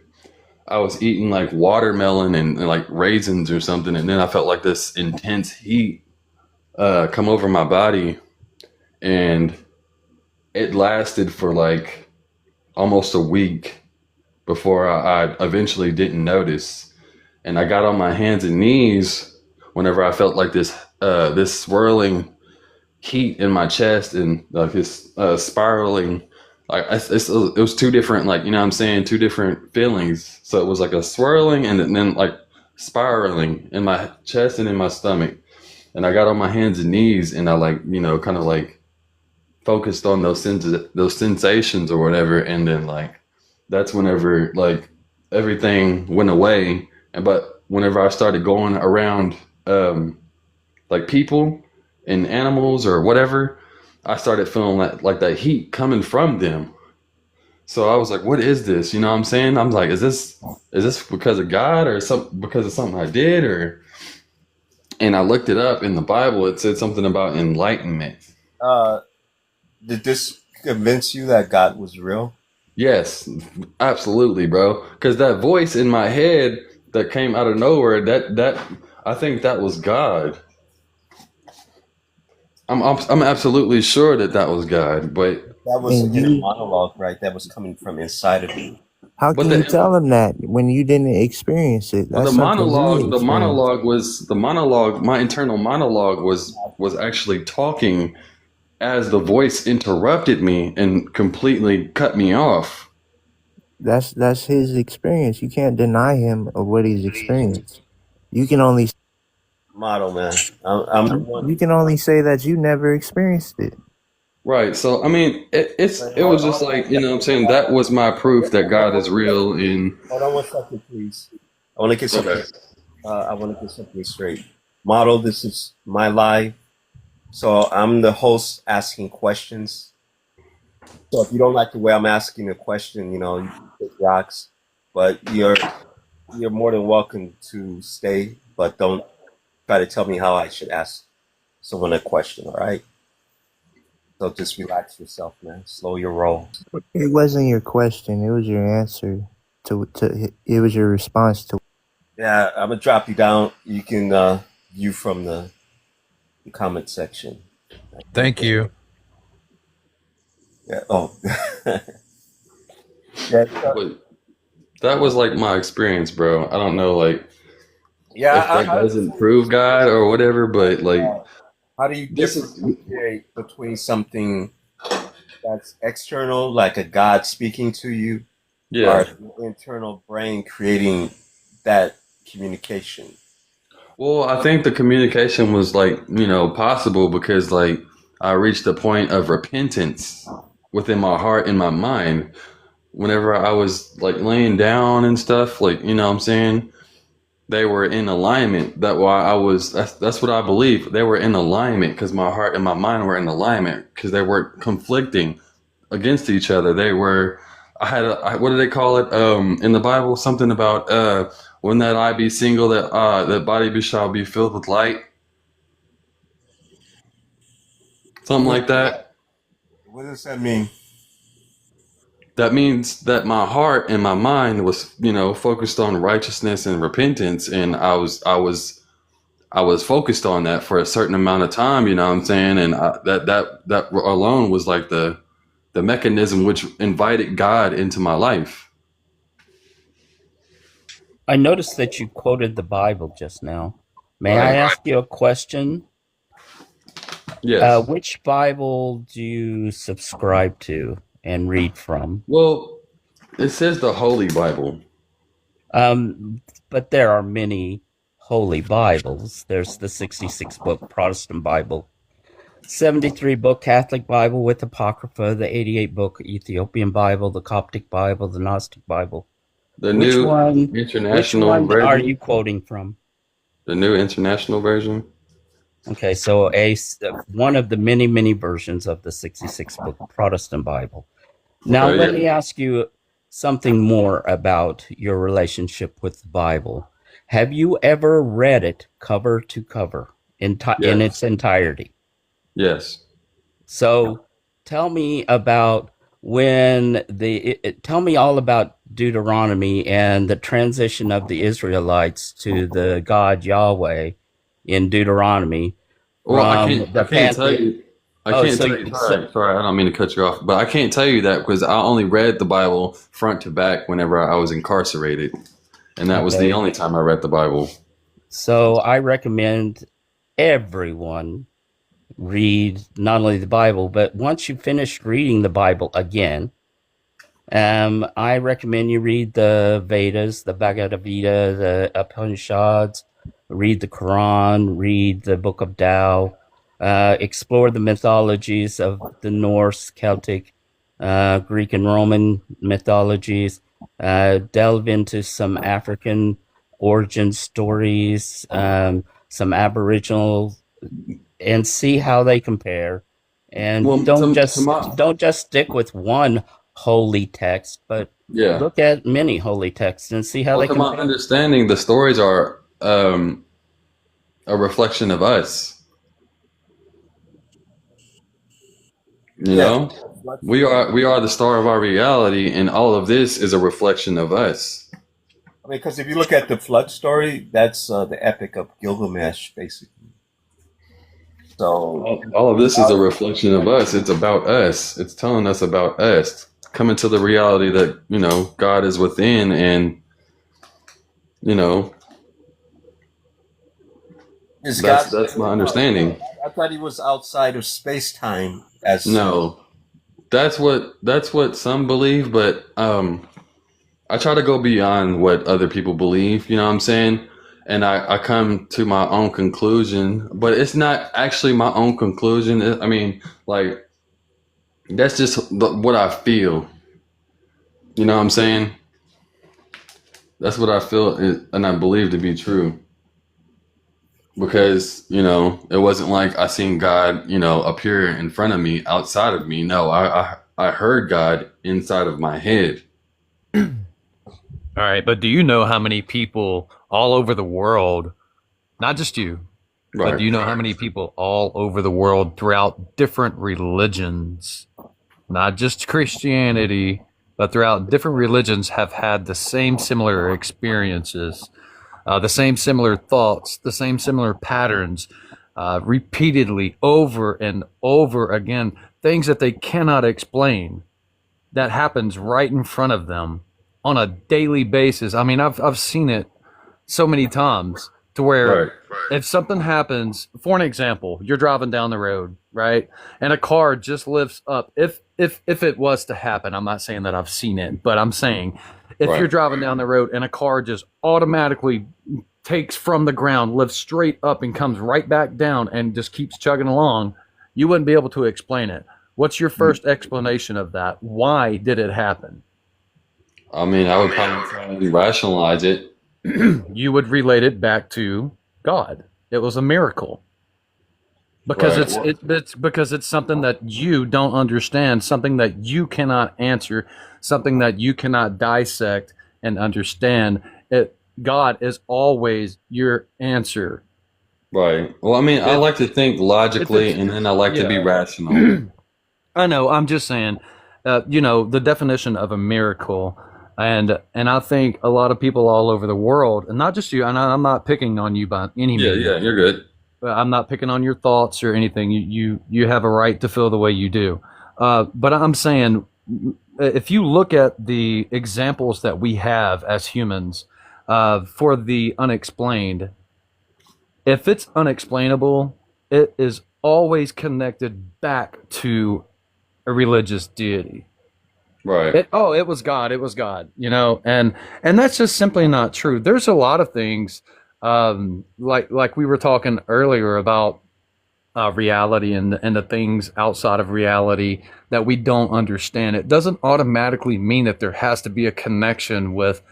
I was eating like watermelon and like raisins or something, and then I felt like this intense heat come over my body, and it lasted for like almost a week before I eventually didn't notice. And I got on my hands and knees whenever I felt like this swirling heat in my chest and like this spiraling. Like it was two different, like, you know what I'm saying, two different feelings. So it was like a swirling and then like spiraling in my chest and in my stomach. And I got on my hands and knees and I like, you know, kind of like focused on those sensations or whatever. And then like that's whenever like everything went away. But whenever I started going around like people and animals or whatever, I started feeling that heat coming from them. So I was like, what is this? You know what I'm saying? I'm like, is this because of God or because of something I did? And I looked it up in the Bible. It said something about enlightenment. Did this convince you that God was real? Yes, absolutely, bro. Because that voice in my head that came out of nowhere, that I think that was God. I'm absolutely sure that was God, but that was And in a you, monologue, right? That was coming from inside of you. how but can you tell him that when you didn't experience it? well, That's something he experienced. the monologue, my internal monologue was actually talking as the voice interrupted me and completely cut me off. That's his experience. You can't deny him of what he's experienced. You can only Model, man. I'm the one. you can only say that you never experienced it. Right. So I mean, it was just like, you know what I'm saying, that was my proof that God is real. And Hold on one second, please. I want to get something. okay. I want to get something straight. Model, this is my live, so I'm the host asking questions. So if you don't like the way I'm asking a question, you know, you can take rocks, but you're more than welcome to stay. But don't try to tell me how I should ask someone a question. All right. So just relax yourself, man. Slow your roll. It wasn't your question. It was your answer to it was your response to. Yeah, I'm gonna drop you down. You can view from the comment section. Thank you. Yeah. Oh. Yeah. But that was like my experience, bro. I don't know, like, Yeah. if that doesn't prove God or whatever, but like, How do you this is differentiate between something that's external, like a God speaking to you, yeah. or your internal brain creating that communication? Well, I think the communication was like, you know, possible because like I reached a point of repentance within my heart and my mind whenever I was like laying down and stuff, like, you know what I'm saying? They were in alignment. That's what I believe. They were in alignment because my heart and my mind were in alignment because they weren't conflicting against each other. What do they call it? In the Bible, something about when that eye be single, that body shall be filled with light. Something like that. What does that mean? That means that my heart and my mind was, you know, focused on righteousness and repentance, and I was focused on that for a certain amount of time. You know what I'm saying? And that alone was like the mechanism which invited God into my life. I noticed that you quoted the Bible just now. May I ask you a question? Yes. Which Bible do you subscribe to and read from? Well, it says the Holy Bible. But there are many holy Bibles. There's the 66-book Protestant Bible, 73-book Catholic Bible with Apocrypha, the 88-book Ethiopian Bible, the Coptic Bible, the Gnostic Bible. The New International Which one Version. are you quoting from? The New International Version. Okay, so one of the many, many versions of the 66-book Protestant Bible. Now, Okay, let yeah. me ask you something more about your relationship with the Bible. Have you ever read it cover to cover in Yes. its entirety? Yes. So tell me about tell me all about Deuteronomy and the transition of the Israelites to the God Yahweh in Deuteronomy Well, I from can't. the I can't tell pantheon. you. I Oh, can't so, tell you. so Sorry, I don't mean to cut you off, but I can't tell you that because I only read the Bible front to back whenever I was incarcerated, and that was the okay. only time I read the Bible. So I recommend everyone read not only the Bible, but once you finish reading the Bible again, I recommend you read the Vedas, the Bhagavad Gita, the Upanishads, read the Quran, read the Book of Tao, explore the mythologies of the Norse, Celtic, Greek, and Roman mythologies, delve into some African origin stories, some Aboriginal, and see how they compare. And Well, to my don't just stick with one holy text, but yeah. look at many holy texts and see how Well, they to my compare. understanding, the stories are a reflection of us. You Yeah. know, we are the star of our reality, and all of this is a reflection of us. I mean, because if you look at the flood story, that's the epic of Gilgamesh, basically. So, All of this is a reflection of us. It's about us. It's telling us about us. Coming to the reality that, you know, God is within, and, you know, is God? that's my understanding. I thought he was outside of space time. As No. That's what some believe, but I try to go beyond what other people believe, you know what I'm saying? And I come to my own conclusion, but it's not actually my own conclusion. I mean, like, that's just what I feel. You know what I'm saying? That's what I feel and I believe to be true. Because, you know, it wasn't like I seen God, you know, appear in front of me, outside of me. No, I heard God inside of my head. All right, but do you know how many people all over the world, not just you, but do you know how many people all over the world throughout different religions, not just Christianity, but throughout different religions have had the same similar experiences, the same similar thoughts, the same similar patterns, repeatedly over and over again, things that they cannot explain that happens right in front of them on a daily basis. I mean, I've seen it so many times to where if something happens, for an example, you're driving down the road, right? And a car just lifts up. If it was to happen, I'm not saying that I've seen it, but I'm saying if you're driving down the road and a car just automatically takes from the ground, lifts straight up and comes right back down and just keeps chugging along, you wouldn't be able to explain it. What's your first explanation of that? Why did it happen? I mean, I would probably try and rationalize it. You would relate it back to God. It was a miracle. Because it's because it's something that you don't understand, something that you cannot answer, something that you cannot dissect and understand. God is always your answer. Right. Well, I mean, I like to think logically, and then I like to be rational. I know. I'm just saying, you know, the definition of a miracle, and I think a lot of people all over the world, and not just you, and I'm not picking on you by any means. Yeah, you're good. I'm not picking on your thoughts or anything. You have a right to feel the way you do. But I'm saying, if you look at the examples that we have as humans for the unexplained, if it's unexplainable, it is always connected back to a religious deity. Right. It was God. It was God. You know, and that's just simply not true. There's a lot of things, like we were talking earlier about reality and the things outside of reality that we don't understand. It doesn't automatically mean that there has to be a connection with,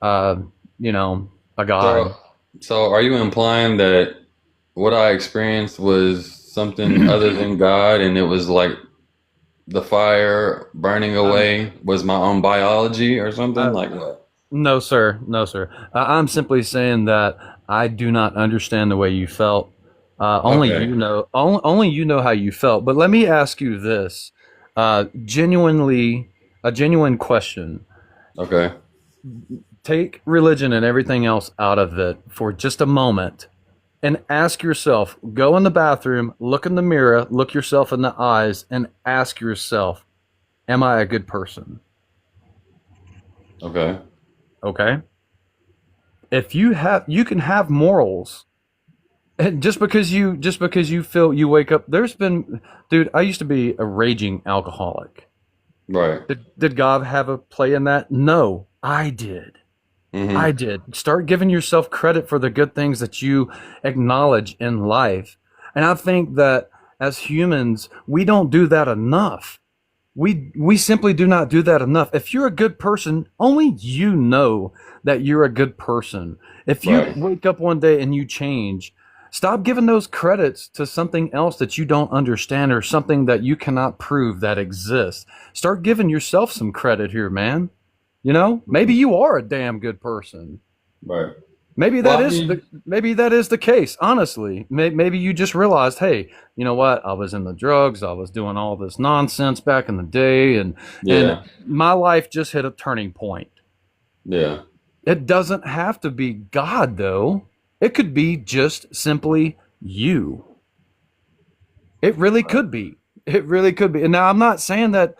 you know, a God. So are you implying that what I experienced was something other than God, and it was like the fire burning away was my own biology or something? Like what? No, sir. No, sir. I'm simply saying that I do not understand the way you felt. Only you know how you felt. But let me ask you this: Genuinely, a genuine question. Okay. Take religion and everything else out of it for just a moment and ask yourself, go in the bathroom, look in the mirror, look yourself in the eyes, and ask yourself, am I a good person? Okay. Okay. If you can have morals, and just because you feel you wake up, dude, I used to be a raging alcoholic. Right. Did God have a play in that? No, I did. Mm-hmm. I did. Start giving yourself credit for the good things that you acknowledge in life. And I think that as humans, we don't do that enough. We simply do not do that enough. If you're a good person, only you know that you're a good person. If you wake up one day and you change, stop giving those credits to something else that you don't understand or something that you cannot prove that exists. Start giving yourself some credit here, man. You know, maybe you are a damn good person. Right. Maybe that is the case. Honestly, maybe you just realized, hey, you know what? I was in the drugs. I was doing all this nonsense back in the day, and my life just hit a turning point. Yeah. It doesn't have to be God, though. It could be just simply you. It really could be. It really could be. And now I'm not saying that.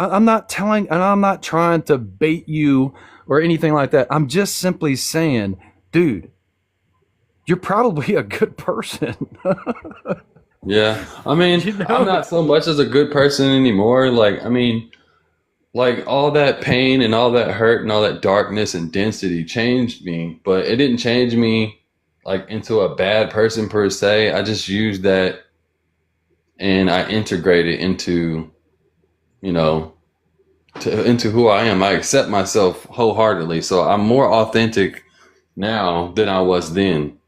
I'm not telling, and I'm not trying to bait you or anything like that. I'm just simply saying, dude, you're probably a good person. Yeah. I mean, I'm not so much as a good person anymore. Like, I mean, like all that pain and all that hurt and all that darkness and density changed me, but it didn't change me like into a bad person per se. I just used that and I integrated into, you know, into who I am. I accept myself wholeheartedly. So I'm more authentic now than I was then.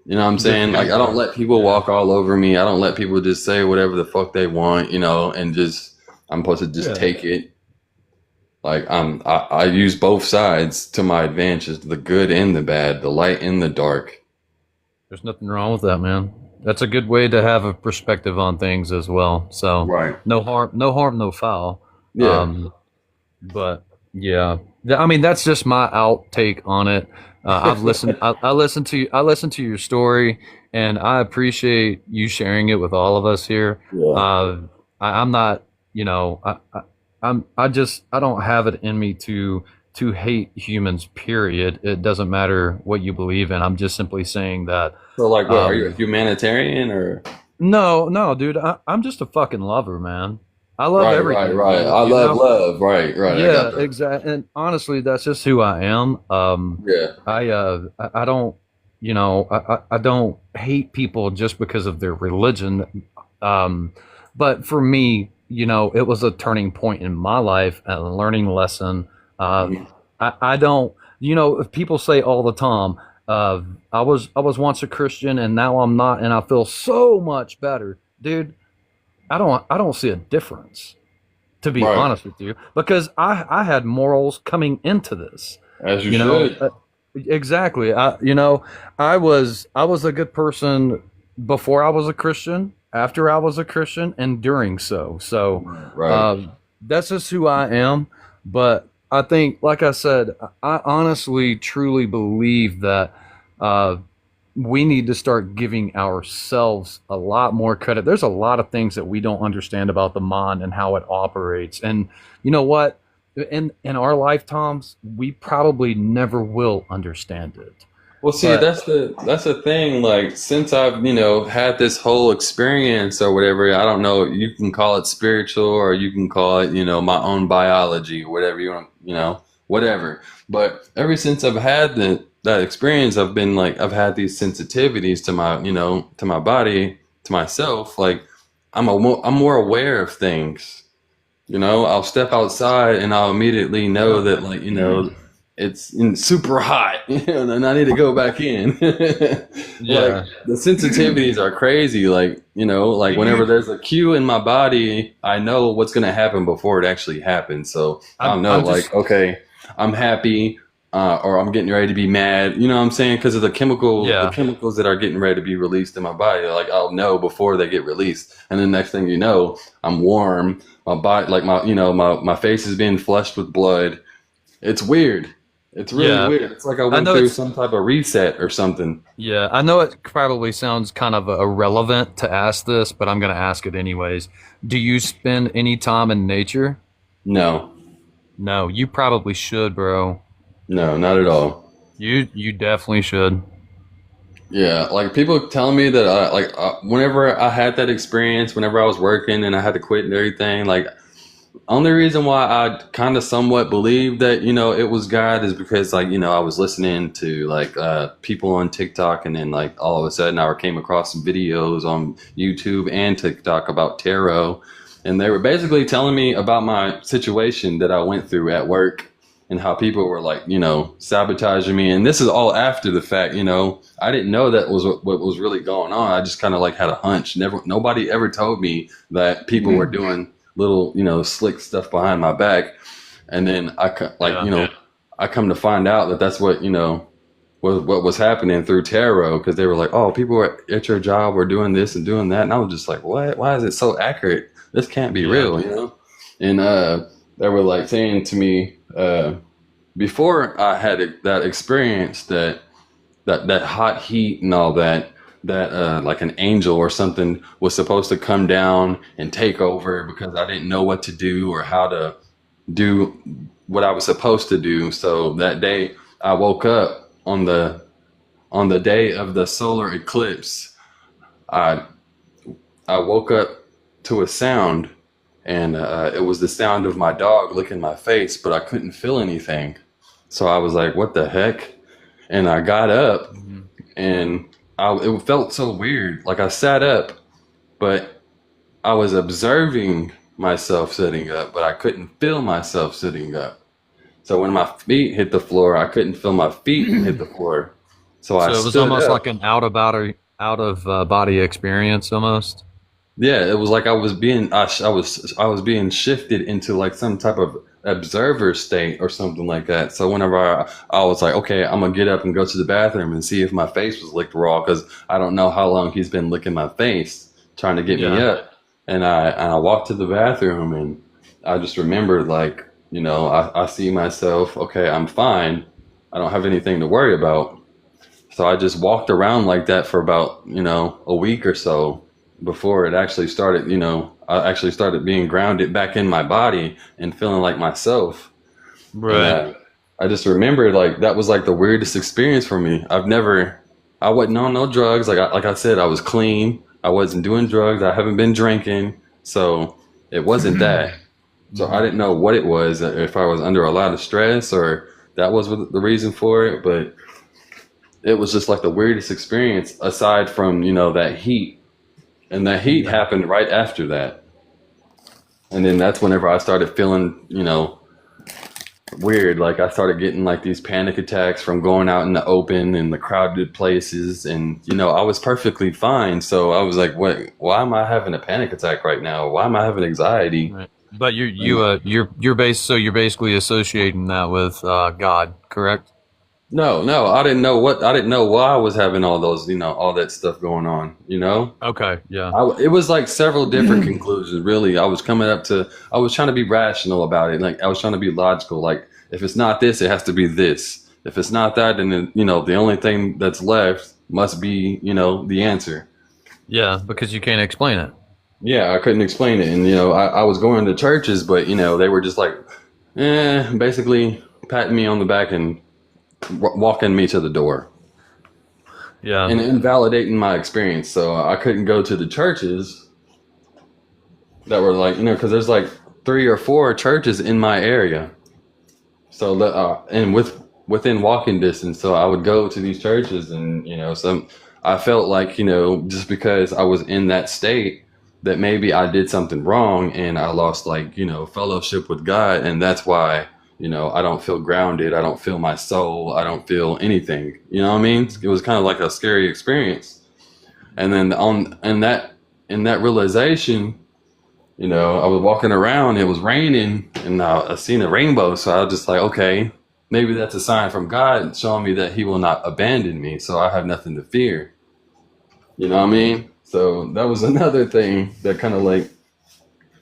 You know what I'm saying? Like, I don't let people walk all over me. I don't let people just say whatever the fuck they want, you know, and just, I'm supposed to just take it. Like, I use both sides to my advantage, the good and the bad, the light and the dark. There's nothing wrong with that, man. That's a good way to have a perspective on things as well. So no harm, no foul. Yeah. But yeah, I mean, that's just my outtake on it. I've listened. I listened to your story, and I appreciate you sharing it with all of us here. Yeah. I'm not, you know, I don't have it in me to hate humans. Period. It doesn't matter what you believe in. I'm just simply saying that. So, like, what, are you a humanitarian or? No, dude. I'm just a fucking lover, man. I love everything. Right. I love love. Right. Yeah, exactly. And honestly, that's just who I am. I don't, you know, I don't hate people just because of their religion. But for me, you know, it was a turning point in my life, a learning lesson. I don't, you know, people say all the time, I was once a Christian and now I'm not, and I feel so much better, dude. I don't see a difference, to be honest with you, because I had morals coming into this. As you should. know, exactly. I was a good person before I was a Christian, after I was a Christian, and during so. That's just who I am. But I think, like I said, I honestly, truly believe that we need to start giving ourselves a lot more credit. There's a lot of things that we don't understand about the mind and how it operates. And you know what? In our lifetimes, we probably never will understand it. well, see, that's the thing. Like, since I've, you know, had this whole experience or whatever, I don't know, you can call it spiritual or you can call it, you know, my own biology, whatever you want, you know, whatever. But ever since I've had that experience, I've been like, I've had these sensitivities to my, you know, to my body, to myself. Like, I'm more aware of things. You know, I'll step outside and I'll immediately know that, like, you know, it's super hot, you know, and I need to go back in. Yeah. Like, the sensitivities are crazy. Like, you know, like whenever there's a cue in my body, I know what's going to happen before it actually happens. So I'll know, like, okay, I'm happy. or I'm getting ready to be mad. You know what I'm saying? Because of the Yeah. chemicals that are getting ready to be released in my body. Like I'll know before they get released, and then next thing you know, I'm warm. My body, like my face is being flushed with blood. It's weird. It's really Yeah. weird. It's like I I went know through it's some type of reset or something. Yeah, I know it probably sounds kind of irrelevant to ask this, but I'm going to ask it anyways. Do you spend any time in nature? No, No, you probably should, bro. no, not at all. You definitely should. Yeah, like people telling me that whenever I had that experience, whenever I was working and I had to quit and everything, like only reason why I kind of somewhat believe that, it was God is because I was listening to people on TikTok, and then like all of a sudden I came across some videos on YouTube and TikTok about tarot, and they were basically telling me about my situation that I went through at work and how people were sabotaging me. And this is all after the fact. I didn't know that was what was really going on. I just kind of had a hunch. Nobody ever told me that people were doing little, slick stuff behind my back. And then I come to find out that that's what, what was happening through tarot, because they were like, oh, people at your job were doing this and doing that. And I was just like, what? Why is it so accurate? This can't be real, And they were saying to me, before I had that experience, that hot heat and all that like an angel or something was supposed to come down and take over, because I didn't know what to do or how to do what I was supposed to do. So that day I woke up on the day of the solar eclipse. I woke up to a sound, and it was the sound of my dog licking my face, but I couldn't feel anything. So I was like, what the heck? And I got up, and it felt so weird. Like I sat up, but I was observing myself sitting up, but I couldn't feel myself sitting up. So when my feet hit the floor, I couldn't feel my feet hit the floor. So I So it was stood almost up. like an out of body experience almost. Yeah, it was like I was being shifted into some type of observer state or something like that. So whenever I was like, okay, I'm gonna get up and go to the bathroom and see if my face was licked raw, because I don't know how long he's been licking my face trying to get me Yeah. up. And I walked to the bathroom, and I just remembered I see myself, okay, I'm fine. I don't have anything to worry about. So I just walked around like that for about, a week or so before it actually started, I actually started being grounded back in my body and feeling like myself. Right. And I just remembered that was the weirdest experience for me. I wasn't on no drugs. Like I said, I was clean. I wasn't doing drugs. I haven't been drinking. So it wasn't that. So I didn't know what it was, if I was under a lot of stress or that was the reason for it. But it was just the weirdest experience aside from, that heat. And that heat happened right after that. And then that's whenever I started feeling, weird. Like I started getting these panic attacks from going out in the open and the crowded places. And, I was perfectly fine. So I was like, why am I having a panic attack right now? Why am I having anxiety? Right. But you're basically associating that with God, correct? No, I didn't know why I was having all those, all that stuff going on, Okay, yeah. It was several different conclusions, really. I was trying to be rational about it. I was trying to be logical. If it's not this, it has to be this. If it's not that, then, the only thing that's left must be, the answer. Yeah, because you can't explain it. Yeah, I couldn't explain it. And, I was going to churches, but, they were just basically patting me on the back and walking me to the door. Yeah. And invalidating my experience. So I couldn't go to the churches that were because there's 3 or 4 churches in my area. So and within walking distance. So I would go to these churches, and I felt just because I was in that state that maybe I did something wrong and I lost fellowship with God, and that's why I don't feel grounded. I don't feel my soul. I don't feel anything. You know what I mean? It was kind of like a scary experience. And then in that realization, I was walking around. It was raining, and I seen a rainbow. So I was just like, okay, maybe that's a sign from God showing me that He will not abandon me, so I have nothing to fear. You know what I mean? So that was another thing that kind of like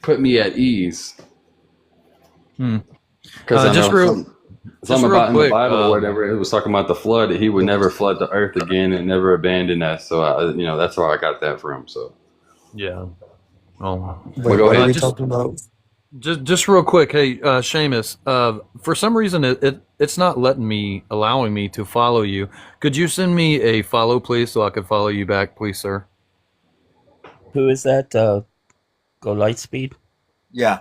put me at ease. Because I Just know real something about in the quick. Bible or whatever, it was talking about the flood, that He would never flood the earth again and never abandon us. So, that's where I got that from. So, Yeah. Oh. Well, go What are ahead. we talking about? Just real quick, hey, Seamus. For some reason, it's not allowing me to follow you. Could you send me a follow, please, so I could follow you back, please, sir? Who is that? Go Lightspeed? Yeah.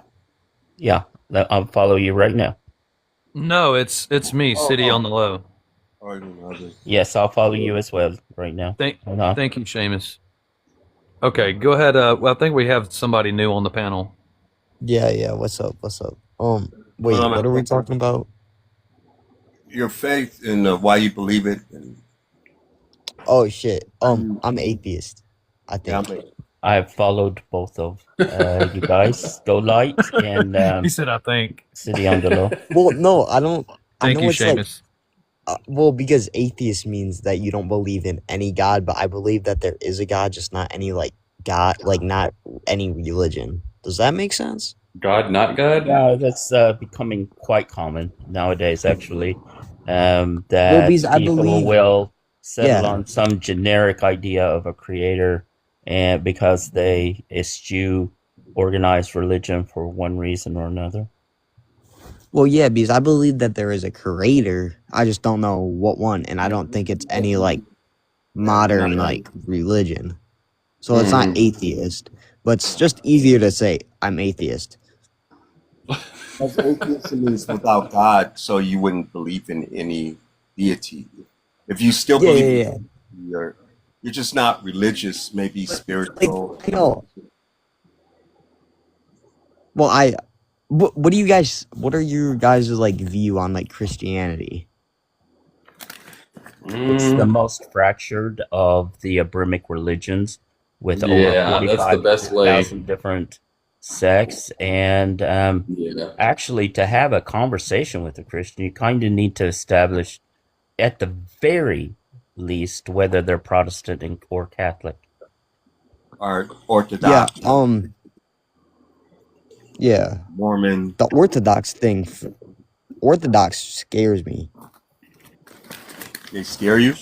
Yeah, I'll follow you right now. No, it's me, City on the Low. Yes, I'll follow you as well right now. Thank Hold on. you, Seamus. Okay, go ahead. Well, I think we have somebody new on the panel. Yeah. What's up? Wait, what are we talking about? Your faith and why you believe it. And, Oh shit. I'm atheist. I yeah, think. I've followed both of you guys, Go Light and He said, "I think." City on the Low. Well, no, I don't. I Thank know you, it's like. Seamus. Well, because atheist means that you don't believe in any god, but I believe that there is a god, just not any like god, like not any religion. Does that make sense? God, not God? Yeah, that's becoming quite common nowadays, actually. Well, That because I people believe. will settle Yeah. on some generic idea of a creator, and because they eschew organized religion for one reason or another. Well, yeah, because I believe that there is a creator. I just don't know what one, and I don't think it's any like modern like religion. So it's not atheist, but it's just easier to say I'm atheist. Because atheism means without God, so you wouldn't believe in any deity. If you still Yeah, believe yeah, yeah. you're just not religious, maybe spiritual. I know. Well, what do you guys? What are your guys' like view on like Christianity? It's the most fractured of the Abrahamic religions, with Yeah, over that's the best way. 45,000 different sects. And actually, to have a conversation with a Christian, you kind of need to establish, at the very least, whether they're Protestant or Catholic. Or Orthodox. Yeah. Mormon. The Orthodox thing. Orthodox scares me. They scare you?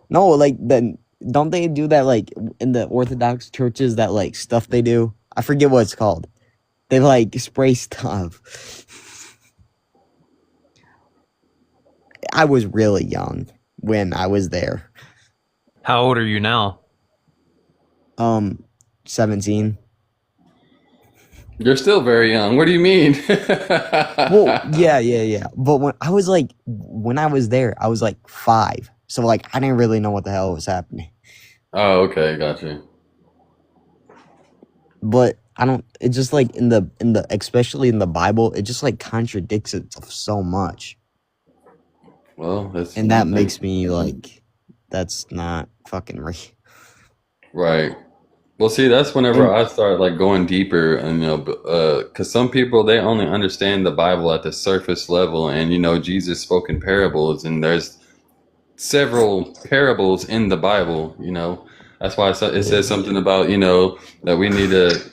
No, like don't they do that like in the Orthodox churches, that like stuff they do? I forget what it's called. They like spray stuff. I was really young when I was there. How old are you now? 17. You're still very young. What do you mean? Well, yeah. But when I was there, I was like 5. So like I didn't really know what the hell was happening. Oh, okay, gotcha. But I don't. It just like in the especially in the Bible, it just like contradicts itself so much. Well, that's And that makes me like, that's not fucking real. right. Well, see, that's whenever I start like going deeper, and because some people, they only understand the Bible at the surface level, and Jesus spoke in parables, and there's several parables in the Bible. That's why it says something about that we need to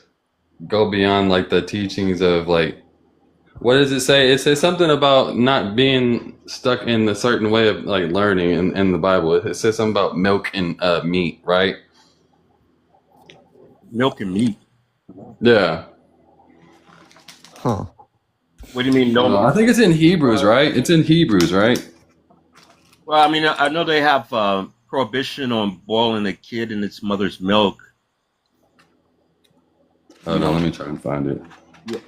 go beyond like the teachings of like, what does it say? It says something about not being stuck in a certain way of like learning in the Bible. It says something about milk and meat, right? Milk and meat. Yeah. Huh. What do you mean no? I think it's in Hebrews, right? It's in Hebrews, right? Well, I mean, I know they have prohibition on boiling a kid in its mother's milk. Hold on, let me try and find it. Yeah.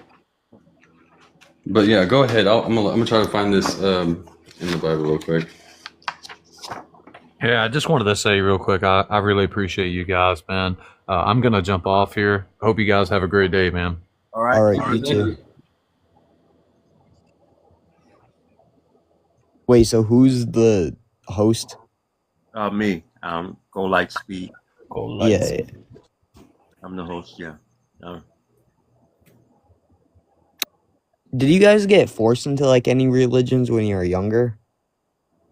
But yeah, go ahead. I'm gonna try to find this in the Bible real quick. Yeah, I just wanted to say real quick, I really appreciate you guys, man. I'm going to jump off here. Hope you guys have a great day, man. All right. All right, you too. Wait, so who's the host? Me. Go Lightspeed. Go Lightspeed. I'm the host. Yeah. Did you guys get forced into like any religions when you were younger?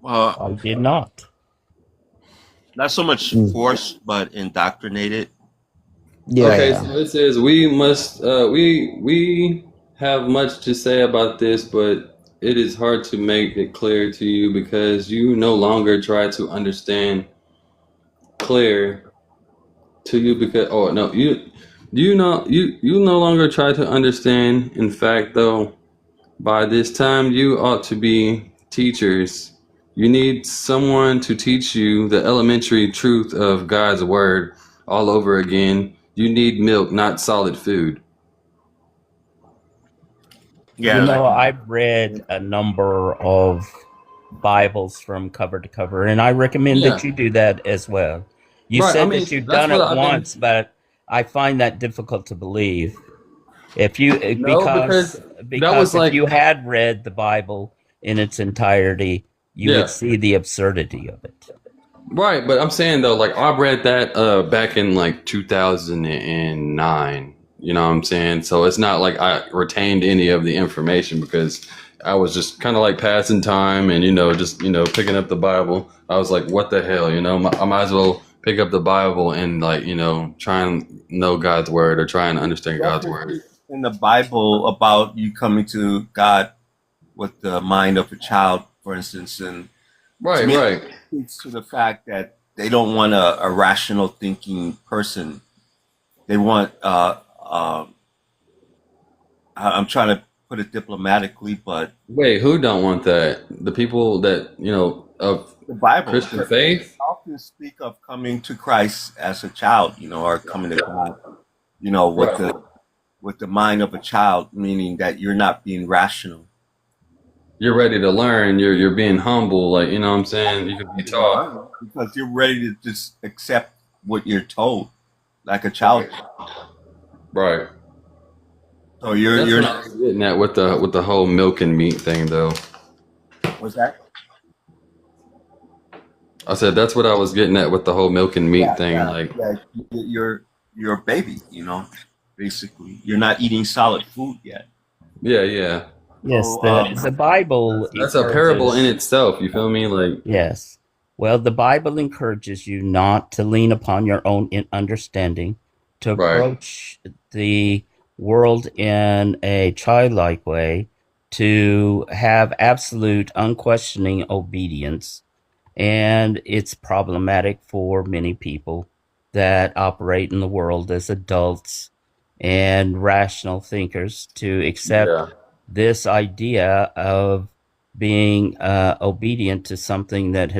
I did not. Not so much Mm. forced, but indoctrinated. Yeah, Okay, yeah. so it says we must we have much to say about this, but it is hard to make it clear to you because you no longer try to understand clear to you because oh no you no longer try to understand. In fact, though, by this time you ought to be teachers. You need someone to teach you the elementary truth of God's word all over again. You need milk, not solid food. Yeah, You like know, I've read a number of Bibles from cover to cover, and I recommend Yeah. that you do that as well. You Right, I said mean, that you've that's done what it I've been. once, but I find that difficult to believe. If you No, because that if was like you had read the Bible in its entirety, you yeah. would see the absurdity of it. Right, but I'm saying though, like I read that back in like 2009. You know what I'm saying? So it's not like I retained any of the information because I was just kind of like passing time and just picking up the Bible. I was like, what the hell? I might as well pick up the Bible and like try and know God's word or try and understand God's word. in the Bible about you coming to God with the mind of a child, for instance, and to Right, me, right. it speaks to the fact that they don't want a rational thinking person. They want I'm trying to put it diplomatically, but Wait, who don't want that? The people that of the Bible Christian faith? often speak of coming to Christ as a child, or coming to God, Right. with the mind of a child, meaning that you're not being rational. You're ready to learn. You're being humble. Like what I'm saying. You can be taught. Because you're ready to just accept what you're told, like a child. Right. So you're That's you're what I was getting at with the whole milk and meat thing, though. what's that? I said that's what I was getting at with the whole milk and meat thing. Like, Yeah, you're a baby, basically. You're not eating solid food yet. yeah, yeah. Yes, So, the Bible That's a parable in encourages. itself. You feel me? Like, Yes. Well, the Bible encourages you not to lean upon your own understanding, to right, approach the world in a childlike way, to have absolute, unquestioning obedience. And it's problematic for many people that operate in the world as adults and rational thinkers to accept yeah, this idea of being obedient to something that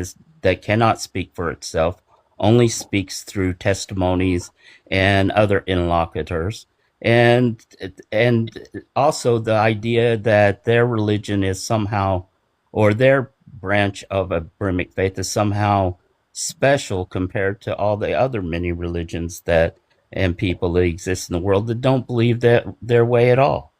cannot speak for itself, only speaks through testimonies and other interlocutors, and and also the idea that their religion is somehow, or their branch of a Brahmic faith is somehow special compared to all the other many religions that and people that exist in the world that don't believe that their way at all.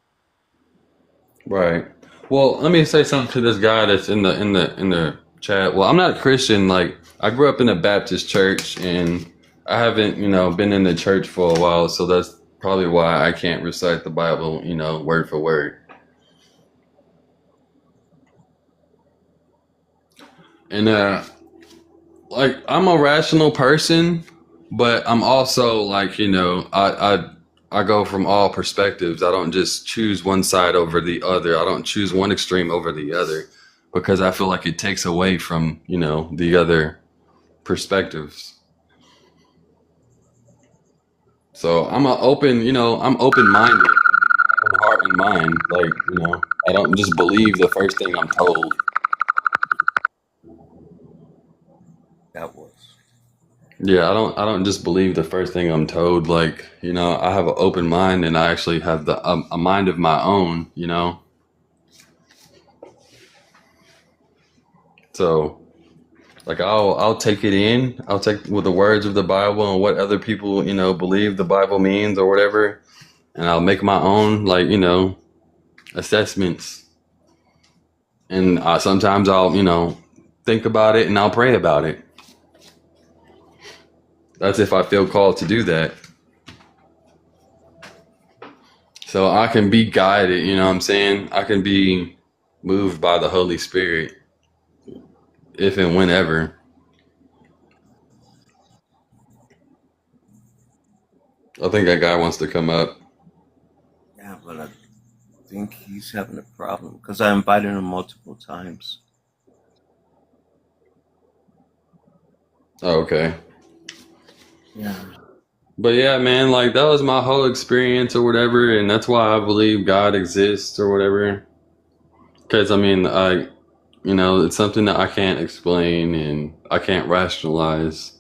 right. Well, let me say something to this guy that's in the chat. Well, I'm not a Christian. Like, I grew up in a Baptist church, and I haven't been in the church for a while, so that's probably why I can't recite the Bible, word for word. And like I'm a rational person, but I'm also like I go from all perspectives. I don't just choose one side over the other. I don't choose one extreme over the other because I feel like it takes away from the other perspectives. So I'm I'm open-minded, open heart and mind. Like I don't just believe the first thing I'm told. that was. Yeah, I don't just believe the first thing I'm told. Like, I have an open mind and I actually have a mind of my own. So like I'll take it in. I'll take with the words of the Bible and what other people, believe the Bible means or whatever, and I'll make my own assessments. And sometimes I'll, think about it and I'll pray about it. That's if I feel called to do that. So I can be guided, you know what I'm saying? I can be moved by the Holy Spirit if and whenever. I think that guy wants to come up. Yeah, but I think he's having a problem because I invited him multiple times. Oh, okay. Yeah. But yeah, man, like that was my whole experience or whatever, and that's why I believe God exists or whatever. Because I mean, it's something that I can't explain and I can't rationalize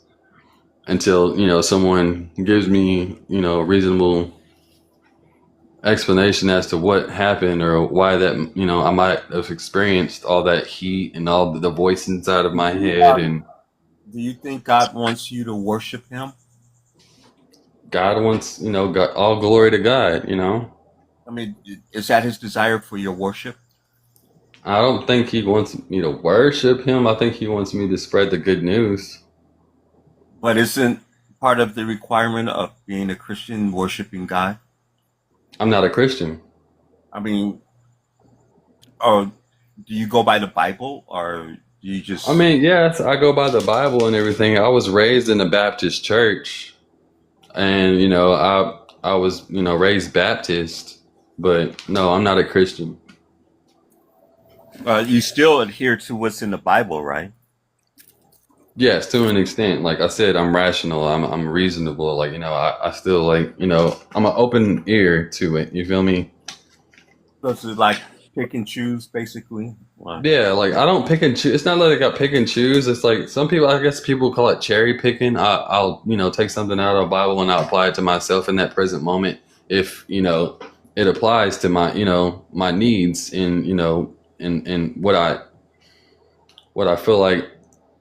until, someone gives me, a reasonable explanation as to what happened or why that, I might have experienced all that heat and all the voice inside of my head. And Do you think God wants you to worship him? God wants, God, all glory to God, I mean, is that his desire for your worship? I don't think he wants me to worship him. I think he wants me to spread the good news. But isn't part of the requirement of being a Christian worshiping God? I'm not a Christian. I mean, or do you go by the Bible, or do you just? I mean, yes, I go by the Bible and everything. I was raised in a Baptist church, and I was raised Baptist, but no, I'm not a Christian. You still adhere to what's in the Bible, right? Yes, to an extent. Like I said, I'm rational. I'm reasonable. Like I still like I'm an open ear to it. You feel me? So it's like pick and choose, basically. Wow. Yeah, like I don't pick and choose. It's not like I pick and choose. It's like some people, I guess people call it cherry picking. I'll take something out of the Bible and I'll apply it to myself in that present moment if it applies to my my needs and and what I feel like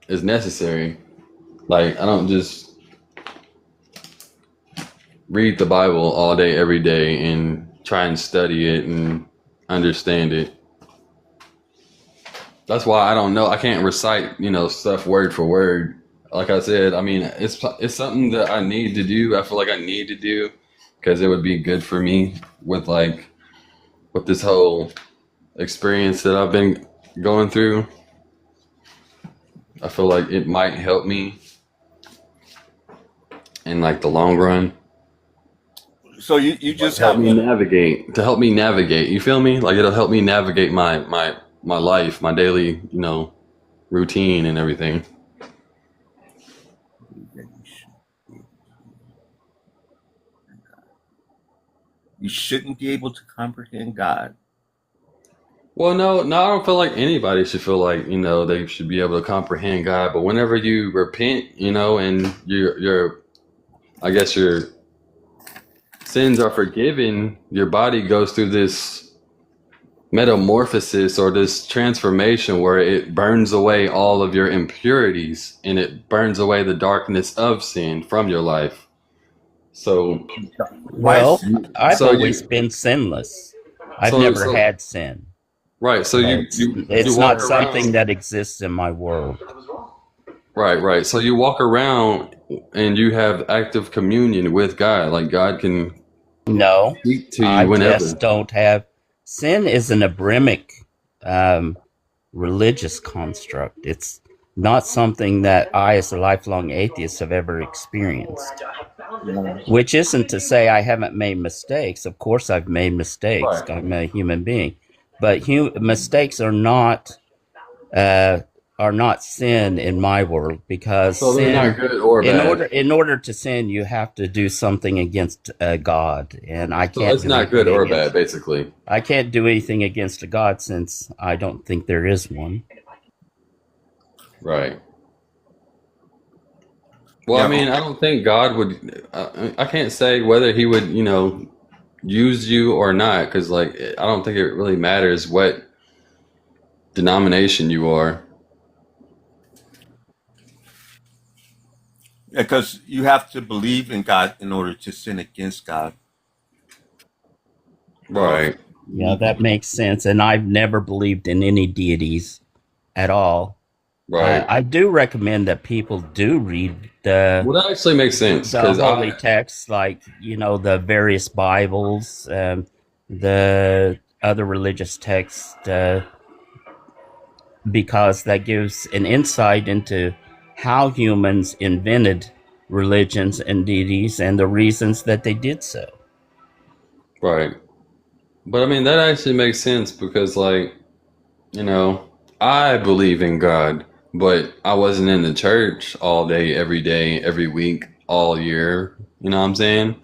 is necessary. Like I don't just read the Bible all day every day and try and study it and understand it. That's why I don't know. I can't recite stuff word for word. Like I said, I mean it's something that I need to do. I feel like I need to do because it would be good for me with this whole experience that I've been going through. I feel like it might help me in like the long run. So you just help me navigate. You feel me? Like it'll help me navigate my life, my daily, routine and everything. You shouldn't be able to comprehend God. Well, no, I don't feel like anybody should feel like, they should be able to comprehend God. But whenever you repent, and I guess your sins are forgiven, your body goes through this metamorphosis or this transformation where it burns away all of your impurities and it burns away the darkness of sin from your life. So, well, I've always been sinless. I've never had sin. Right. So it's not something that exists in my world. Right. So you walk around and you have active communion with God. Like God can speak to you whenever. I just don't have. Sin is an Abrahamic religious construct. It's not something that I, as a lifelong atheist, have ever experienced. Which isn't to say I haven't made mistakes. Of course, I've made mistakes. Right. I'm a human being. But mistakes are not sin in my world because so they're not good or bad. In order to sin, you have to do something against God, and I can't. So it's not good or bad, basically. I can't do anything against a God since I don't think there is one. Right. Well, I mean, I don't think God would. I can't say whether He would, use you or not, because I don't think it really matters what denomination you are. Because you have to believe in God in order to sin against God. Right. Yeah, that makes sense. And I've never believed in any deities at all. Right. I do recommend that people do read the. Well, that actually makes sense the holy texts, like the various Bibles. the other religious texts because that gives an insight into how humans invented religions and deities and the reasons that they did so. Right. But I mean, that actually makes sense because, like, you know, I believe in God, but I wasn't in the church all day, every day, every week, all year. You know what I'm saying?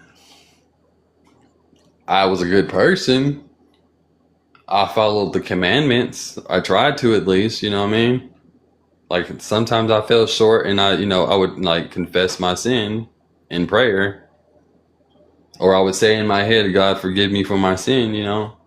I was a good person. I followed the commandments. I tried to, at least, you know what I mean? Like, sometimes I fell short and I would like confess my sin in prayer, or I would say in my head, God, forgive me for my sin, you know?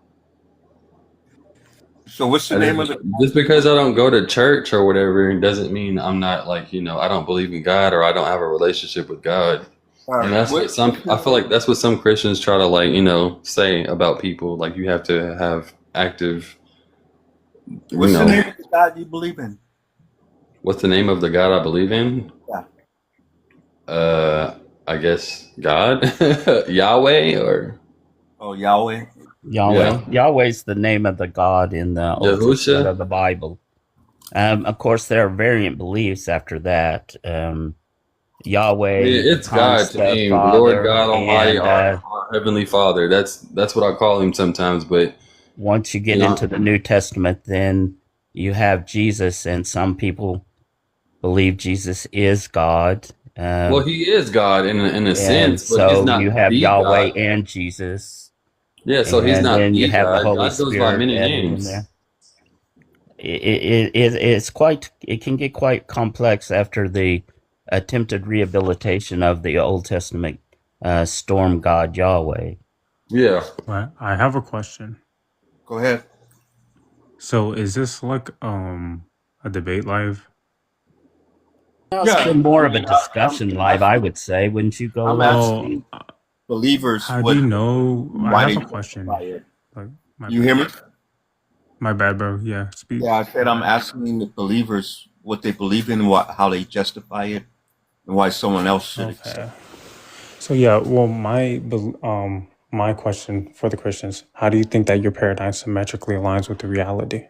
So what's the And name of the? just because I don't go to church or whatever doesn't mean I'm not, like, I don't believe in God or I don't have a relationship with God. And that's what I feel like that's what some Christians try to, like, say about people. Like, you have to have active, What's the name of the God you believe in? what's the name of the God I believe in? Yeah. I guess God, Yahweh, or Oh, Yahweh. Yahweh. Yahweh's the name of the God in the Old Yahusha? Testament of the Bible. Of course, there are variant beliefs after that. Yahweh, Yeah, it's God to me, Lord God Almighty, our Heavenly Father. That's what I call him sometimes. But once you get into the New Testament, then you have Jesus, and some people believe Jesus is God. well, he is God in a and sense, but so he's not you have the Yahweh God. and Jesus. Yeah, so he's And not then you the have the God. Holy God goes by Spirit many added in names. there. It can get quite complex after the attempted rehabilitation of the Old Testament storm god Yahweh. Yeah. I have a question. Go ahead. So is this like a debate live? It's been more of a discussion live, I would say. Wouldn't you go? I'm asking believers How what do you know? I why have they a question. justify it. Like, my You bad. hear me? My bad, bro. Yeah, speak. Yeah, I said I'm asking the believers what they believe in, how they justify it, and why someone else should accept. Okay. So yeah, well, my question for the Christians: how do you think that your paradigm symmetrically aligns with the reality?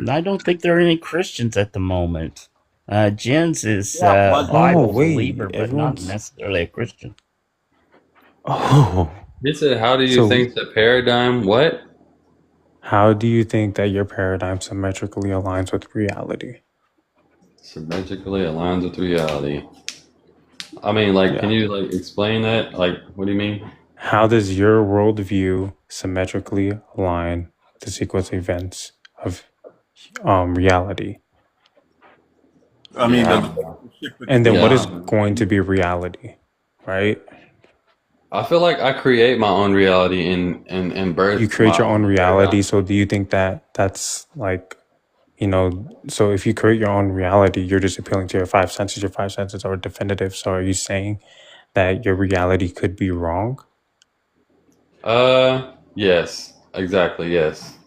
I don't think there are any Christians at the moment. Jens is Yeah, a Bible wait, believer, but not everyone's. necessarily a Christian. Oh, He said, "How do you so think the paradigm? What? how do you think that your paradigm symmetrically aligns with reality? Symmetrically aligns with reality." I mean, like, Yeah. can you like explain that? Like, what do you mean? How does your worldview symmetrically align with the sequence of events of reality? I mean, Yeah. And then what is Yeah. going to be reality, right? I feel like I create my own reality and birth You create my your own own reality. paradigm. So do you think that that's like, so if you create your own reality, you're just appealing to your five senses. Your five senses are definitive. So are you saying that your reality could be wrong? Yes, exactly. Yes.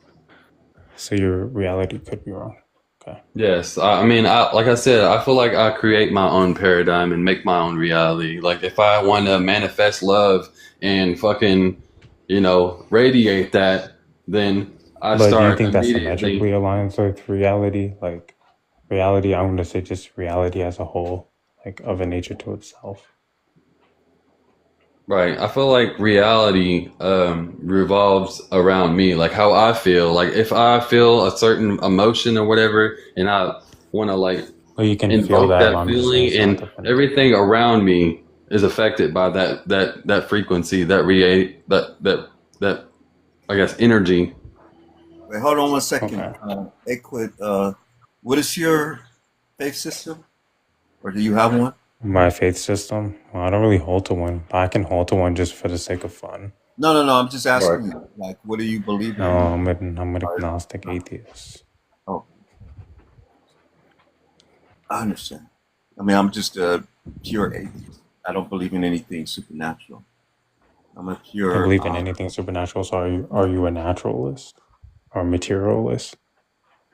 So your reality could be wrong. Okay. Yes, I mean, like I said, I feel like I create my own paradigm and make my own reality. Like, if I want to manifest love and fucking, radiate that, then I But do you start think that immediately. symmetrically aligns with reality? Like reality, I'm going to say just reality as a whole, like of a nature to itself. Right. I feel like reality revolves around me, like how I feel. Like, if I feel a certain emotion or whatever, and I want to, like, Well, you can feel invoke that, but that I'm just saying feeling, it's not and definitive. everything around me is affected by that frequency, that I guess energy. Wait, hold on one second. Okay. Equid, what is your faith system, or do you have one? My faith system, well, I don't really hold to one, but I can hold to one just for the sake of fun. No. I'm just Right. asking you. Like, what do you believe No, in? I'm an agnostic atheist. Oh, I understand. I mean, I'm just a pure atheist. I don't believe in anything supernatural. I'm a I don't pure. believe in anything supernatural. So are you a naturalist or a materialist?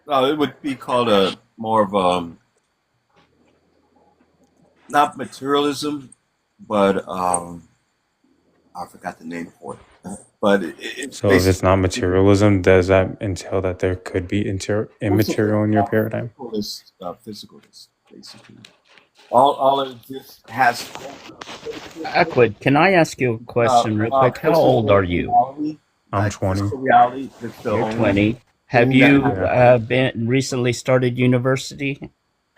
No, it would be called a more of not materialism, but I forgot the name for it. But it's So if it's not basically materialism, does that entail that there could be immaterial in your paradigm? physicalist, basically. All it just has Aquid, can I ask you a question real quick? How old are physical you? reality, I'm like 20. physical reality. That's the You're only 20. Have thing that you Yeah. been recently started university?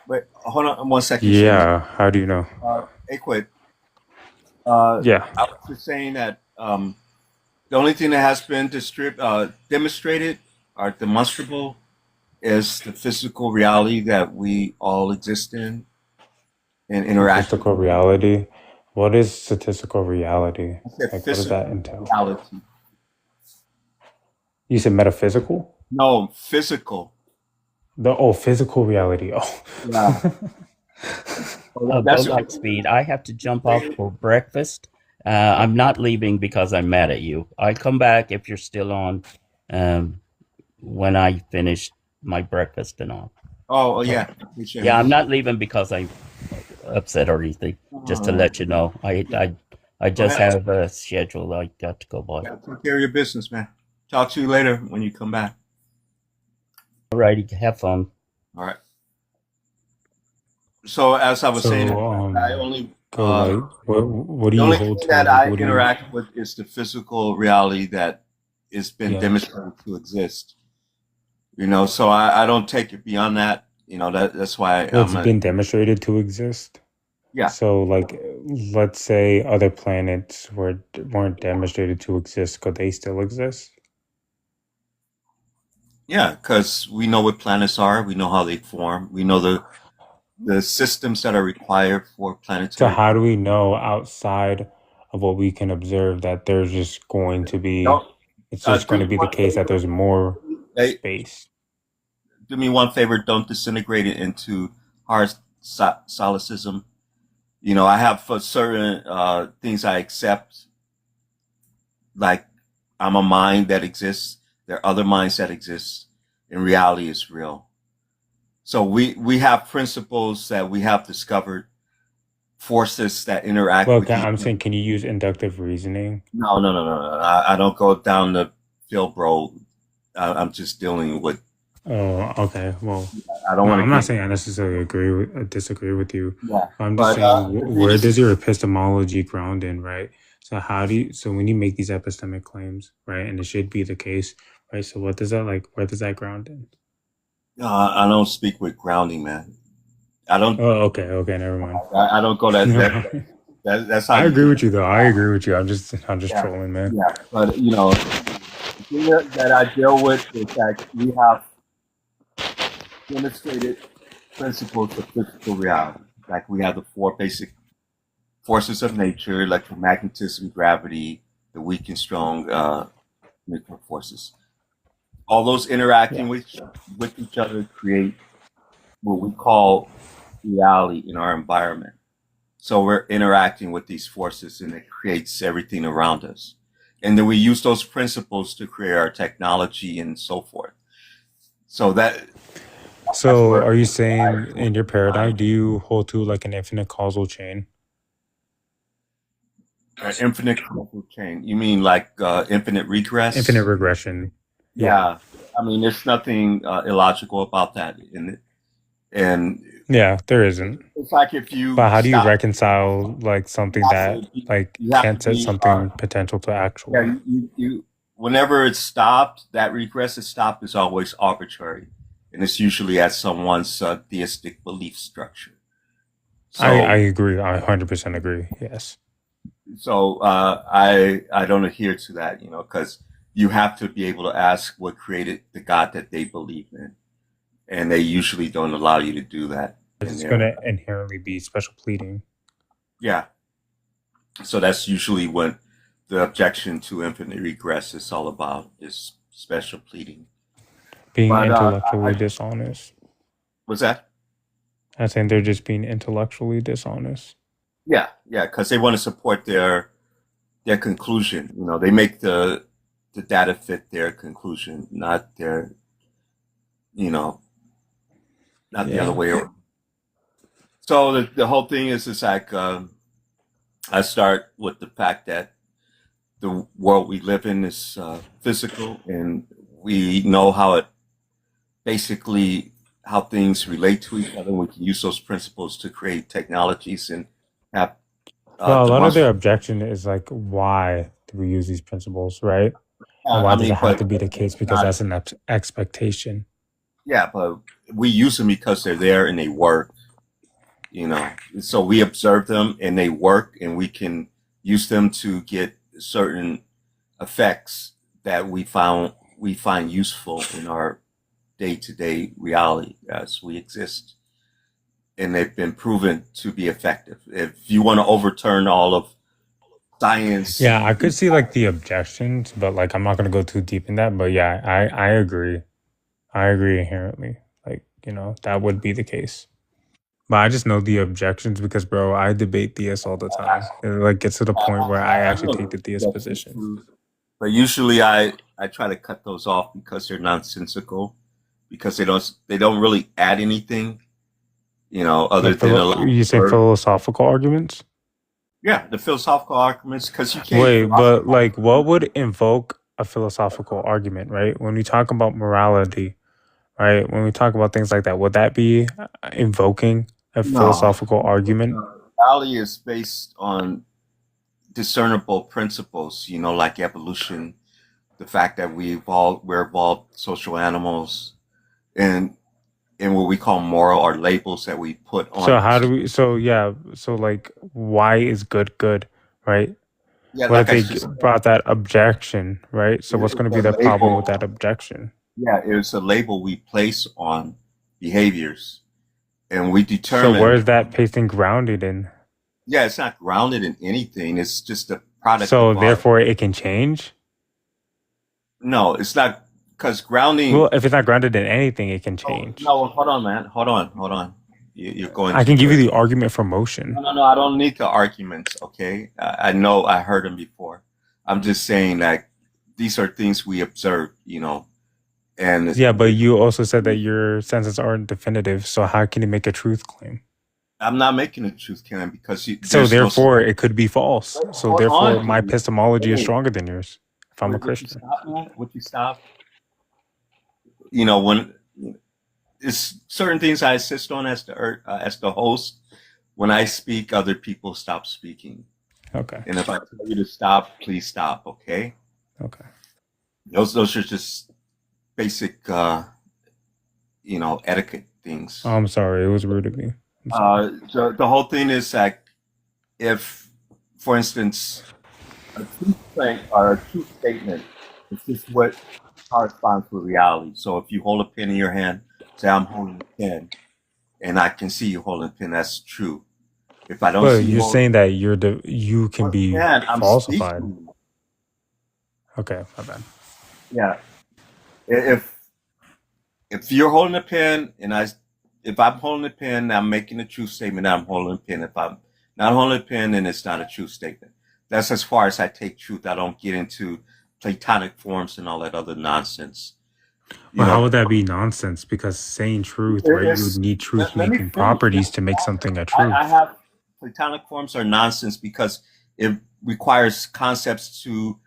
Wait, hold on 1 second, Seamus. Yeah. How do you know? Aquid, Yeah. I was just saying that the only thing that has been demonstrated or demonstrable is the physical reality that we all exist in and interact with. Statistical reality. What is statistical reality? I said Like, what does physical that entail? reality. You said metaphysical? No, physical. Physical reality. Oh. Yeah. That's Speed. I have to jump off for breakfast. I'm not leaving because I'm mad at you. I come back if you're still on when I finish my breakfast and all. Oh yeah. Appreciate Yeah, it. I'm not leaving because I'm upset or anything. Just to let you know, I just ahead. have a schedule I got to go by. Yeah, take care of your business, man. Talk to you later when you come back. Alrighty, have fun. All right. So as I was saying, So, I only go light. What do the you only hold thing to? that Like, I what do you? interact with is the physical reality that has been Yeah. demonstrated to exist. You know, so I don't take it beyond that. You know, that's why Well, it's been demonstrated to exist. Yeah. So, like, let's say other planets weren't demonstrated to exist. Could they still exist? yeah, because we know what planets are, we know how they form, we know the systems that are required for So planetary. how do we know outside of what we can observe that there's just going to be? No, It's just going do to me be the one case that favor. there's more Hey, space. do me one favor. Don't disintegrate it into hard solicism. You know, I have for certain things I accept, like I'm a mind that exists. There are other minds that exist, and reality is real. So we have principles that we have discovered, forces that interact Well, with each I'm other. saying, can you use inductive reasoning? No. I don't go down the field, bro. I'm just dealing with. Oh, okay. Well, I don't no, want I'm to not get. saying I necessarily disagree with you. Yeah, I'm just but saying, the thing where is, does your epistemology ground in, right? So so when you make these epistemic claims, right, and it should be the case, right? So what does that where does that ground in? I don't speak with grounding, man. I don't. Oh, okay, never mind. I don't go that's how I you agree do with it. you though. I agree with you. I'm just Yeah, trolling, man. yeah. But you know, the thing that I deal with is that we have demonstrated principles of physical reality. Like we have the four basic forces of nature: electromagnetism, gravity, the weak and strong nuclear forces. All those interacting with each other create what we call reality in our environment. So we're interacting with these forces and it creates everything around us. And then we use those principles to create our technology and so forth. So So are you saying in your paradigm, do you hold to like an infinite causal chain? an infinite causal chain. You mean like infinite regress? Infinite regression. Yeah. I mean, there's nothing illogical about that. And Yeah, there isn't. it's like if you But how do you stop, reconcile like something that like you have can't to set be something potential to actual? yeah, you whenever it's stopped, that regressive stop is always arbitrary, and it's usually at someone's theistic belief structure. So I agree. I 100% agree. Yes. so I don't adhere to that, you know, because you have to be able to ask what created the God that they believe in, and they usually don't allow you to do that. It's going to inherently be special pleading. Yeah. So that's usually what the objection to infinite regress is all about, is special pleading. Being But, intellectually dishonest. What's that? I think they're just being intellectually dishonest. Yeah, because they want to support their conclusion. You know, they make the data fit their conclusion, not their, you know, not the other way around. So the whole thing is like I start with the fact that the world we live in is physical, and we know how it basically how things relate to each other. And we can use those principles to create technologies and have Well, a lot of their demonstrable. objection is like, why do we use these principles, right? And I why does it mean, have but to be the case? Because not, that's an expectation. yeah, but we use them because they're there and they work. You know, so we observe them and they work, and we can use them to get certain effects that we find useful in our day-to-day reality as we exist, and they've been proven to be effective. If you want to overturn all of science, Yeah, I could see like the objections, but like I'm not gonna go too deep in that. But yeah, I agree. I agree inherently. Like, that would be the case. But I just know the objections because, bro, I debate theists all the time. It like gets to the point where I I actually know take the theist that position. but usually I try to cut those off because they're nonsensical, because they don't really add anything, other Like than a lot you of say words. philosophical arguments? Yeah, the philosophical arguments, because you can't Wait, but philosophize. like what would invoke a philosophical argument, right? When we talk about morality, right? When we talk about things like that, would that be invoking a No, philosophical argument? reality is based on discernible principles, like evolution, the fact that we're evolved social animals, and what we call moral or labels that we put So on. how do we? So yeah. So like, why is good good, right? Yeah, What if like I they just said, brought that objection, right? So what's it's going to a be the problem with label. that objection? Yeah, it's a label we place on behaviors, and we So where determine. is that pacing grounded in? Yeah, it's not grounded in anything. It's just a product So of our. therefore, it can change. No, it's not, because grounding. Well, if it's not grounded in anything, it can No, change. no, hold on, man. Hold on. You're going I too can give you quick. the argument for No, motion. no. I don't need the arguments. Okay, I know. I heard them before. I'm just saying that these are things we observe. And Yeah, but you also said that your senses aren't definitive. So how can you make a truth claim? I'm not making a truth claim because So there's no. therefore, it could be false. So Hold therefore, on, my dude. epistemology is Hey, stronger than yours if I'm a would you Christian. stop, man? Would you stop? When it's certain things I insist on as the host. When I speak, other people stop speaking, Okay. and if I tell you to stop, please stop. Okay. Okay. Those are just basic, etiquette things. Oh, I'm sorry. It was rude of me. I'm sorry. The whole thing is that if, for instance, a truth claim or a truth statement is just what corresponds with reality. So if you hold a pen in your hand, say I'm holding a pen, and I can see you holding a pen, that's true. If I don't But see you you're holding saying that you can be a pen, I'm falsified. speaking. Okay, my bad. Yeah. If you're holding a pen if I'm holding a pen, I'm making a true statement. I'm holding a pen. If I'm not holding a pen, then it's not a true statement. That's as far as I take truth. I don't get into Platonic forms and all that other nonsense. Well, how would that be nonsense? Because saying truth, right? You would need Let me truth-making finish. properties to make something a I truth. have Platonic forms are nonsense because it requires concepts to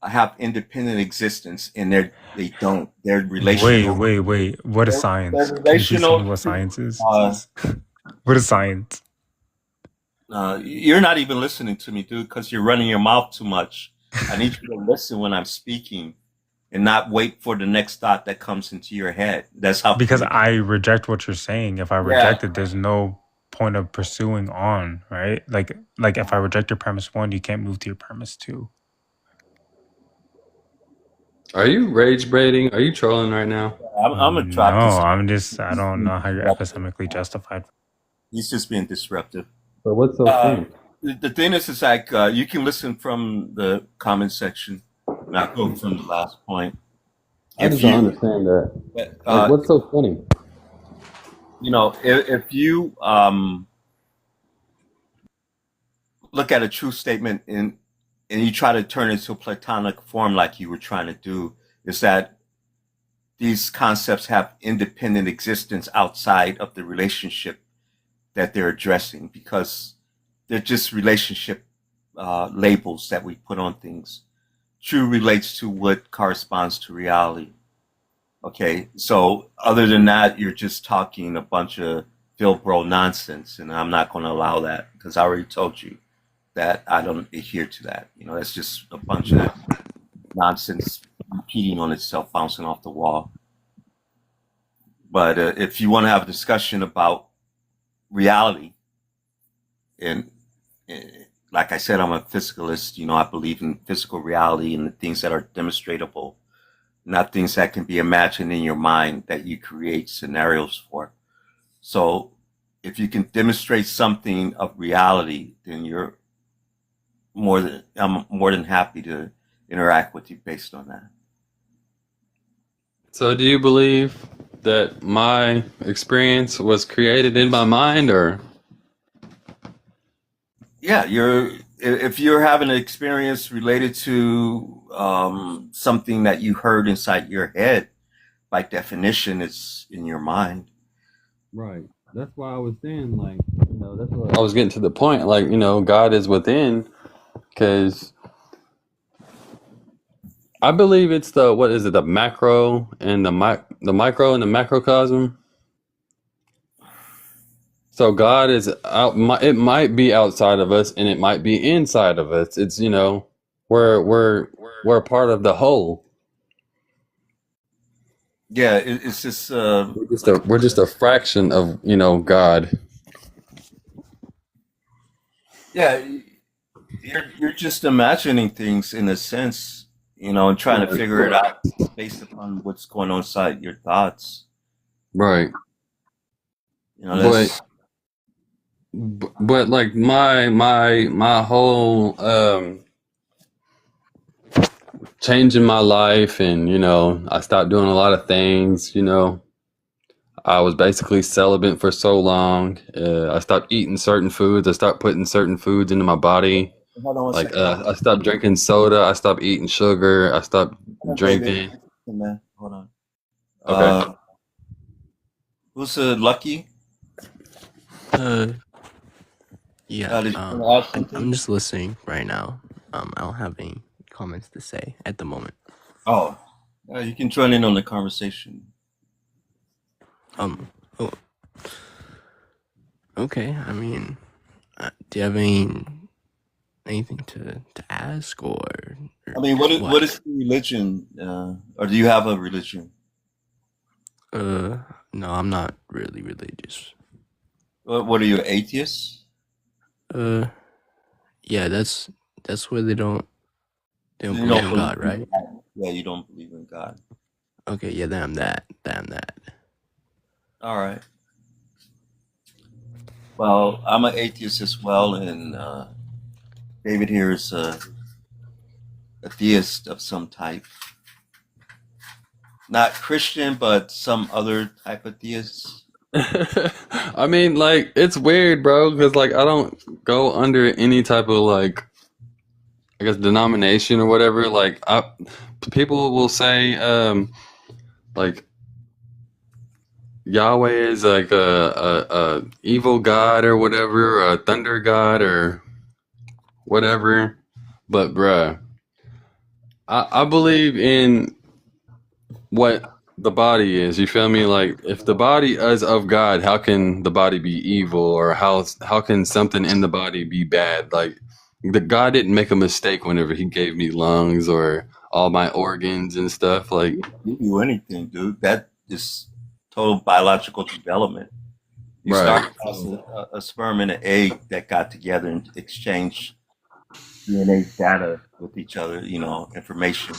have independent existence, and they don't. They're relational. Wait. What is They're science? Can you please tell relational me what to. science is? What is science? You're not even listening to me, dude, because you're running your mouth too much. I need you to listen when I'm speaking, and not wait for the next thought that comes into your head. That's how. Because I reject what you're saying. If I Yeah. reject it, there's no point of pursuing on, right? Like if I reject your premise 1, you can't move to your premise 2. Are you rage baiting? Are you trolling right now? I'm gonna drop No, this. I don't know how you're epistemically justified. He's just being disruptive. But what's so funny? The thing is like you can listen from the comment section, not go from the last point. I just don't understand that. Like, what's so funny? If you look at a true statement and you try to turn it into a Platonic form like you were trying to do, is that these concepts have independent existence outside of the relationship that they're addressing, because they're just relationship labels that we put on things. true relates to what corresponds to reality. Okay, so other than that, you're just talking a bunch of Phil Bro nonsense, and I'm not going to allow that because I already told you that I don't adhere to that. You know, that's just a bunch of nonsense repeating on itself, bouncing off the wall. But if you want to have a discussion about reality, and like I said, I'm a physicalist. You know, I believe in physical reality and the things that are demonstratable, not things that can be imagined in your mind that you create scenarios for. So if you can demonstrate something of reality, then I'm more than happy to interact with you based on that. So do you believe that my experience was created in my mind, or? Yeah, if you're having an experience related to something that you heard inside your head, by definition, it's in your mind. Right. That's why I was saying, like, that's what I was getting to the point, like, God is within, because I believe it's the macro and the micro and the macrocosm. So God is out. It might be outside of us, and it might be inside of us. It's we're a part of the whole. Yeah, it's just we're just a fraction of God. Yeah, you're just imagining things in a sense, and trying to figure it out based upon what's going on inside your thoughts. Right. That's, but like my whole change in my life, and I stopped doing a lot of things. I was basically celibate for so long. I stopped eating certain foods. I stopped putting certain foods into my body. hold on one Like second. I stopped drinking soda. I stopped eating sugar. I stopped drinking. Man, hold on. Okay. Who's Lucky? Yeah, Did you want to add something? I'm just listening right now. I don't have any comments to say at the moment. Oh, you can join in on the conversation. Oh, okay. I mean, do you have anything to ask or I mean, what is the religion, or do you have a religion? No, I'm not really religious. What are you, atheist? Yeah, that's where they don't You believe don't in believe God, in right? God. Yeah, you don't believe in God. Okay, yeah, then I'm that. All right. Well, I'm an atheist as well, and David here is a theist of some type. Not Christian, but some other type of theist. I mean, like, it's weird, bro, because like I don't go under any type of like, I guess, denomination or whatever. Like, people will say, like, Yahweh is like a evil god or whatever, or a thunder god or whatever. But bruh, I believe in what the body is. You feel me? Like, if the body is of God, how can the body be evil, or how can something in the body be bad? Like, the God didn't make a mistake whenever He gave me lungs or all my organs and stuff. Like, Give you anything, dude. That is total biological development. You right. start as a sperm and an egg that got together and exchanged DNA data with each other, information.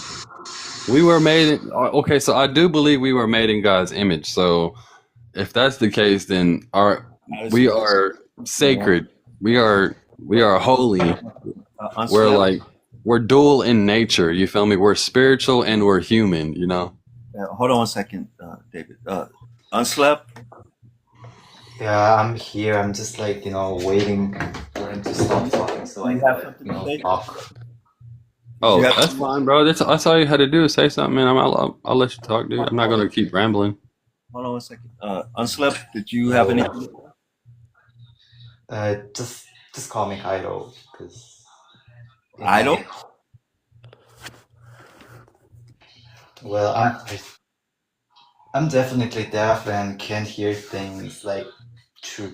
We were made. Okay, so I do believe we were made in God's image. So if that's the case, then we are sacred. We are holy. We're dual in nature. You feel me? We're spiritual and we're human. Hold on one second, David. Unslept? Yeah, I'm here. I'm just waiting for him to stop talking so I can talk. Oh, that's fine, bro. That's all you had to do is say something, man. I'll let you talk, dude. I'm not gonna keep rambling. Hold on one second. Unslept, did you have anything? Just call me Idol, because Idol? Well, I'm definitely deaf and can't hear things like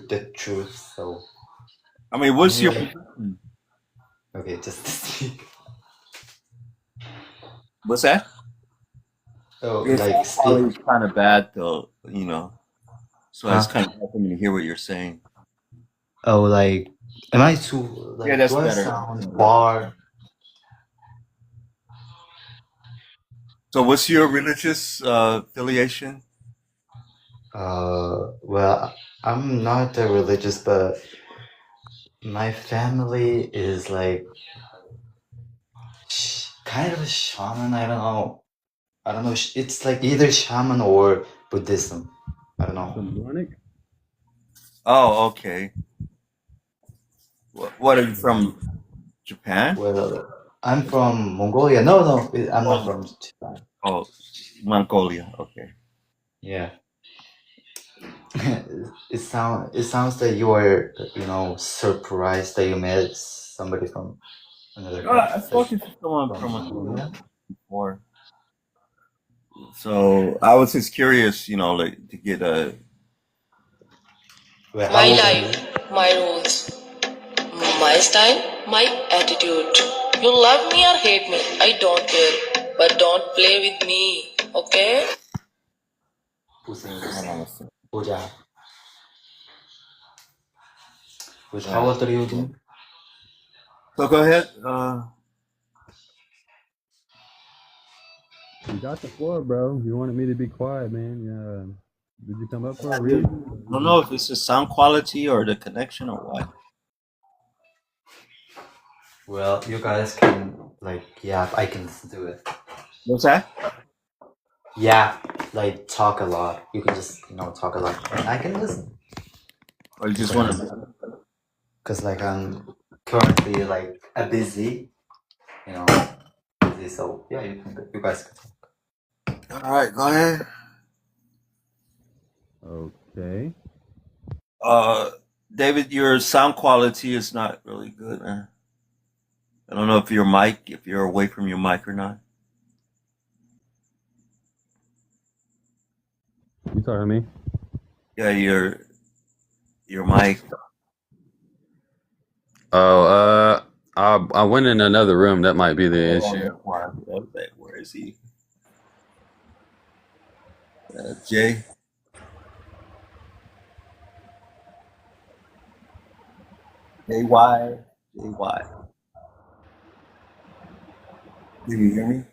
the truth. So I mean, what's your anyway, okay, just to speak. what's that? Oh, Your like sound speak. quality is kind of bad, though. You know, so it's Huh? kind of hard for me to hear what you're saying. Oh, like, am I too Yeah, like? that's Do I better. sound far? So, what's your religious affiliation? Well, I'm not religious, but my family is like kind of a shaman. I don't know. I don't know. It's like either shaman or Buddhism. I don't know. Shamanic? Oh, okay. What are you from? Japan? Well, I'm from Mongolia. No, no, I'm not from Japan. Oh, Mongolia. Okay. Yeah. It sounds that you are, surprised that you met somebody from another country. I've spoken to someone from Mongolia before, so I was just curious, like to get a. Well, My life, my rules, my style, my attitude. You love me or hate me, I don't care. But don't play with me, okay? Pooja. How old are you again? So go ahead. You got the floor, bro. You wanted me to be quiet, man. Did you come up for a I reason? don't know if it's the sound quality or the connection or what. Well, you guys can I can listen to it. What's that? Yeah, like talk a lot. You can just talk a lot, and I can listen. Or you just want to? Cause like I'm currently like a busy, busy. So yeah, you guys can talk. All right, go ahead. Okay. David, your sound quality is not really good, man. I don't know if you're away from your mic or not. You talking to me? Yeah, your mic. Oh, I went in another room. That might be the issue. Where is he? Jay. JY. JY. Can you hear me?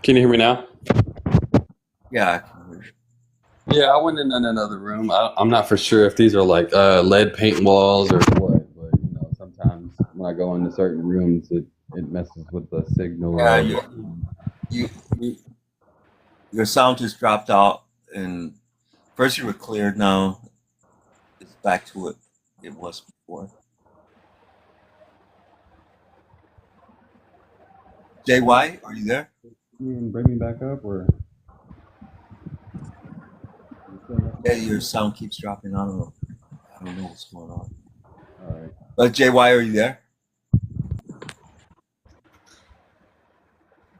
Can you hear me now? Yeah, I can hear you. Yeah, I went in another room. I'm not for sure if these are like lead paint walls or what, but sometimes when I go into certain rooms, it messes with the signal. Yeah, your sound just dropped out, and first you were clear. Now it's back to what it was before. JY, are you there? You can bring me back up, or Yeah, your sound keeps dropping. I don't know what's going on. all right. But JY, are you there?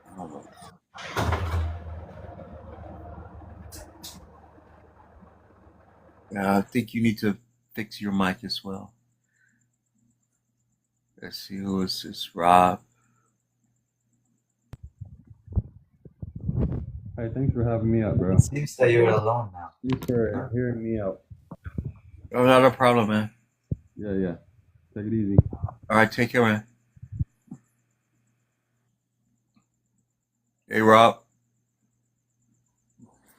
I don't know. Yeah, I think you need to fix your mic as well. Let's see, who is this? Rob. Hey, thanks for having me up, bro. It seems that you're alone now. Thanks for hearing me out. Oh, not a problem, man. Yeah. Take it easy. All right, take care, man. Hey, Rob.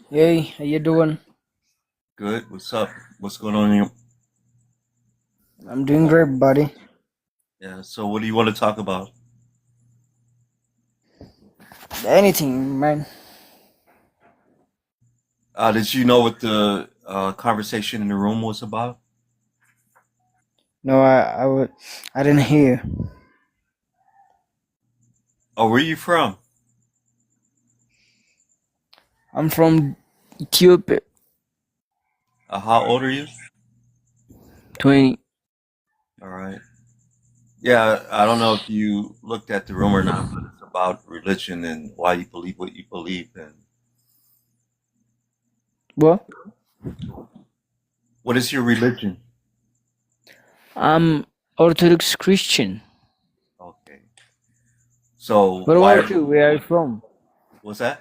Hey, how you doing? Good. What's up? What's going on here? I'm doing great, buddy. Yeah. So, what do you want to talk about? Anything, man. Did you know what the conversation in the room was about? No, I didn't hear. Oh, where are you from? I'm from Ethiopia. How old are you? 20. All right. Yeah, I don't know if you looked at the room or not, but it's about religion and why you believe what you believe. And What? what is your religion? I'm Orthodox Christian. Okay. So What why? about you? Where are you from? What's that?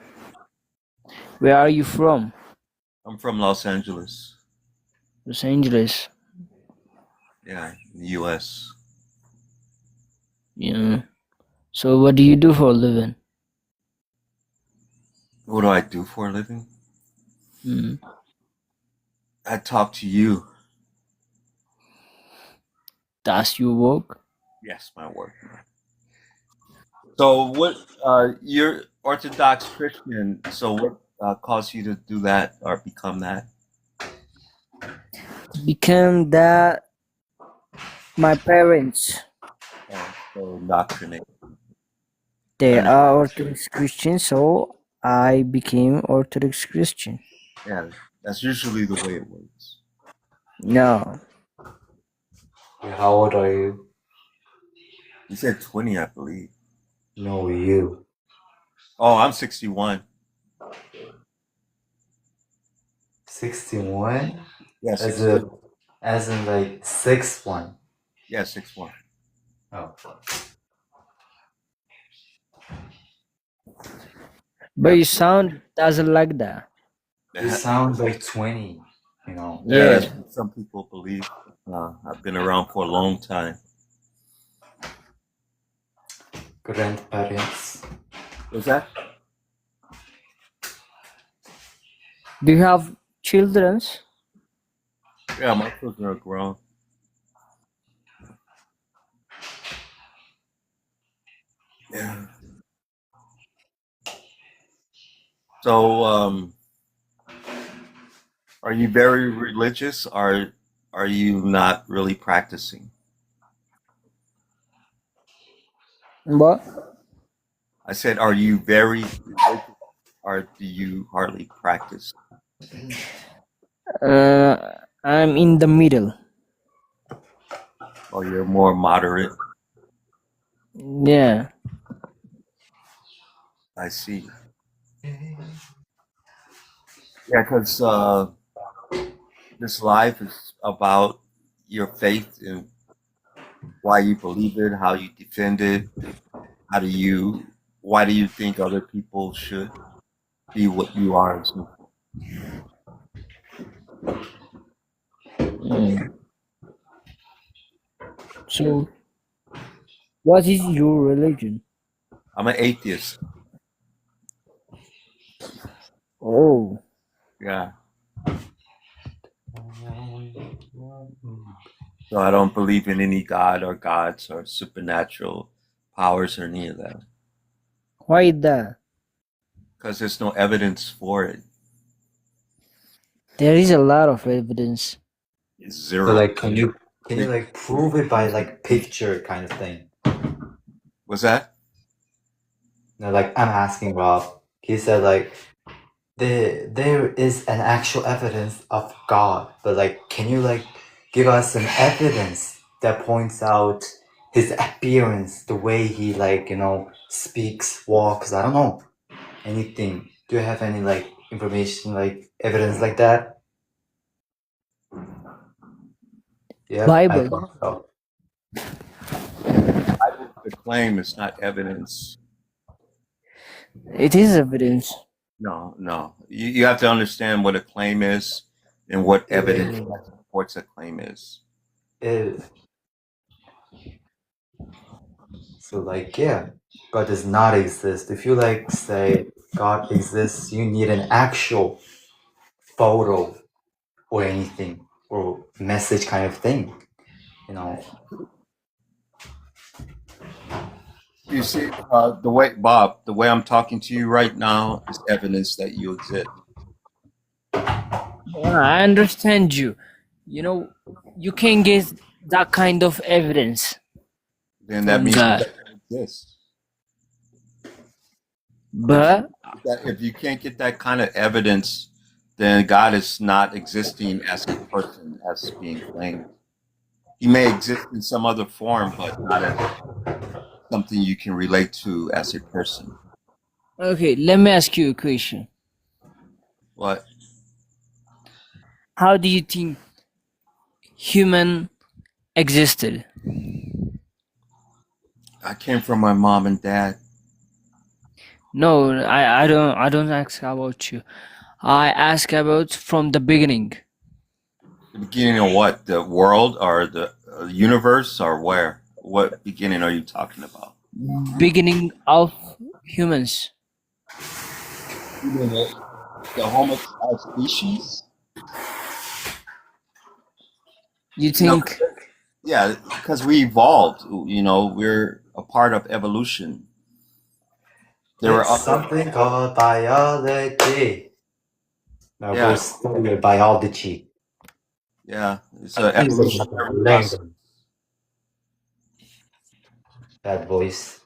Where are you from? I'm from Los Angeles. Los Angeles. Yeah, in the U.S. Yeah. So what do you do for a living? What do I do for a living? Mm. I talk to you. That's your work? Yes, my work. So what? You're Orthodox Christian. So what caused you to do that or become that? Become that my parents, So indoctrinate. they And are Orthodox Christian, so I became Orthodox Christian. yeah, that's usually the way it works. No. How old are you? You said 20, I believe. No, you. Oh, I'm 61. 61? Yeah, As 61. as in like 6'1". Yeah, 61. Oh. But you sound doesn't like that. You sound like 20, you know. Yeah, that's Yeah. what some people believe. I've been around for a long time. Grandparents. What's that? Do you have children? Yeah, my children are grown. Yeah. So, are you very religious or are you not really practicing? What? I said, are you very religious or do you hardly practice? I'm in the middle. Or you're more moderate? Yeah. I see. Yeah, because this life is about your faith and why you believe it, how you defend it, why do you think other people should be what you are and so forth. Mm. So, what is your religion? I'm an atheist. Oh. Yeah. So I don't believe in any god or gods or supernatural powers or any of that. Why is that? Because there's no evidence for it. There is a lot of evidence. It's So zero. like can you like prove it by like picture kind of thing? What's that? No, like I'm asking Rob. He said like there is an actual evidence of God, but like can you like give us some evidence that points out his appearance, the way he like, you know, speaks, walks, I don't know. Anything. Do you have any like information, like evidence like that? Yeah, I Bible. thought so. I believe the claim is not evidence. It is evidence. No. You have to understand what a claim is and what evidence that supports a claim is. So like yeah, God does not exist. If you like say God exists, you need an actual photo or anything or message kind of thing, you know. You see, the way I'm talking to you right now is evidence that you exist. I understand you. You know, you can get that kind of evidence Then that from means God. that you exist. But If you can't get that kind of evidence, then God is not existing as a person, as being claimed. He may exist in some other form, but not as. something you can relate to as a person. Okay, let me ask you a question. What? How do you think human existed? I came from my mom and dad. No, I don't ask about you. I ask about from the beginning. The beginning of what? The world or the universe or where? What beginning are you talking about? Beginning of humans. You mean the Homo species? You You know, think? yeah, because we evolved. You know, we're a part of evolution. There were It's other. something called biology. Now go Yeah, study your biology. yeah. It's I an think it's evolutionary another process. language. Bad voice.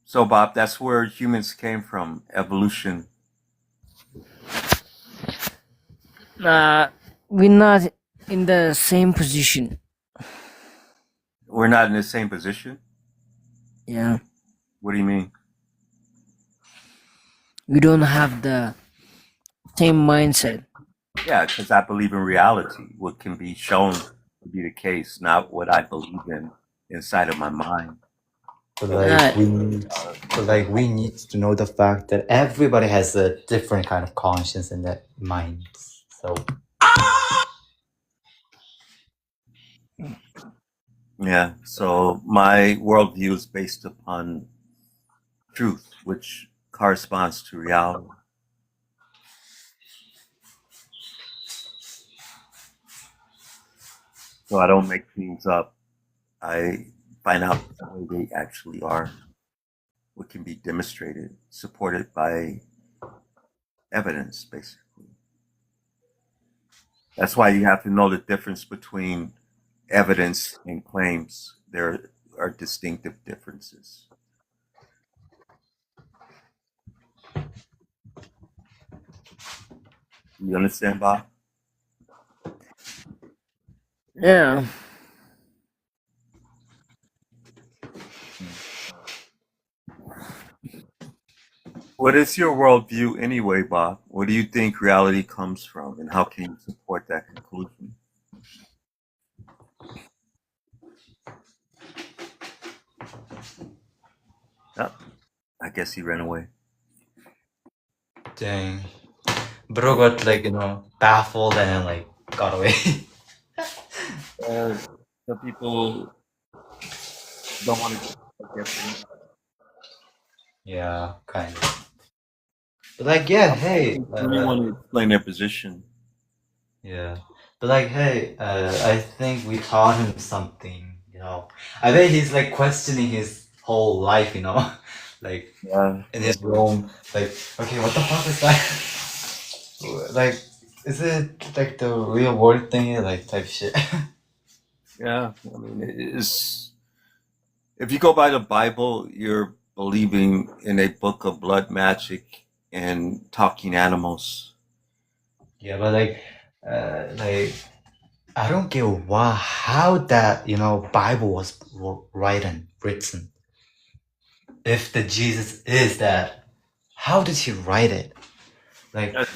So, Bob, that's where humans came from. Evolution. We're not in the same position. We're not in the same position. Yeah, What do you mean? we don't have the same mindset. Yeah, because I believe in reality. What can be shown to be the case, not what I believe in inside of my mind. But Uh, we need to know the fact that everybody has a different kind of conscience in their minds. So Yeah. So my worldview is based upon truth, which corresponds to reality. So I don't make things up. I find out the way they actually are, what can be demonstrated, supported by evidence, basically. That's why you have to know the difference between evidence and claims. There are distinctive differences. You understand, Bob? yeah. What is your worldview anyway, Bob? Where do you think reality comes from, and how can you support that conclusion? Oh, I guess he ran away. dang, bro got baffled and got away. Some people don't want to get things. Yeah, kind of. But yeah, hey, They want to explain their position. yeah. But hey, I think we taught him something, I bet he's questioning his whole life, Yeah. in his room. Okay, what the fuck is that? Is it the real world thing, type shit? Yeah, I mean, it's if you go by the Bible, you're believing in a book of blood magic and talking animals. Yeah, but I don't get how that Bible was written. If the Jesus is that, how did he write it?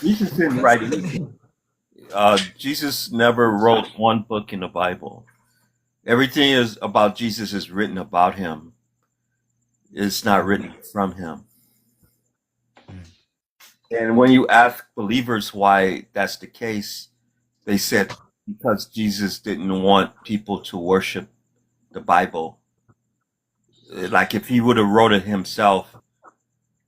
Jesus didn't write anything. Jesus never wrote one book in the Bible. Everything is about Jesus is written about him. It's not written from him. And when you ask believers why that's the case, they said because Jesus didn't want people to worship the Bible. Like if he would have wrote it himself,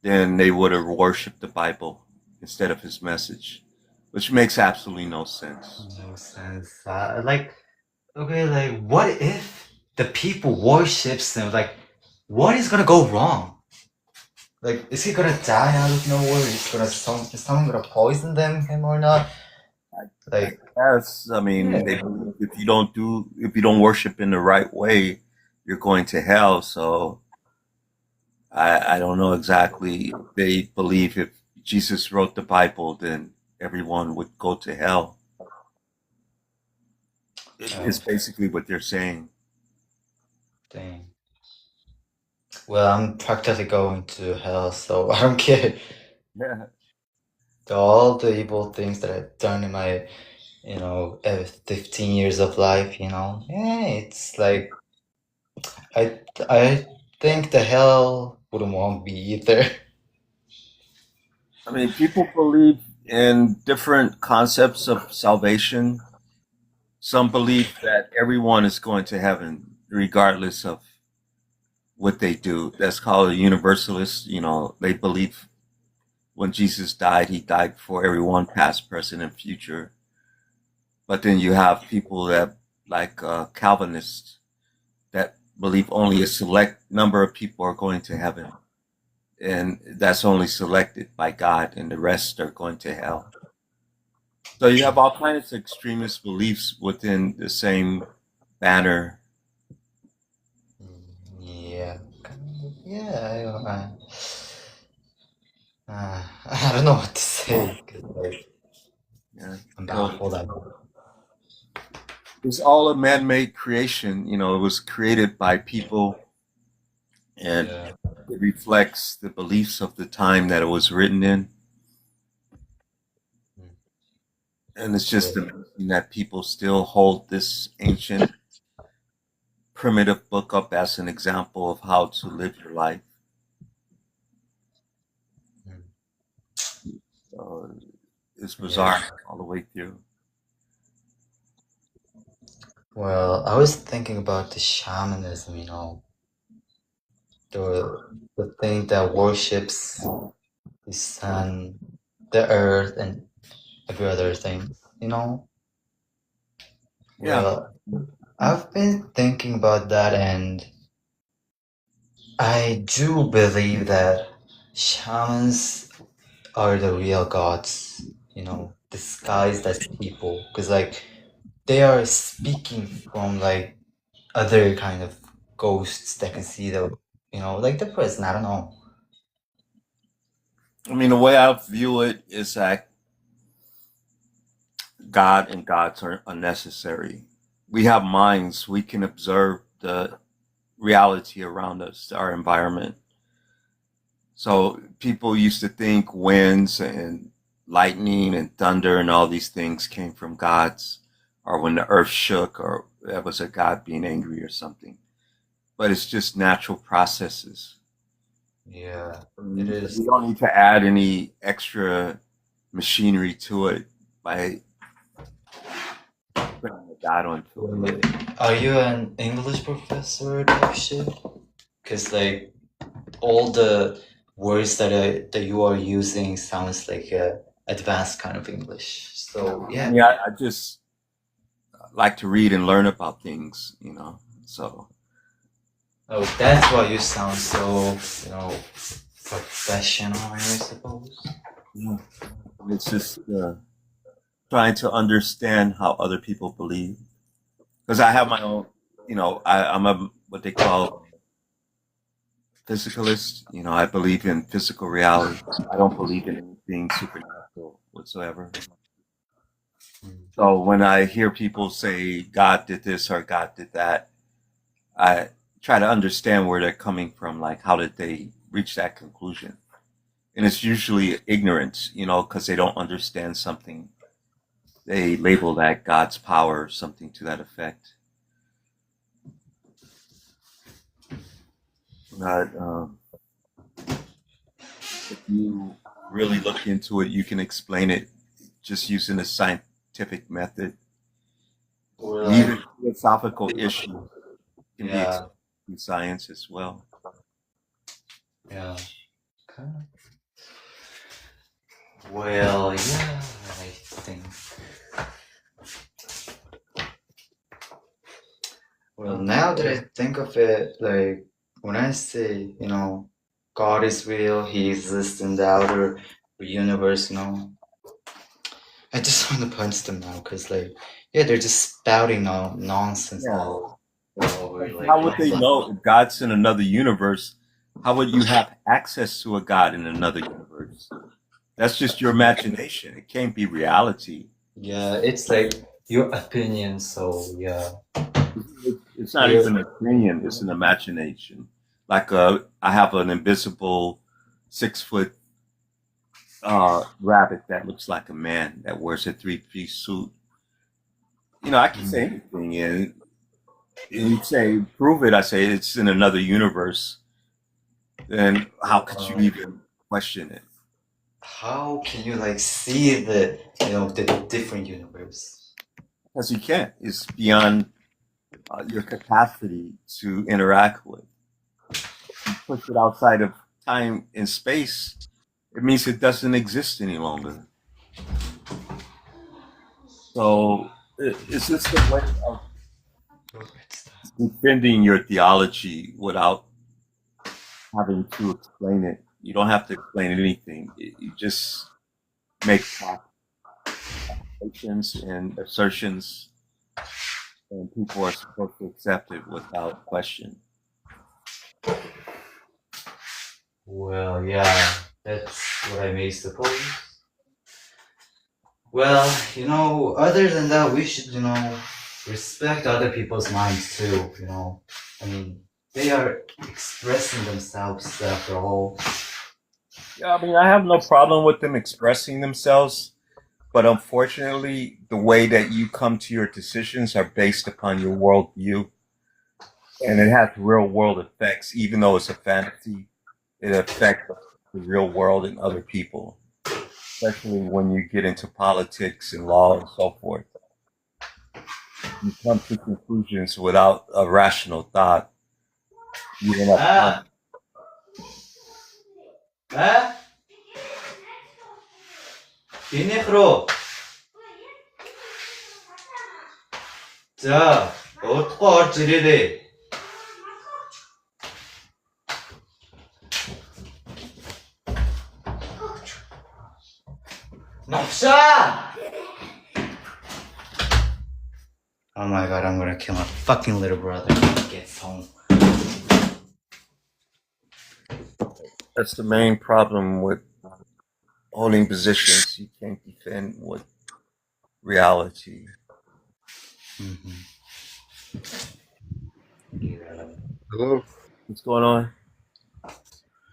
then they would have worshipped the Bible instead of his message, which makes absolutely no sense. No sense. Okay, what if the people worships him? What is gonna go wrong? Is he gonna die out of nowhere? Is someone gonna poison him or not? Yes, I mean, Yeah. they believe if you don't worship in the right way, you're going to hell. So I don't know exactly. They believe if Jesus wrote the Bible, then everyone would go to hell. It's basically what they're saying. Dang. Well, I'm practically going to hell, so I don't care. Yeah. All the evil things that I've done in my, 15 years of life, yeah, it's like I think the hell wouldn't want me either. I mean, people believe in different concepts of salvation. Some believe that everyone is going to heaven regardless of what they do. That's called a universalist. They believe when Jesus died, he died for everyone, past, present, and future. But then you have people that, like Calvinists, that believe only a select number of people are going to heaven. And that's only selected by God, and the rest are going to hell. So you have all kinds of extremist beliefs within the same banner. Yeah, yeah. I don't know what to say. 'Cause, like, Yeah. I'm baffled. It's all a man-made creation. It was created by people, and it reflects the beliefs of the time that it was written in. And it's just amazing that people still hold this ancient, primitive book up as an example of how to live your life. It's bizarre all the way through. Well, I was thinking about the shamanism, the thing that worships the sun, the earth, and every other thing, Yeah. Well, I've been thinking about that, and I do believe that shamans are the real gods, disguised as people, because they are speaking from other kind of ghosts that can see the person. I don't know. I mean, the way I view it is that God and gods are unnecessary. We have minds. We can observe the reality around us, our environment. So people used to think winds and lightning and thunder and all these things came from gods, or when the earth shook, or that was a god being angry or something. But it's just natural processes. Yeah, it is. You don't need to add any extra machinery to it by putting a god onto it. Are you an English professor type shit? Because all the words that you are using sounds like a advanced kind of English. So yeah. Yeah, I just like to read and learn about things, so. Oh, that's why you sound so, professional, I suppose. Yeah. It's just trying to understand how other people believe. Because I have my own, I'm what they call physicalist. I believe in physical reality. I don't believe in anything supernatural whatsoever. So when I hear people say God did this or God did that, I try to understand where they're coming from. Like, how did they reach that conclusion? And it's usually ignorance, because they don't understand something. They label that God's power or something to that effect. But if you really look into it, you can explain it just using a scientific method. Or Even philosophical issues can be Yeah. explained in science as well. Yeah. Okay. Well, yeah, I think. Well, now that I think of it, when I say, God is real, He exists in the outer universe, I just want to punch them now, because, they're just spouting nonsense Yeah. all over. How would they know if God's in another universe? How would you have access to a God in another universe? That's just your imagination. It can't be reality. Yeah, it's like your opinion. So yeah, It's not you even an opinion; it's an imagination. Like I have an invisible 6 foot rabbit that looks like a man that wears a 3 piece suit. You know, I can say anything, and you say prove it. I say it's in another universe. Then how could you even question it? how can you like see the the different universe? Because you can't. It's beyond your capacity to interact with. You push it outside of time and space, it means it doesn't exist any longer. So it's just a way of defending your theology without having to explain it. You don't have to explain anything. You just make accusations and assertions, and people are supposed to accept it without question. Well, yeah, that's what I may suppose. Well, other than that, we should, respect other people's minds too, I mean, they are expressing themselves after all. Yeah, I mean, I have no problem with them expressing themselves, but unfortunately, the way that you come to your decisions are based upon your worldview, and it has real world effects. Even though it's a fantasy, it affects the real world and other people, especially when you get into politics and law and so forth. You come to conclusions without a rational thought. You end up 비니크로. 자, 어떻게 할지리래. Noksha! Oh my god, I'm gonna kill my fucking little brother when he gets home. That's the main problem with holding positions. You can't defend with reality. Hello. What's going on?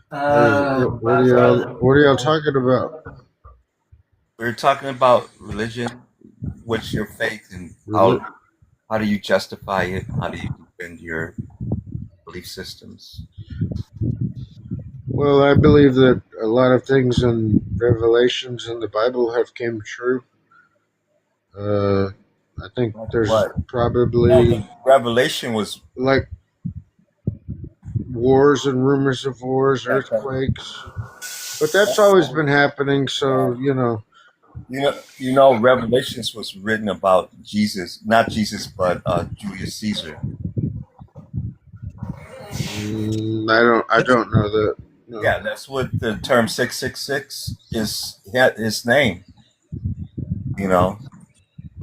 What are y'all talking about? We're talking about religion. What's your faith, and Reli- how do you justify it? How do you defend your belief systems? Well, I believe that a lot of things in Revelations in the Bible have came true. I think there's What? probably Revelation was like wars and rumors of wars, that's right. earthquakes, but that's always been happening. So You know, Revelations was written about Jesus, not Jesus, but Julius Caesar. I don't know that. No. Yeah, that's what the term 666 is. His name. You know,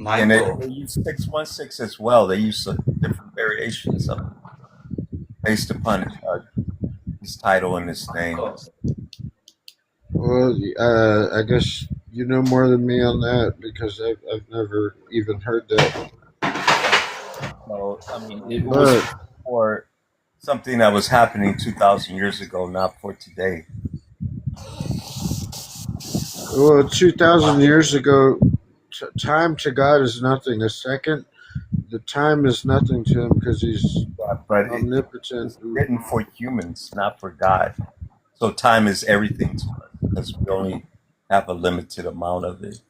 and they use 616 as well. They use different variations of it based upon his title and his name. Well, I guess you know more than me on that because I've never even heard that. So I mean, it was for something that was happening 2,000 years ago, not for today. Well, 2,000 years ago, time to God is nothing. A second, the time is nothing to him because he's omnipotent. It's written for humans, not for God. So time is everything to us because we only have a limited amount of it.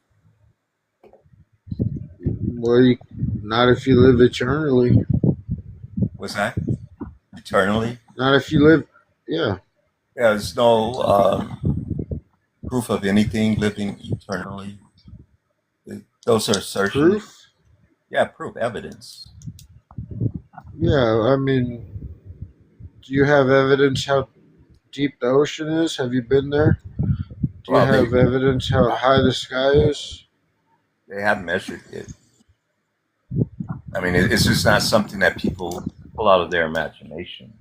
Well, not if you live eternally. What's that? Eternally? Not if you live, yeah. Yeah, there's no proof of anything living eternally. Those are assertions. Proof? Yeah, proof, evidence. Yeah, I mean, do you have evidence how deep the ocean is? Have you been there? Do you have evidence how high the sky is? They haven't measured it. I mean, it's just not something that people pull out of their imagination.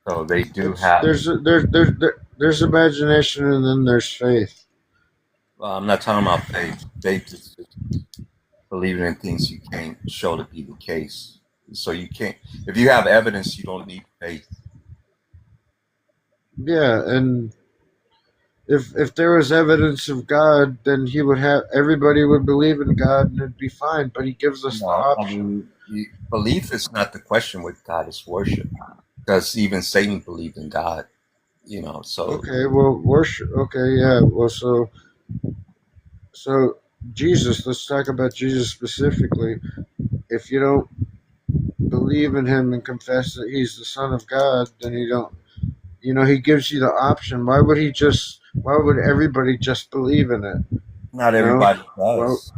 So they do have. There's imagination and then there's faith. Well, I'm not talking about faith. Faith is just believing in things you can't show to be the case. So you can't. If you have evidence, you don't need faith. Yeah, and if there was evidence of God, then he would have everybody would believe in God and it'd be fine. But he gives us the No, I option. mean, belief is not the question with God. It's worship, because even Satan believed in God. So Okay, well, worship. Okay, yeah. Well, so Jesus. Let's talk about Jesus specifically. If you don't believe in him and confess that he's the Son of God, then you don't. He gives you the option. Why would everybody just believe in it? not You know? everybody Well, does.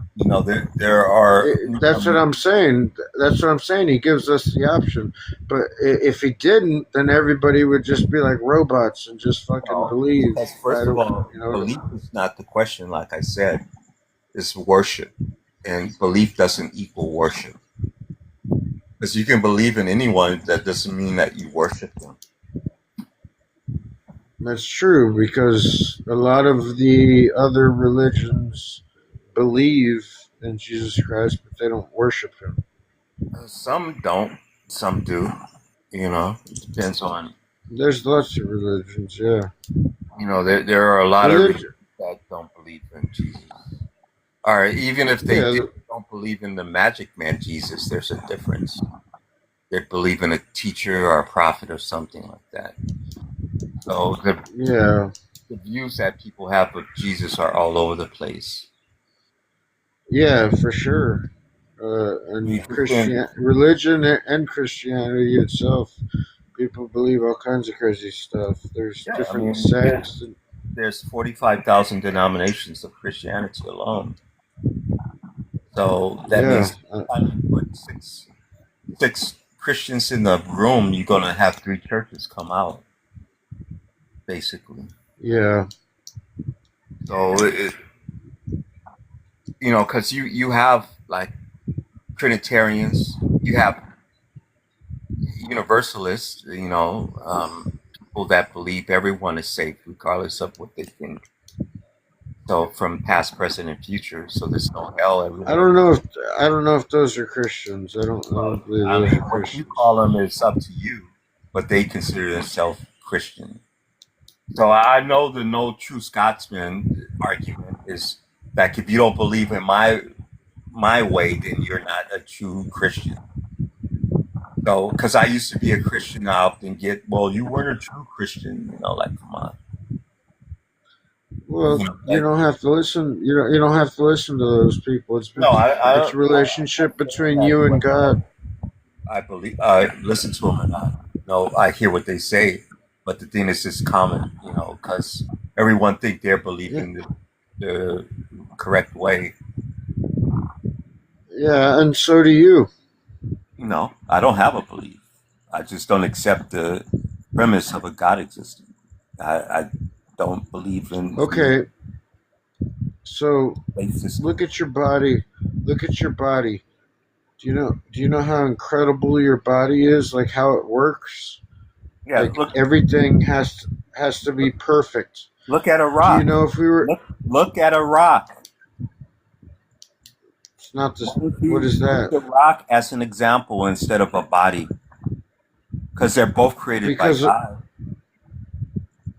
There are. that's what I'm saying. That's what I'm saying. He gives us the option. But if he didn't, then everybody would just be like robots and just fucking believe. Because first of all, belief is not the question. Like I said, it's worship, and belief doesn't equal worship. Because you can believe in anyone, that doesn't mean that you worship them. That's true, because a lot of the other religions believe in Jesus Christ, but they don't worship him. Some don't, some do. It depends on. There's lots of religions, yeah. There are a lot of religions that don't believe in Jesus. All right, even if they don't believe in the magic man Jesus, there's a difference. They believe in a teacher or a prophet or something like that. So the views that people have of Jesus are all over the place. Yeah, for sure. And religion and Christianity itself, people believe all kinds of crazy stuff. There's different sects. There's 45,000 denominations of Christianity alone. So that means if you put six Christians in the room, you're going to have 3 churches come out, basically. Yeah. So, because you have, like, Trinitarians, you have Universalists, people that believe everyone is safe regardless of what they think. So from past, present, and future. So there's no hell everywhere. I don't know if those are Christians. I don't believe those are what Christians. you call them is up to you, but they consider themselves Christian. So I know the no true Scotsman argument is that if you don't believe in my way, then you're not a true Christian. So, because I used to be a Christian, I often get, well, you weren't a true Christian, like, come on. Well, you don't have to listen. You don't have to listen to those people. It's a relationship between you and God. I believe. Listen to them or not. No, I hear what they say, but the thing is, it's common, because everyone think they're believing the correct way. Yeah, and so do you. No, I don't have a belief. I just don't accept the premise of a God existing. I don't believe in. Okay. So look at your body. Look at your body. Do you know how incredible your body is? Like how it works? Yeah. Like everything has to be perfect. Look at a rock. Do you know if we were look at a rock? It's not this. What is that? Look at a rock as an example instead of a body, because they're both created by God.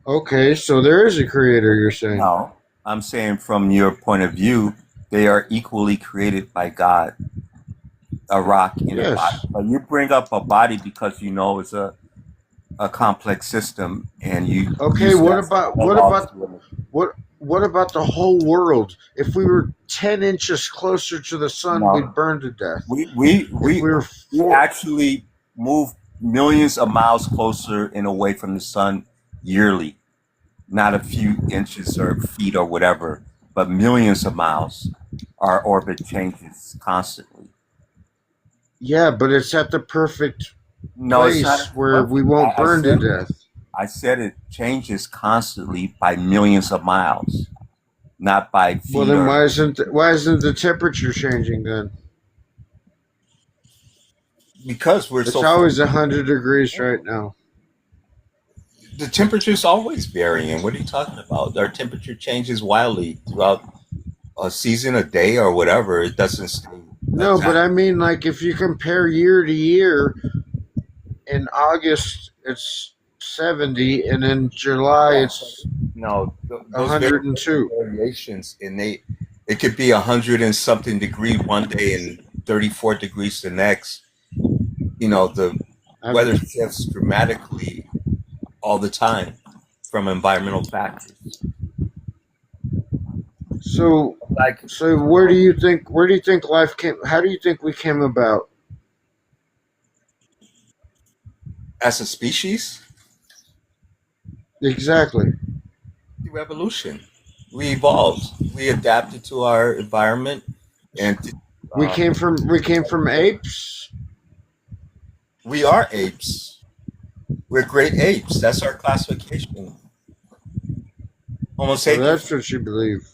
Okay, so there is a creator, you're saying? No, I'm saying from your point of view, they are equally created by God. A rock in a body. But you bring up a body because it's a complex system, and you. Okay, what about the whole world? If we were 10 inches closer to the sun, we'd burn to death. We actually move millions of miles closer and away from the sun yearly, not a few inches or feet or whatever, but millions of miles. Our orbit changes constantly. Yeah, but it's at the perfect it's place not where perfect. we won't burn to death. I said it changes constantly by millions of miles, not by feet. Well, then why isn't the temperature changing then? Because it's always 100 degrees right now. The temperature is always varying. What are you talking about? Our temperature changes wildly throughout a season, a day, or whatever. It doesn't stay No, but exact. I mean, like, if you compare year to year, in August it's 70, and in July it's No, those 102. variations, and it could be 100 and something degree one day and 34 degrees the next. You know, the weather shifts dramatically all the time from environmental factors. So, where do you think life came? How do you think we came about? As a species, Exactly. through evolution, we evolved. We adapted to our environment, and We came from apes. we are apes. We're great apes. That's our classification. Homo So sapiens. that's what you believe.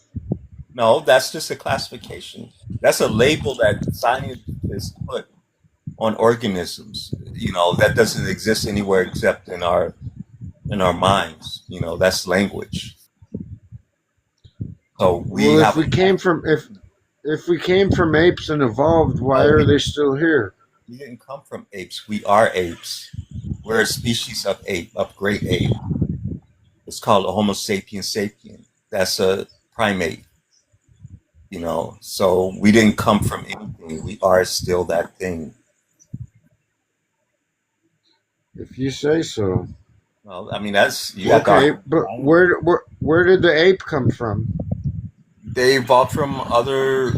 No, that's just a classification. That's a label that scientists put on organisms. You know, that doesn't exist anywhere except in our minds. You know, that's language. So we Well, have. if we came from apes and evolved, why are they still here? We didn't come from apes. We are apes. We're a species of ape, of great ape. It's called a Homo sapiens sapien. That's a primate. You know, so we didn't come from anything. We are still that thing. If you say so. Well, I mean, that's you got Okay, the- but where did the ape come from? they evolved from other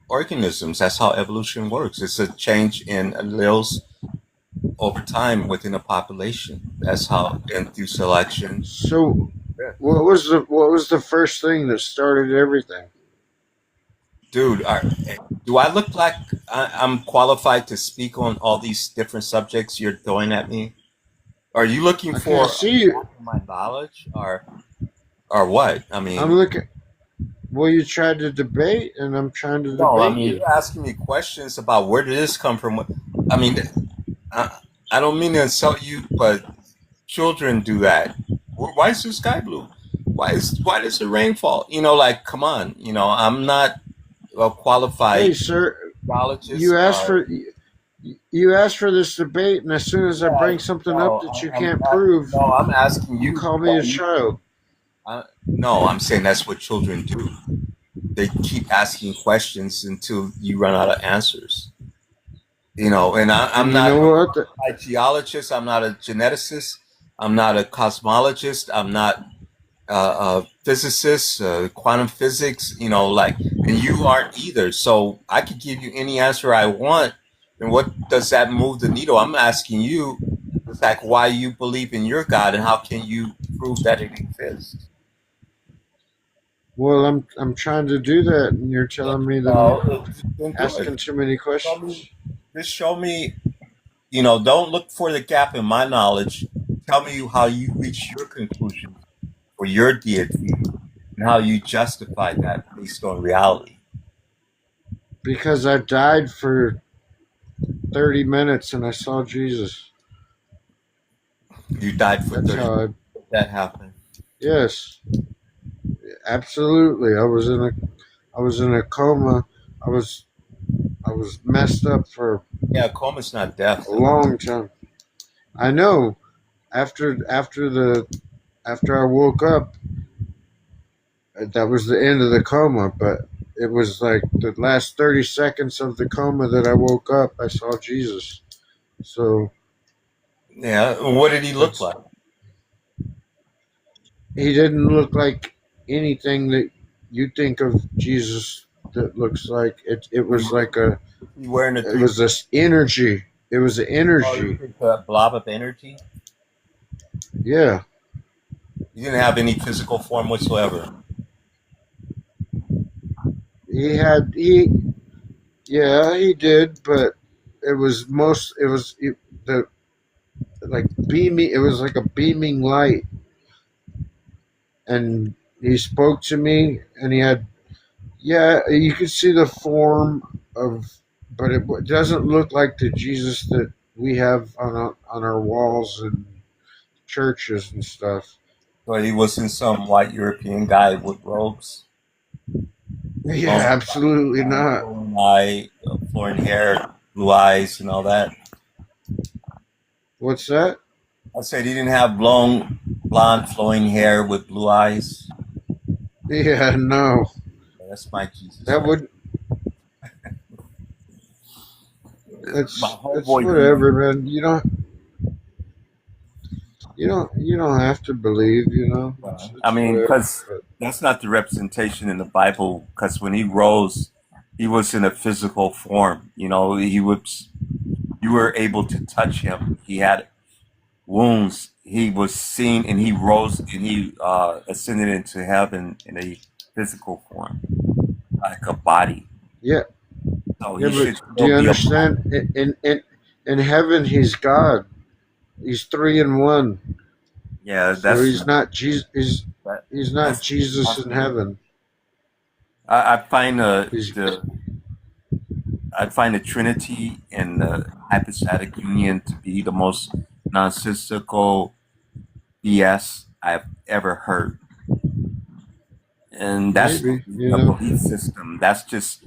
organisms. That's how evolution works. It's a change in alleles over time within a population. That's how, and through selection. So, what was the first thing that started everything? Dude, do I look like I'm qualified to speak on all these different subjects you're throwing at me? Are you looking I for can't see you. my knowledge, or what? I mean, I'm looking. Well, you tried to debate, and I'm trying to no, I debate mean, you. you're asking me questions about where did this come from. I mean, I don't mean to insult you, but children do that. Why is the sky blue? Why does the rain fall? You know, like, come on. You know, I'm not a qualified Hey, sir, geologist. you asked for this debate, and as soon as I bring something up that you can't prove, No, I'm asking you. you call me a child. No, I'm saying that's what children do. They keep asking questions until you run out of answers. You know, and I'm You not know what? a geologist. I'm not a geneticist. I'm not a cosmologist. I'm not a physicist, quantum physics. You know, like, and you aren't either. So I could give you any answer I want. And what does that move the needle? I'm asking you, it's like, why you believe in your God, and how can you prove that it exists? Well, I'm trying to do that, and you're telling me that I'm asking too many questions. Just show me, you know, don't look for the gap in my knowledge. Tell me how you reach your conclusion for your deity and how you justify that based on reality. Because I died for 30 minutes and I saw Jesus. You died for That's 30 how minutes. That happened. Yes, absolutely. I was in a coma. I was messed up for Yeah, coma's not death. a long time. I know. After I woke up, that was the end of the coma. But it was like the last 30 seconds of the coma that I woke up. I saw Jesus. So Yeah, what did he look like? he didn't look like anything that you think of Jesus that looks like. It was like a. You wearing It was this energy. It was an energy. a blob of energy? Yeah. You didn't have any physical form whatsoever. Yeah, he did, but it was like beaming. It was like a beaming light, and he spoke to me, and he had, you could see the form of, but it doesn't look like the Jesus that we have on our walls and churches and stuff. So he wasn't some white European guy with robes. Yeah, Long absolutely not. flowing eye, flowing hair, blue eyes, and all that. What's that? I said he didn't have long, blonde, flowing hair with blue eyes. Yeah, no. That's my Jesus. That Right? would. My It's homeboy. whatever, man. You don't have to believe. I mean, Whatever. because that's not the representation in the Bible. Because when he rose, he was in a physical form. You were able to touch him. He had wounds. He was seen, and he rose, and he ascended into heaven in a physical form, like a body. Yeah. So Yeah, he but should do still you be understand? In heaven, he's God. He's 3 in 1. Yeah, So that's he's not Jesus. He's not that's Jesus in heaven. I find I find the Trinity and the hypostatic union to be the most nonsensical BS I've ever heard. And that's Maybe, a belief system. That's just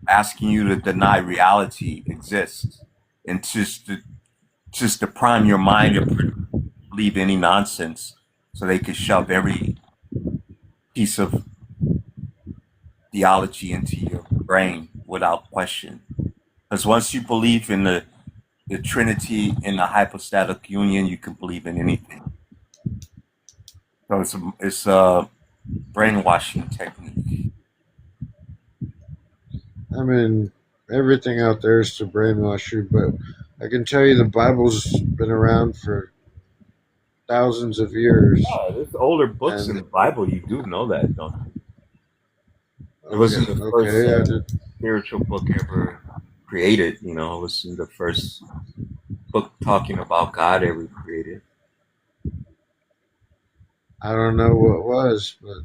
asking you to deny reality exists and just to prime your mind to believe any nonsense so they could shove every piece of theology into your brain without question. Because once you believe in the Trinity and the hypostatic union, you can believe in anything. So it's a brainwashing technique. I mean, everything out there is to brainwash you, but I can tell you the Bible's been around for thousands of years. Oh, there's older books in the Bible. You do know that, don't you? It wasn't the first spiritual book ever created. It wasn't the first book talking about God ever created. I don't know what was, but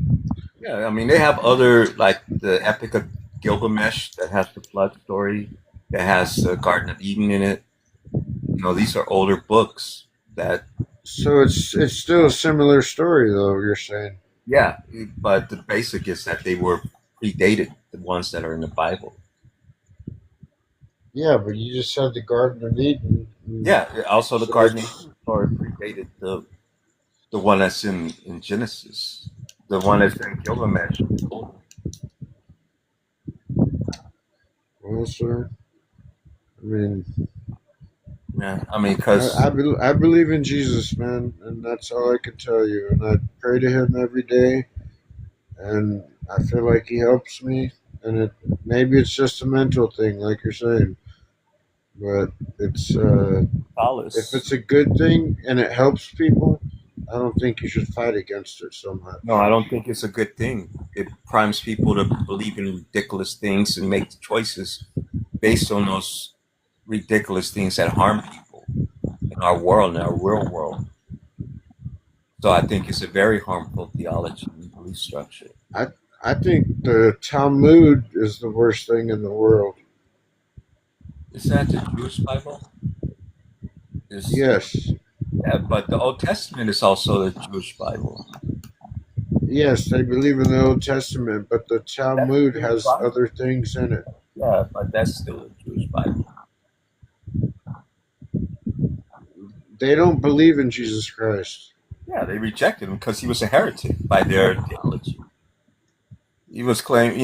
yeah, I mean they have other like the Epic of Gilgamesh that has the flood story, that has the Garden of Eden in it. These are older books that. So it's still a similar story, though. You're saying. Yeah, but the basic is that they were predated, the ones that are in the Bible. Yeah, but you just said the Garden of Eden. Yeah, also the Garden of Eden story predated the one that's in Genesis, the one that's in Gilgamesh. Well, sir, because I believe in Jesus, man, and that's all I can tell you. And I pray to Him every day, and I feel like He helps me. And maybe it's just a mental thing, like you're saying, but it's if it's a good thing and it helps people, I don't think you should fight against it so much. No, I don't think it's a good thing. It primes people to believe in ridiculous things and make choices based on those ridiculous things that harm people in our world, in our real world. So I think it's a very harmful theology and belief structure. I think the Talmud is the worst thing in the world. Is that the Jewish Bible? Yes. Yeah, but the Old Testament is also the Jewish Bible. Yes, they believe in the Old Testament, but the Talmud has other things in it. Yeah, but that's still a Jewish Bible. They don't believe in Jesus Christ. Yeah, they rejected him because he was a heretic by their theology. He was claimed,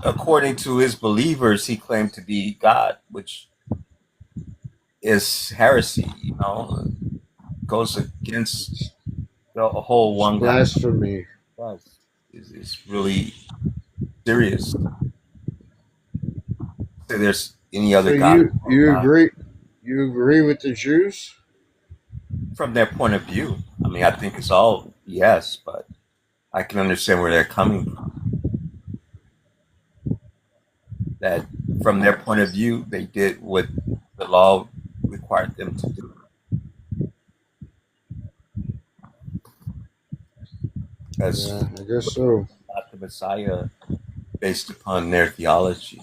according to his believers, he claimed to be God, which is heresy, goes against the whole one God. Blasphemy. It's really serious. If there's any other God. You agree? You agree with the Jews? From their point of view. I mean, I think it's all yes, but I can understand where they're coming from. That from their point of view, they did what the law required them to do. Yeah, I guess so. Not the Messiah based upon their theology.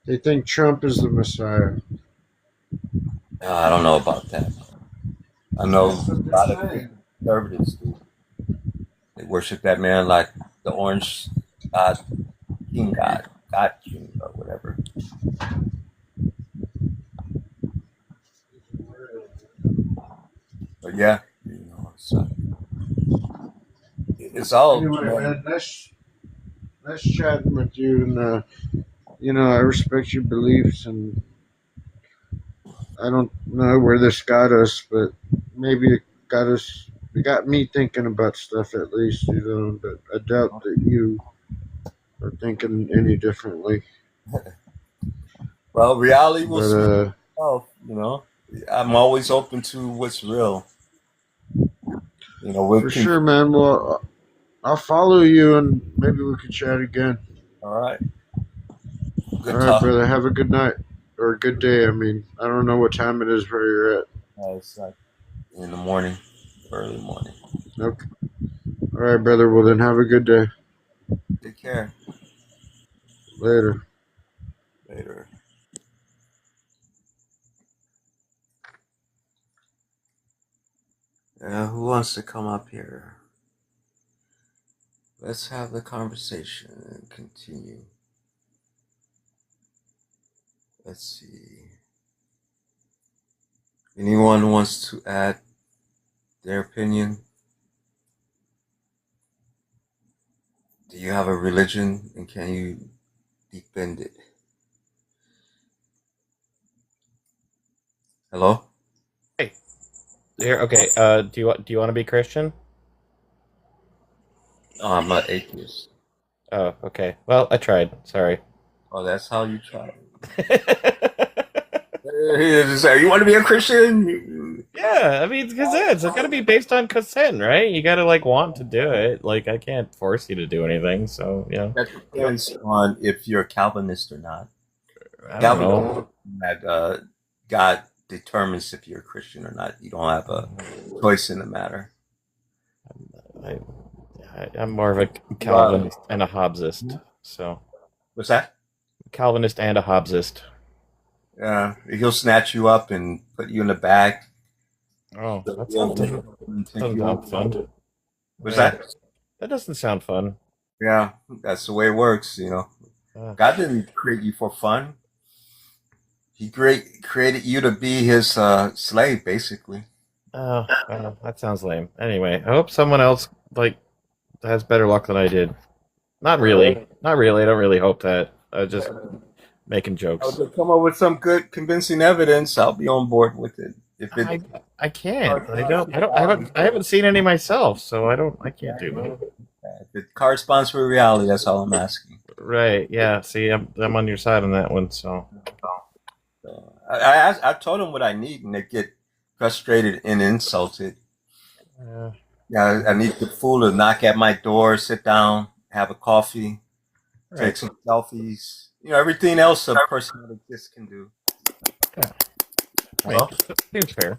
They think Trump is the Messiah. I don't know about that. I know a lot of conservatives do. They worship that man like the orange god, king god, god king, or whatever. But yeah, so it's all, Anyway, man, nice chatting with you, and I respect your beliefs, and I don't know where this got us, but maybe it got me thinking about stuff at least, but I doubt that you are thinking any differently. well, reality will But speak for itself. I'm always open to what's real. We for can. sure, man. Well, I'll follow you, and maybe we can chat again. All right. All Good right, talk. brother. Have a good night or a good day. I mean, I don't know what time it is where you're at. It's like in the morning, early morning. Okay. All right, brother. Well, then have a good day. Take care. Later. Later. Who wants to come up here? Let's have the conversation and continue. Let's see. Anyone wants to add their opinion? Do you have a religion and can you defend it? Hello? Hey, here. Okay. Do you want to be Christian? Oh, I'm not atheist. Oh, okay. Well, I tried. Sorry. Oh, that's how you try. You want to be a Christian? Yeah, I mean, because it's got to be based on consent, right? You got to want to do it. Like, I can't force you to do anything. So, That depends on if you're a Calvinist or not. I don't know. That God determines if you're a Christian or not. You don't have a choice in the matter. I'm more of a Calvinist and a Hobbesist. So, what's that? Calvinist and a Hobbesist. Yeah, he'll snatch you up and put you in the bag. Oh, that doesn't sound fun. What's that? That doesn't sound fun. Yeah, that's the way it works, God didn't create you for fun. He created you to be his slave, basically. Oh, that sounds lame. Anyway, I hope someone else has better luck than I did. Not really. Not really. I don't really hope that. I was just making jokes. If they come up with some good, convincing evidence, I'll be on board with it. If it, I can't. I haven't seen any myself, so I can't do that. If it corresponds with reality, that's all I'm asking. Right? Yeah. See, I'm on your side on that one. So I told them what I need, and they get frustrated and insulted. Yeah, I need the fool to knock at my door, sit down, have a coffee, take some selfies. Everything else a person that exists can do. Yeah. Well, seems fair.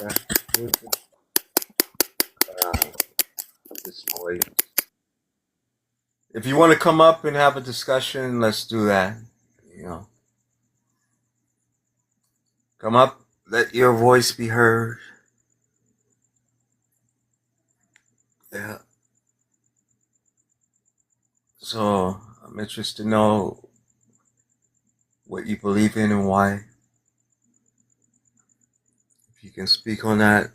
Yeah. This boy. If you want to come up and have a discussion, let's do that. Come up, let your voice be heard. Yeah. So I'm interested to know what you believe in and why. If you can speak on that,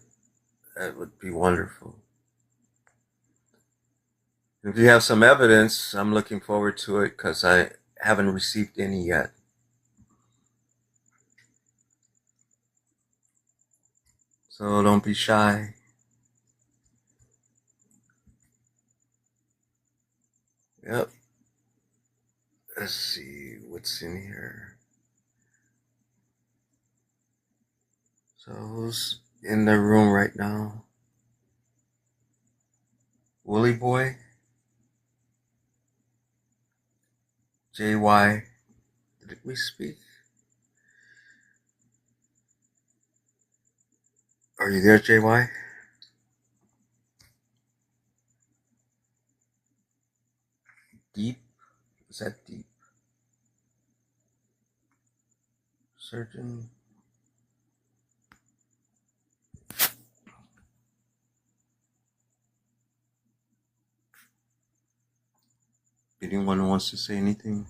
that would be wonderful. If you have some evidence, I'm looking forward to it because I haven't received any yet. So don't be shy. Yep. Let's see what's in here. So who's in the room right now? Willie Boy? JY? Did we speak? Are you there, JY? Deep? Is that deep? Surgeon? Anyone wants to say anything?